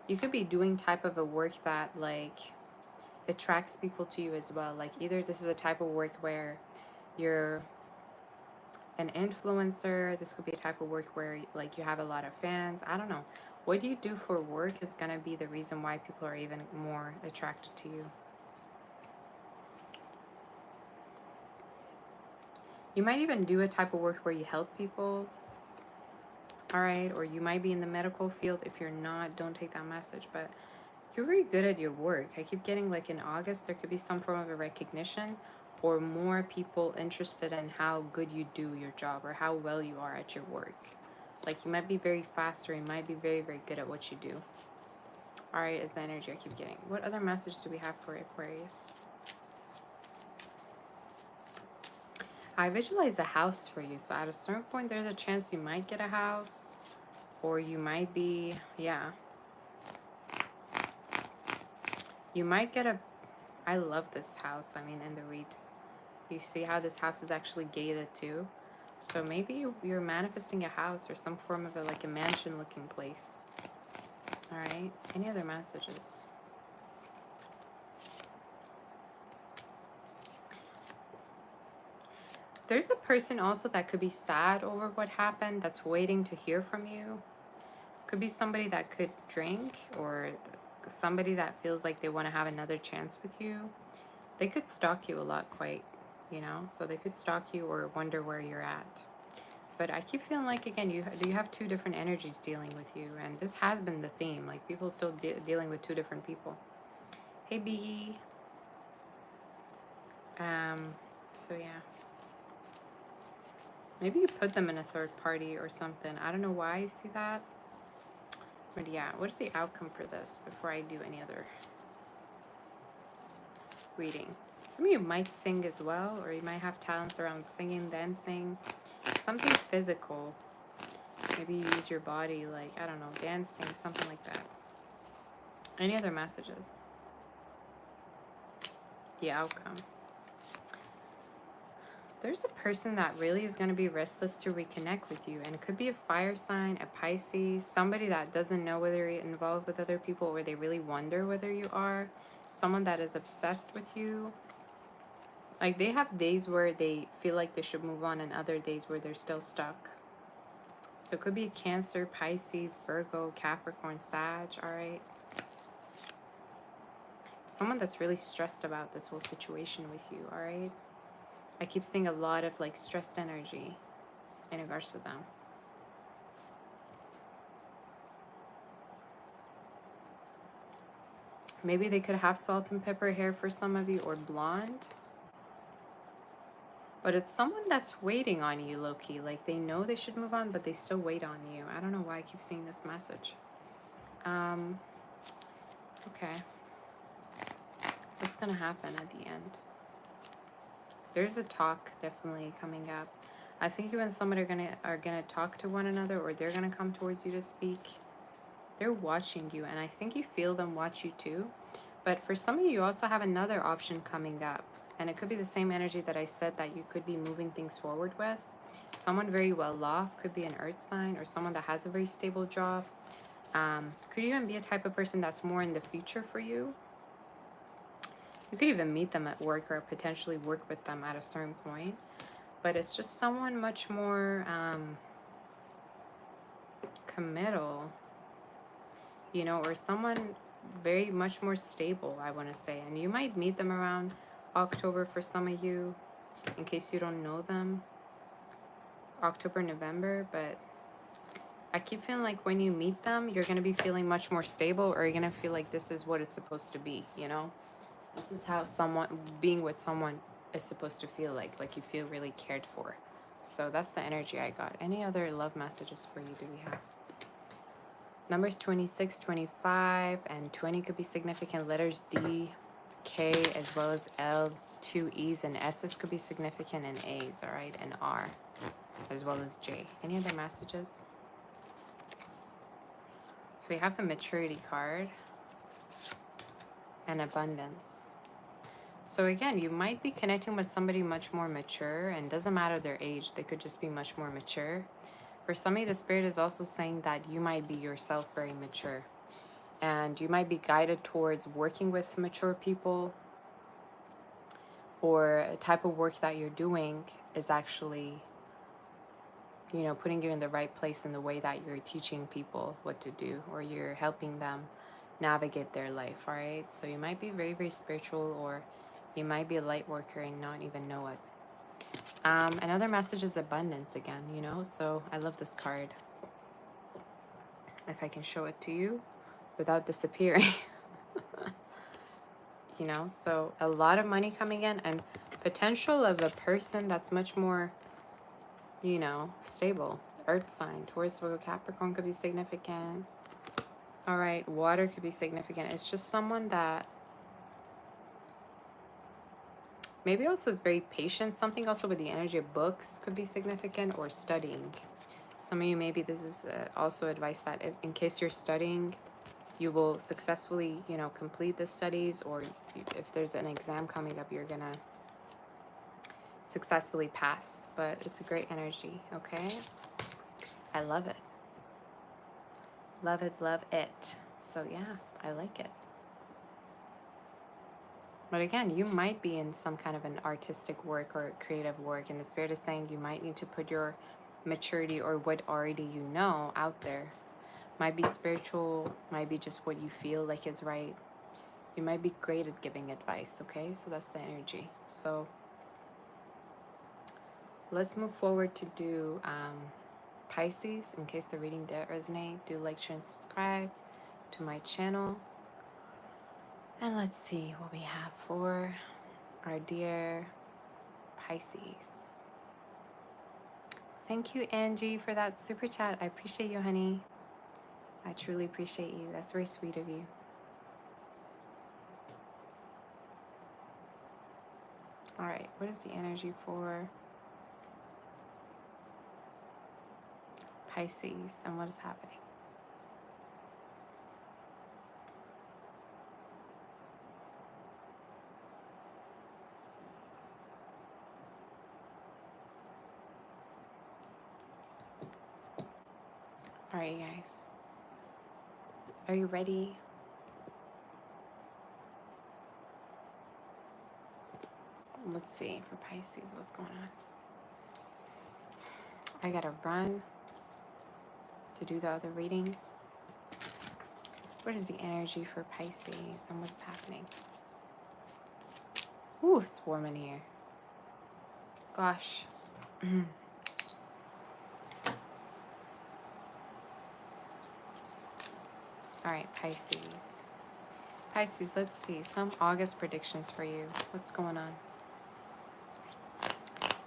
You could be doing type of a work that, like... attracts people to you as well. Like either this is a type of work where you're an influencer. This could be a type of work where like you have a lot of fans. I don't know. What you do for work is going to be the reason why people are even more attracted to you. You might even do a type of work where you help people. All right, or you might be in the medical field. If you're not, don't take that message. But you're very good at your work. I keep getting like in August, there could be some form of a recognition or more people interested in how good you do your job or how well you are at your work. Like you might be very fast or you might be very, very good at what you do. All right, is the energy I keep getting. What other message do we have for Aquarius? I visualize the house for you. So at a certain point, there's a chance you might get a house or you might be, yeah. You might get a, I love this house. I mean, in the read, you see how this house is actually gated too. So maybe you're manifesting a house or some form of like a mansion looking place. All right. Any other messages? There's a person also that could be sad over what happened that's waiting to hear from you. Could be somebody that could drink or somebody that feels like they want to have another chance with you. They could stalk you a lot, quite, you know, so they could stalk you or wonder where you're at. But I keep feeling like, again, you have two different energies dealing with you. And this has been the theme. Like, people still dealing with two different people. Hey, Biggie. So, yeah. Maybe you put them in a third party or something. I don't know why you see that. But, yeah. What is the outcome for this before I do any other reading? Some of you might sing as well. Or you might have talents around singing, dancing. Something physical. Maybe you use your body, like, I don't know, dancing, something like that. Any other messages? The outcome. There's a person that really is going to be restless to reconnect with you. And it could be a fire sign, a Pisces, somebody that doesn't know whether you're involved with other people or they really wonder whether you are. Someone that is obsessed with you. Like, they have days where they feel like they should move on and other days where they're still stuck. So it could be Cancer, Pisces, Virgo, Capricorn, Sag, all right? Someone that's really stressed about this whole situation with you, all right? I keep seeing a lot of like stressed energy in regards to them. Maybe they could have salt and pepper hair for some of you or blonde. But it's someone that's waiting on you, low-key. Like, they know they should move on, but they still wait on you. I don't know why I keep seeing this message. Okay. What's going to happen at the end? There's a talk definitely coming up. I think you and somebody are gonna talk to one another, or they're gonna come towards you to speak. They're watching you, and I think you feel them watch you too. But for some of you, you also have another option coming up. And it could be the same energy that I said that you could be moving things forward with. Someone very well off, could be an earth sign, or someone that has a very stable job. Could even be a type of person that's more in the future for you. You could even meet them at work or potentially work with them at a certain point. But it's just someone much more committal, you know, or someone very much more stable, I want to say. And you might meet them around October for some of you, in case you don't know them. October, November, but I keep feeling like when you meet them, you're going to be feeling much more stable, or you're going to feel like this is what it's supposed to be, you know? This is how being with someone is supposed to feel like you feel really cared for. So that's the energy I got. Any other love messages for you do we have? Numbers 26, 25, and 20 could be significant. Letters D, K, as well as L, 2 E's and S's could be significant, and A's, all right, and R, as well as J. Any other messages? So you have the maturity card and abundance. So again, you might be connecting with somebody much more mature, and doesn't matter their age, they could just be much more mature. For some of you, the spirit is also saying that you might be yourself very mature, and you might be guided towards working with mature people, or a type of work that you're doing is actually, you know, putting you in the right place in the way that you're teaching people what to do, or you're helping them navigate their life, all right? So you might be very, very spiritual, or you might be a light worker and not even know it. Another message is abundance again, you know? So I love this card. If I can show it to you without disappearing. You know, so a lot of money coming in and potential of a person that's much more, you know, stable. Earth sign, Taurus, Virgo, Capricorn could be significant. All right, water could be significant. It's just someone that maybe also is very patient. Something also with the energy of books could be significant, or studying. Some of you, maybe this is also advice that in case you're studying, you will successfully, you know, complete the studies, or if there's an exam coming up, you're gonna successfully pass. But it's a great energy, okay? I love it. Love it, love it. So yeah, I like it. But again, you might be in some kind of an artistic work or creative work, and the spirit is saying you might need to put your maturity or what already you know out there. Might be spiritual, might be just what you feel like is right. You might be great at giving advice, okay? So that's the energy. So let's move forward to do Pisces. In case the reading did resonate, do like, share, and subscribe to my channel. And let's see what we have for our dear Pisces. Thank you, Angie, for that super chat. I appreciate you, honey. I truly appreciate you. That's very sweet of you. All right, what is the energy for Pisces and what is happening? All right, you guys. Are you ready? Let's see for Pisces, what's going on? I gotta run to do the other readings. What is the energy for Pisces and what's happening? Ooh, it's warm in here. Gosh. All right, Pisces. Pisces, let's see. Some August predictions for you. What's going on?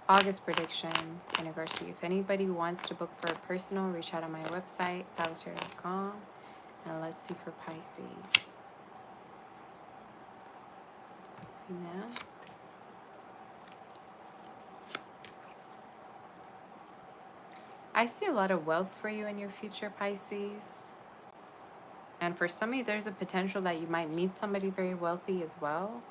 August predictions in regards to you. If anybody wants to book for a personal, reach out on my website, salvatore.com. And let's see for Pisces. See now. I see a lot of wealth for you in your future, Pisces. And for some of you, there's a potential that you might meet somebody very wealthy as well.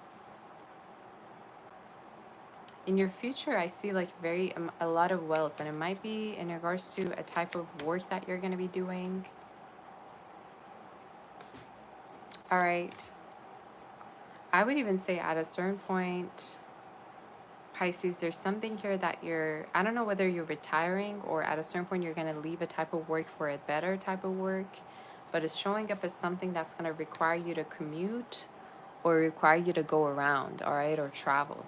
In your future, I see like a lot of wealth, and it might be in regards to a type of work that you're going to be doing. All right. I would even say at a certain point, Pisces, there's something here that I don't know whether you're retiring or at a certain point you're going to leave a type of work for a better type of work, but it's showing up as something that's going to require you to commute or require you to go around, all right, or travel.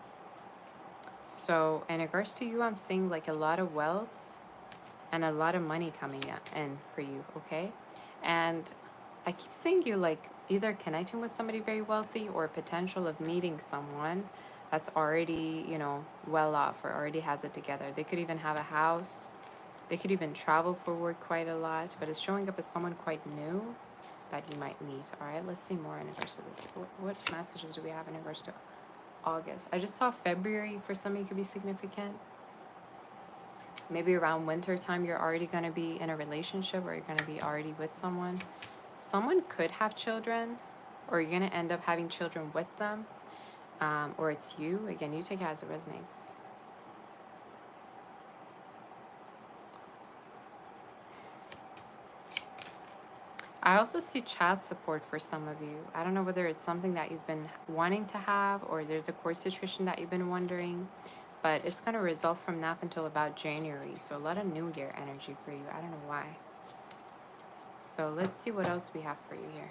So in regards to you, I'm seeing like a lot of wealth and a lot of money coming in for you, okay? And I keep seeing you like either connecting with somebody very wealthy or potential of meeting someone that's already, you know, well off or already has it together. They could even have a house. They could even travel for work quite a lot, but it's showing up as someone quite new that you might meet. All right, let's see more in regards to this. What messages do we have in regards to August? I just saw February for some of you could be significant. Maybe around winter time, you're already going to be in a relationship or you're going to be already with someone. Someone could have children or you're going to end up having children with them. Or it's you. Again, you take it as it resonates. I also see child support for some of you. I don't know whether it's something that you've been wanting to have or there's a court situation that you've been wondering, but it's going to resolve from now until about January. So a lot of New Year energy for you. I don't know why. So let's see what else we have for you here.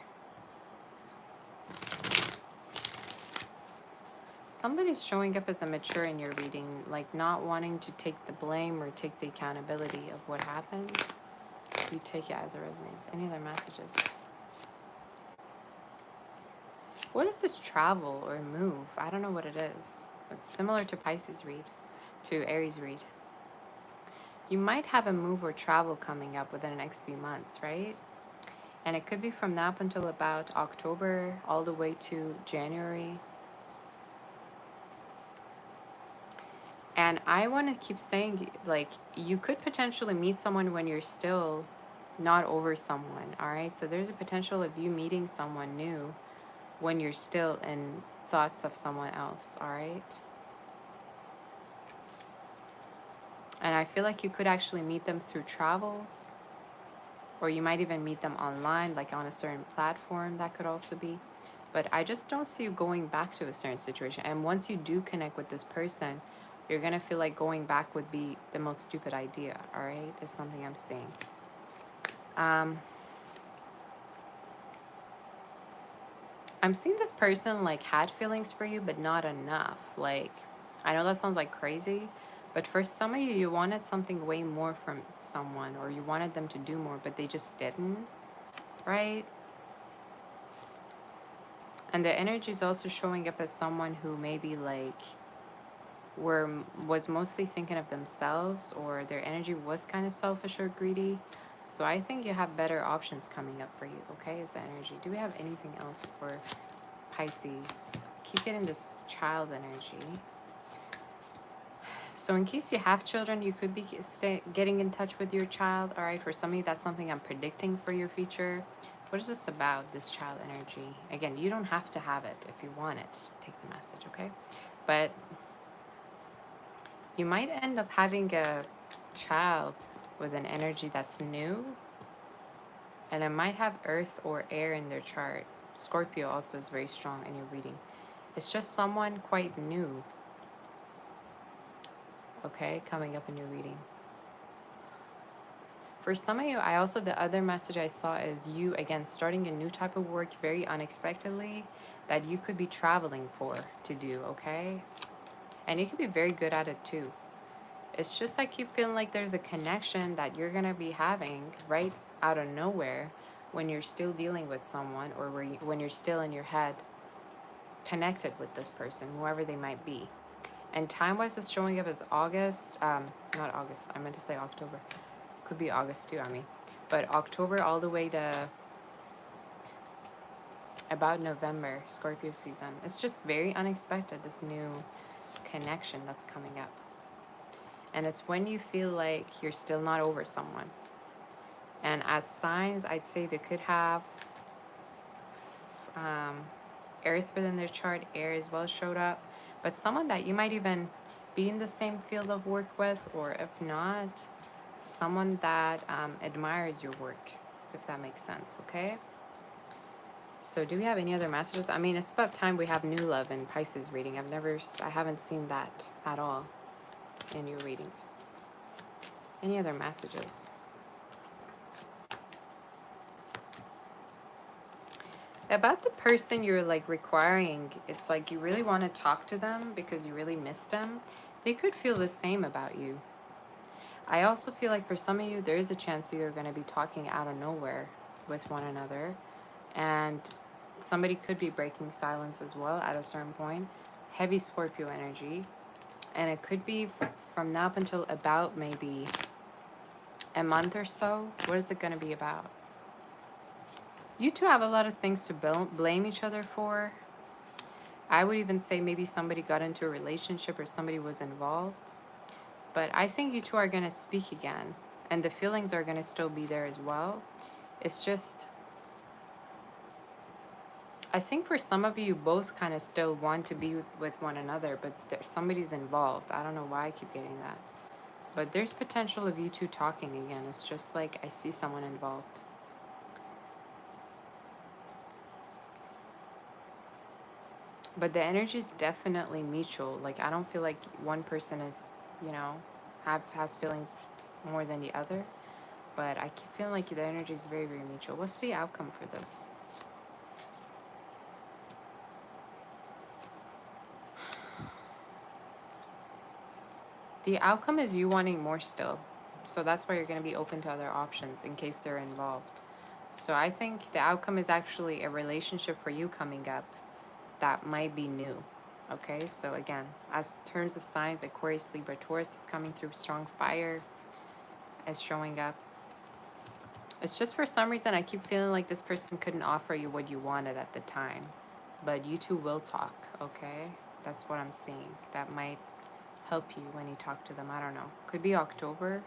Somebody's showing up as immature in your reading, like not wanting to take the blame or take the accountability of what happened. You take it as it resonates. Any other messages? What is this travel or move? I don't know what it is. It's similar to Pisces read, to Aries read. You might have a move or travel coming up within the next few months, right? And it could be from now up until about October, all the way to January. And I want to keep saying, like, you could potentially meet someone when you're still not over someone, all right? So there's a potential of you meeting someone new when you're still in thoughts of someone else, all right? And I feel like you could actually meet them through travels, or you might even meet them online, like on a certain platform. That could also be. But I just don't see you going back to a certain situation. And once you do connect with this person, you're going to feel like going back would be the most stupid idea, all right? Is something I'm seeing. I'm seeing this person like had feelings for you, but not enough. Like, I know that sounds like crazy, but for some of you, you wanted something way more from someone, or you wanted them to do more, but they just didn't, right? And the energy is also showing up as someone who maybe like was mostly thinking of themselves, or their energy was kind of selfish or greedy. So I think you have better options coming up for you, okay, is the energy. Do we have anything else for Pisces? Keep getting this child energy. So in case you have children, you could be getting in touch with your child, all right? For some of you, that's something I'm predicting for your future. What is this about, this child energy? Again, you don't have to have it. If you want it, take the message, okay? But you might end up having a child with an energy that's new, and it might have earth or air in their chart. Scorpio also is very strong in your reading. It's just someone quite new, okay, coming up in your reading. For some of you, the other message I saw is you, again, starting a new type of work very unexpectedly that you could be traveling to do, okay? And you could be very good at it too. It's just I keep feeling like there's a connection that you're going to be having right out of nowhere when you're still dealing with someone, or when you're still in your head connected with this person, whoever they might be. And time-wise, it's showing up as August. Not August. I meant to say October. Could be August too, I mean. But October all the way to about November, Scorpio season. It's just very unexpected, this new connection that's coming up. And it's when you feel like you're still not over someone. And as signs, I'd say they could have earth within their chart, air as well showed up. But someone that you might even be in the same field of work with, or if not, someone that admires your work, if that makes sense, okay? So do we have any other messages? I mean, it's about time we have new love in Pisces reading. I haven't seen that at all in your readings. Any other messages? About the person you're like requiring, it's like you really want to talk to them because you really miss them. They could feel the same about you. I also feel like for some of you, there is a chance that you're going to be talking out of nowhere with one another. And somebody could be breaking silence as well at a certain point. Heavy Scorpio energy. And it could be from now up until about maybe a month or so. What is it going to be about? You two have a lot of things to blame each other for. I would even say maybe somebody got into a relationship or somebody was involved. But I think you two are going to speak again. And the feelings are going to still be there as well. It's just, I think for some of you, you both kind of still want to be with one another, but somebody's involved. I don't know why I keep getting that. But there's potential of you two talking again. It's just like I see someone involved. But the energy is definitely mutual. Like, I don't feel like one person is, has feelings more than the other. But I keep feeling like the energy is very, very mutual. What's the outcome for this? The outcome is you wanting more still. So that's why you're going to be open to other options in case they're involved. So I think the outcome is actually a relationship for you coming up that might be new. Okay, so again, as terms of signs, Aquarius, Libra, Taurus is coming through strong fire, is showing up. It's just for some reason I keep feeling like this person couldn't offer you what you wanted at the time. But you two will talk, okay? That's what I'm seeing. That might help you when you talk to them. I don't know. Could be October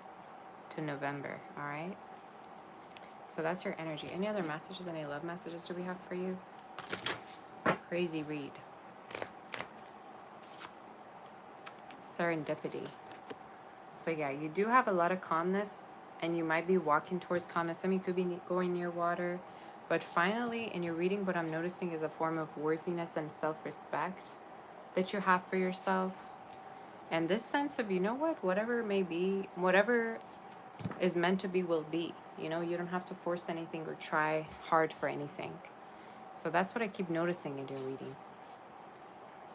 to November, all right? So that's your energy. Any other messages, any love messages do we have for you? Crazy read. Serendipity. So yeah, you do have a lot of calmness and you might be walking towards calmness. Some of you could be going near water. But finally, in your reading, what I'm noticing is a form of worthiness and self-respect that you have for yourself. And this sense of, you know what, whatever it may be, whatever is meant to be will be. You know, you don't have to force anything or try hard for anything. So that's what I keep noticing in your reading.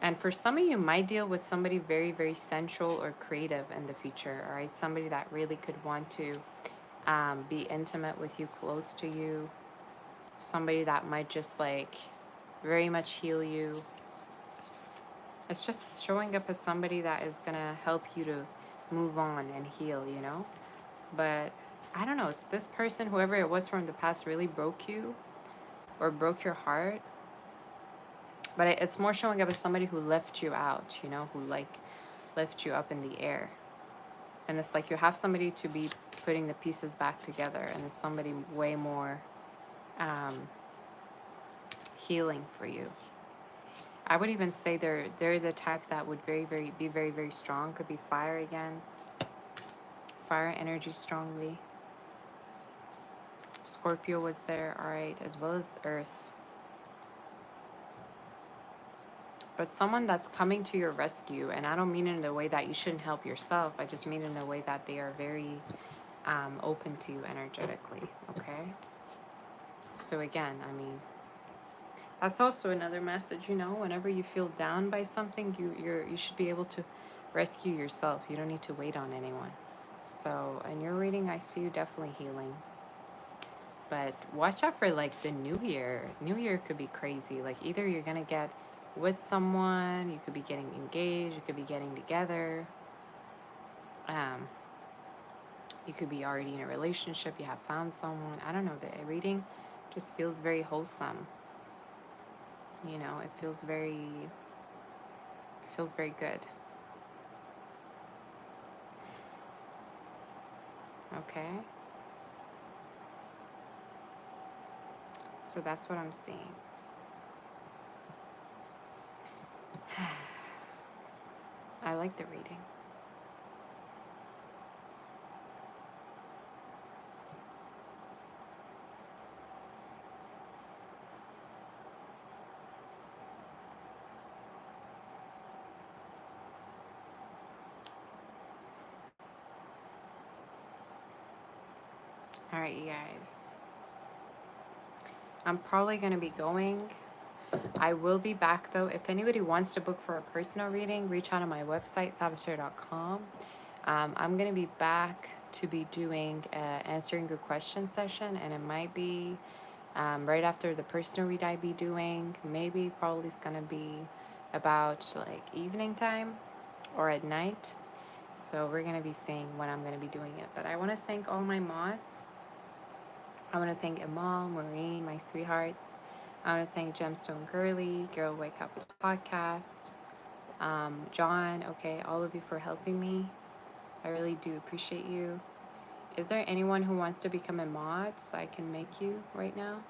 And for some of you, might deal with somebody very, very sensual or creative in the future, all right? Somebody that really could want to be intimate with you, close to you. Somebody that might just like very much heal you. It's just showing up as somebody that is going to help you to move on and heal, you know? But I don't know, it's this person, whoever it was from the past, really broke you or broke your heart. But it's more showing up as somebody who left you out, you know, who like left you up in the air. And it's like you have somebody to be putting the pieces back together, and it's somebody way more healing for you. I would even say they're the type that would be very strong. Could be fire again. Fire energy strongly. Scorpio was there, all right, as well as Earth. But someone that's coming to your rescue, and I don't mean it in a way that you shouldn't help yourself. I just mean in a way that they are very open to you energetically, okay? So again, I mean, that's also another message, you know, whenever you feel down by something, you should be able to rescue yourself. You don't need to wait on anyone. So in your reading, I see you definitely healing. But watch out for like the new year. New year could be crazy. Like either you're going to get with someone, you could be getting engaged, you could be getting together. You could be already in a relationship, you have found someone. I don't know, the reading just feels very wholesome. You know, it feels very good. Okay? So that's what I'm seeing. I like the reading. All right, you guys. I'm probably going to be going. I will be back though. If anybody wants to book for a personal reading, reach out on my website, saboteur.com. I'm going to be back to be doing an answering your question session, and it might be right after the personal read I be doing. Maybe probably it's going to be about like evening time or at night. So we're going to be seeing when I'm going to be doing it. But I want to thank all my mods. I want to thank Amal, Maureen, my sweethearts. I want to thank Gemstone Girly, Girl Wake Up Podcast, John, okay, all of you for helping me. I really do appreciate you. Is there anyone who wants to become a mod so I can make you right now?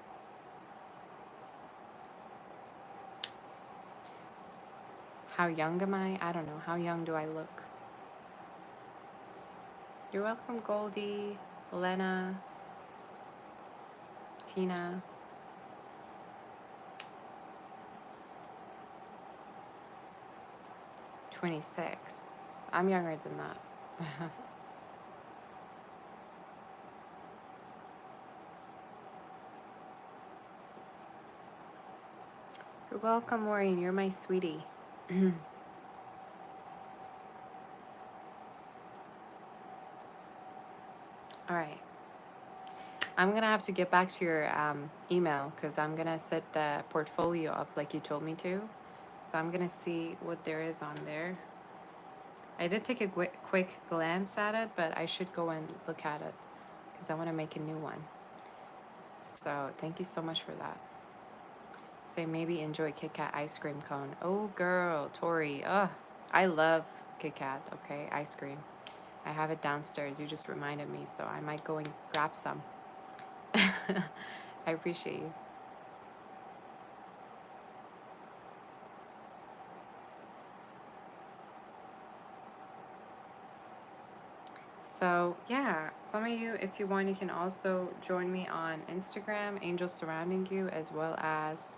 How young am I? I don't know. How young do I look? You're welcome, Goldie, Lena, Tina. 26. I'm younger than that. You're welcome, Maureen. You're my sweetie. All right. I'm going to have to get back to your email because I'm going to set the portfolio up like you told me to. So I'm going to see what there is on there. I did take a quick glance at it, but I should go and look at it because I want to make a new one. So thank you so much for that. Say maybe enjoy Kit Kat ice cream cone. Oh girl, Tori. I love Kit Kat, okay? Ice cream. I have it downstairs. You just reminded me, so I might go and grab some. I appreciate you. So yeah, some of you, if you want, you can also join me on Instagram, Angels Surrounding You, as well as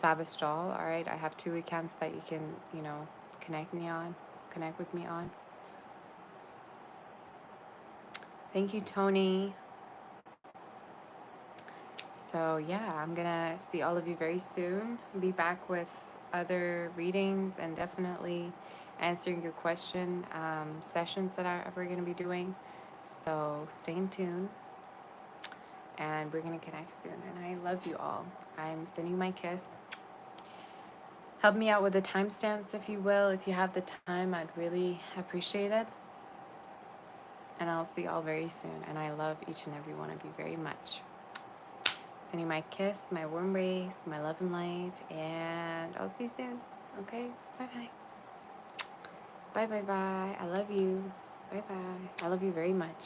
Sabastol. All right, I have 2 accounts that you can, connect with me on. Thank you, Tony. So yeah, I'm gonna see all of you very soon. Be back with other readings and definitely answering your question sessions that we're gonna be doing. So stay in tune, and we're gonna connect soon. And I love you all. I'm sending my kiss. Help me out with the timestamps if you will. If you have the time, I'd really appreciate it. And I'll see you all very soon. And I love each and every one of you very much. Sending my kiss, my warm rays, my love and light, and I'll see you soon. Okay? Bye-bye. Bye-bye-bye. I love you. Bye-bye. I love you very much.